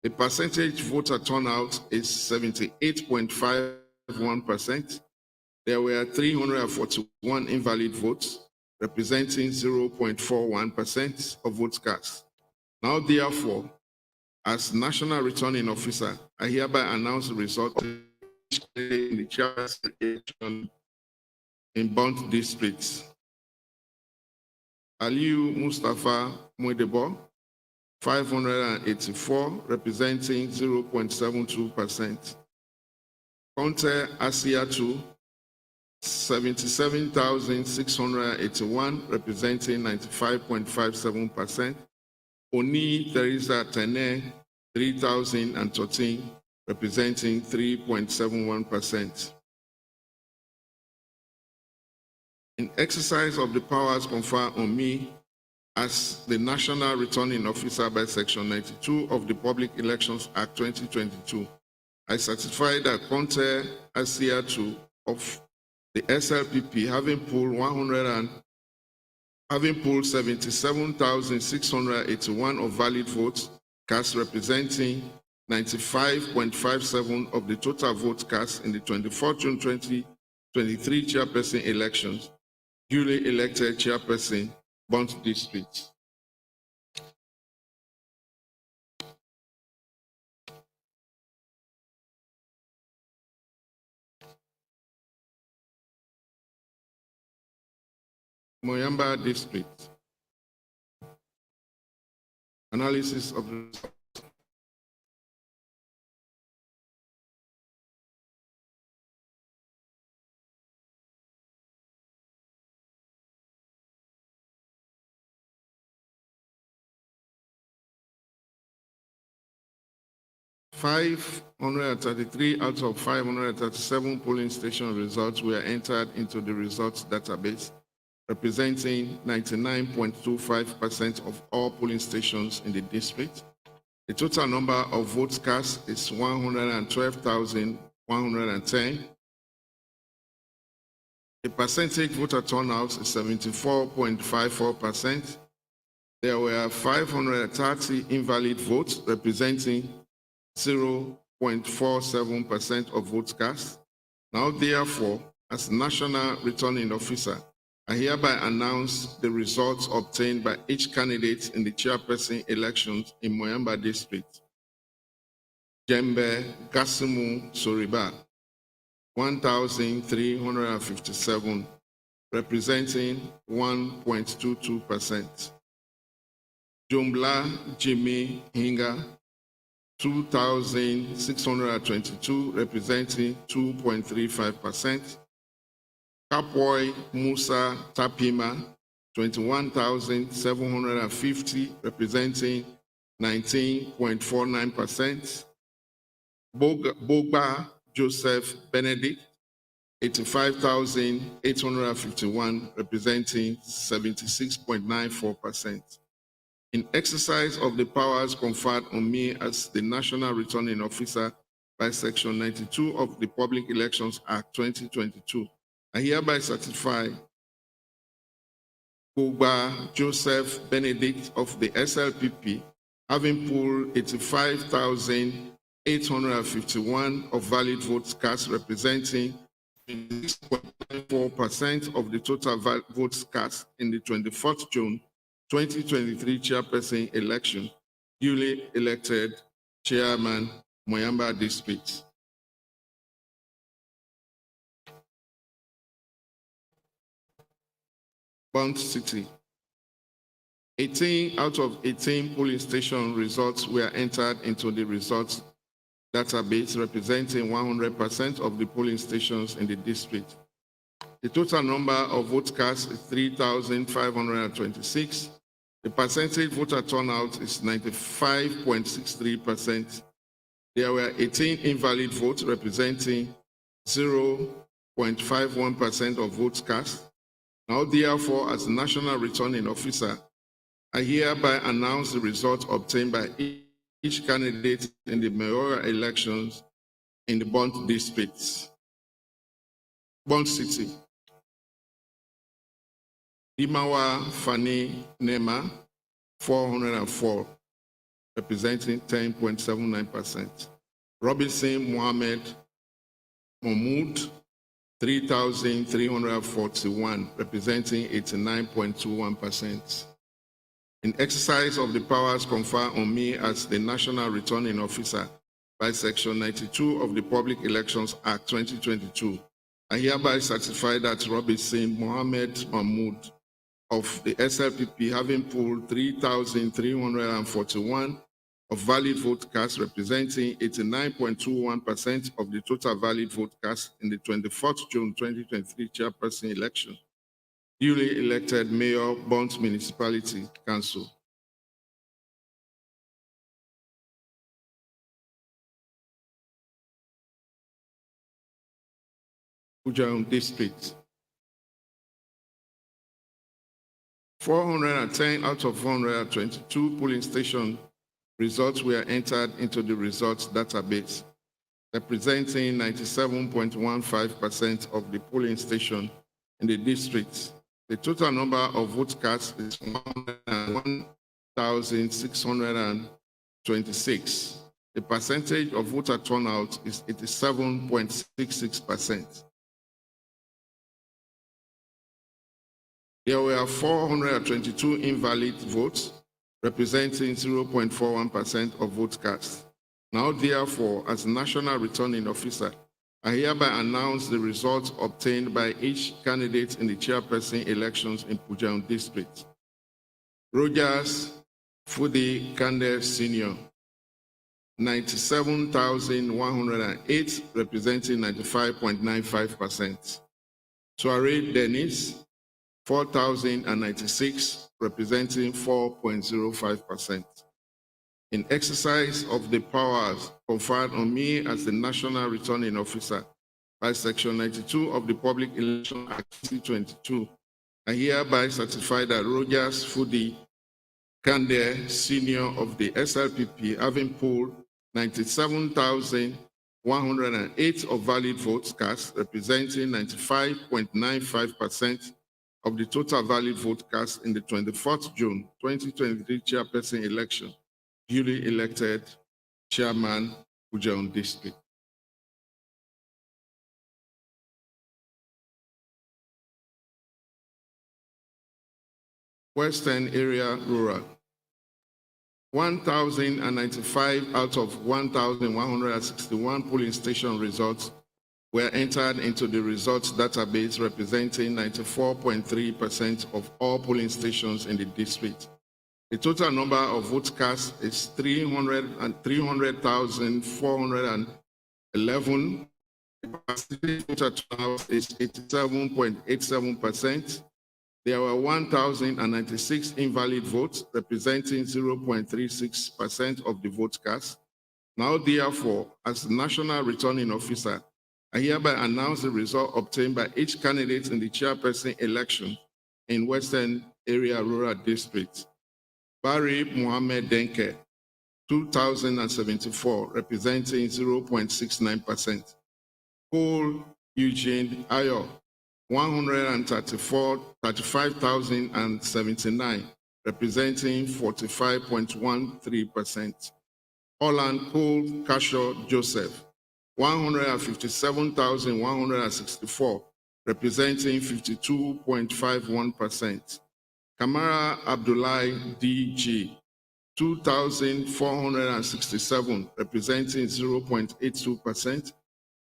Speaker 21: The percentage voter turnout is 78.51%. There were 341 invalid votes, representing 0.41% of votes cast. Now, therefore, as National Returning Officer, I hereby announce the result in the chairperson election in both districts. Aliyu Mustafa Mwedebo, 584, representing 0.72%. Conte Asiatu, 77,681, representing 95.57%. Oni Teresa Tene, 3,013, representing 3.71%. In exercise of the powers conferred on me as the National Returning Officer by Section 92 of the Public Elections Act 2022, I certify that Conte Asiatu of the SLPP, having pooled 77,681 of valid votes cast, representing 95.57% of the total votes cast in the 24 June 2023 chairperson elections, duly elected chairperson, Bond District. Moyamba District. Analysis of the results. 533 out of 537 polling station results were entered into the results database, representing 99.25% of all polling stations in the district. The total number of votes cast is 112,110. The percentage voter turnout is 74.54%. There were 530 invalid votes, representing 0.47% of votes cast. Now, therefore, as National Returning Officer, I hereby announce the results obtained by each candidate in the chairperson elections in Moyamba District. Jembe Gasimu Soriba, 1,357, representing 1.22%. Jumbla Jimmy Hinga, 2,622, representing 2.35%. Kapoy Musa Tapima, 21,750, representing 19.49%. Bogba Joseph Benedict, 85,851, representing 76.94%. In exercise of the powers conferred on me as the National Returning Officer by Section 92 of the Public Elections Act 2022, I hereby certify Bogba Joseph Benedict of the SLPP, having pooled 85,851 of valid votes cast, representing 26.94% of the total votes cast in the 24th June 2023 chairperson election, duly elected Chairman, Moyamba District. Bond City. 18 out of 18 polling station results were entered into the results database, representing 100% of the polling stations in the district. The total number of votes cast is 3,526. The percentage voter turnout is 95.63%. There were 18 invalid votes, representing 0.51% of votes cast. Now, therefore, as National Returning Officer, I hereby announce the results obtained by each candidate in the mayoral elections in the Bond districts. Bond City. Imawa Fani Nema, 404, representing 10.79%. Robinson Mohammed Mahmoud, 3,341, representing 89.21%. In exercise of the powers conferred on me as the National Returning Officer by Section 92 of the Public Elections Act 2022, I hereby certify that Robinson Mohammed Mahmoud of the SLPP, having pooled 3,341 of valid vote cast, representing 89.21% of the total valid vote cast in the 24th June 2023 chairperson election, duly elected Mayor, Bond Municipality Council. Pujan District. 410 out of 422 polling station results were entered into the results database, representing 97.15% of the polling station in the district. The total number of votes cast is 1,626. The percentage of voter turnout is 87.66%. There were 422 invalid votes, representing 0.41% of votes cast. Now, therefore, as National Returning Officer, I hereby announce the results obtained by each candidate in the chairperson elections in Pujan District. Rogers Fudi Kande Sr., 97,108, representing 95.95%. Soare Dennis, 4,096, representing 4.05%. In exercise of the powers conferred on me as the National Returning Officer by Section 92 of the Public Election Act 2022, I hereby certify that Rogers Fudi Kande, Senior of the SLPP, having polled 97,108 of valid votes cast, representing 95.95% of the total valid vote cast in the 24th June 2023 chairperson election, duly elected Chairman, Ujeon District. Western Area Rural. 1,095 out of 1,161 polling station results were entered into the results database, representing 94.3% of all polling stations in the district. The total number of votes cast is 300,411. The percentage voter turnout is 87.87%. There were 1,096 invalid votes, representing 0.36% of the vote cast. Now, therefore, as National Returning Officer, I hereby announce the result obtained by each candidate in the chairperson election in Western Area Rural District. Barry Mohammed Denke, 2,074, representing 0.69%. Paul Eugene Ayo, 135,079, representing 45.13%. Holland Cole Kasho Joseph, 157,164, representing 52.51%. Kamara Abdullahi DG, 2,467, representing 0.82%.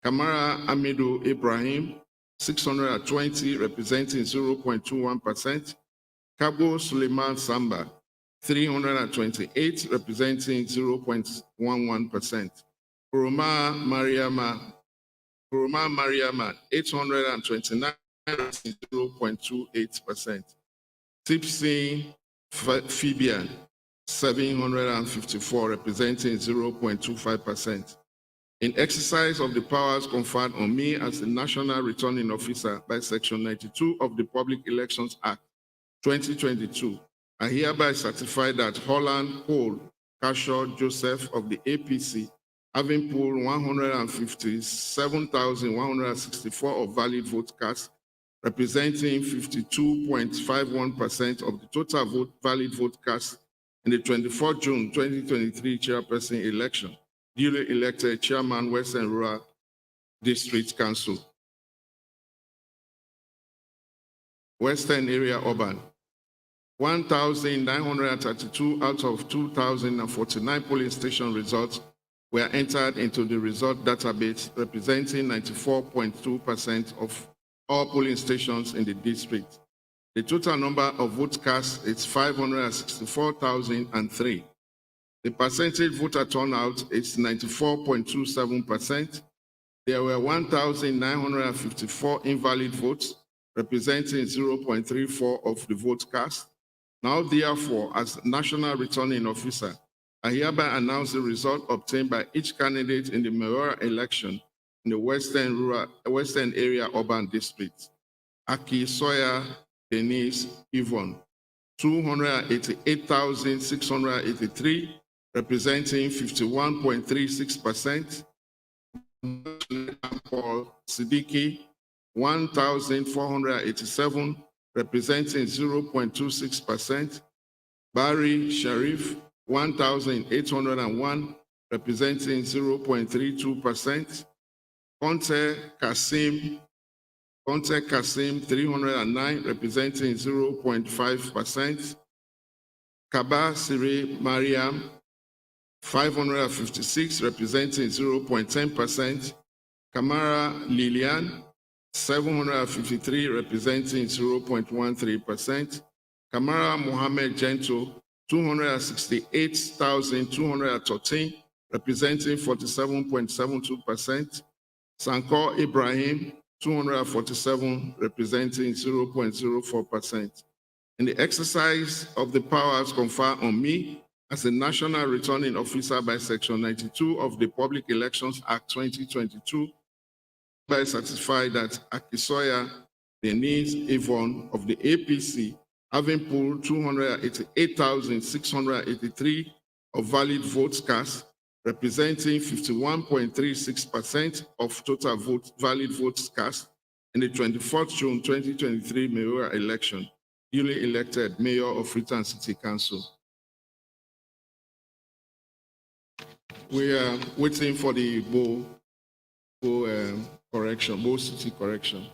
Speaker 21: Kamara Amidu Ibrahim, 620, representing 0.21%. Kabo Suleiman Samba, 328, representing 0.11%. Kuruma Mariama, 829, 0.28%. Tipsy Fabian, 754, representing 0.25%. In exercise of the powers conferred on me as the National Returning Officer by Section 92 of the Public Elections Act 2022, I hereby certify that Holland Cole Kasho Joseph of the APC, having polled 157,164 of valid votes cast, representing 52.51% of the total valid vote cast in the 24th June 2023 chairperson election, duly elected Chairman, Western Rural District Council. Western Area Urban. 1,932 out of 2,049 polling station results were entered into the result database, representing 94.2% of all polling stations in the district. The total number of votes cast is 564,003. The percentage voter turnout is 94.27%. There were 1,954 invalid votes, representing 0.34% of the votes cast. Now, therefore, as National Returning Officer, I hereby announce the result obtained by each candidate in the mayoral election in the Western Area Urban District. Aki Soya Denise Yvonne, 288,683, representing 51.36%. Paul Siddiqui, 1,487, representing 0.26%. Barry Sharif, 1,801, representing 0.32%. Conte Kasim, 309, representing 0.5%. Kaba Siri Mariam, 556, representing 0.10%. Kamara Lilian, 753, representing 0.13%. Kamara Mohammed Gento, 268,213, representing 47.72%. Sankor Ibrahim, 247, representing 0.04%. In the exercise of the powers conferred on me as a national returning officer by Section 92 of the Public Elections Act 2022, I certify that Akisoya Denise Yvonne of the APC, having pooled 288,683 of valid votes cast, representing 51.36% of total valid votes cast in the 24th June 2023 mayoral election, duly elected Mayor of Freetown City Council. We are waiting for the Bo city correction.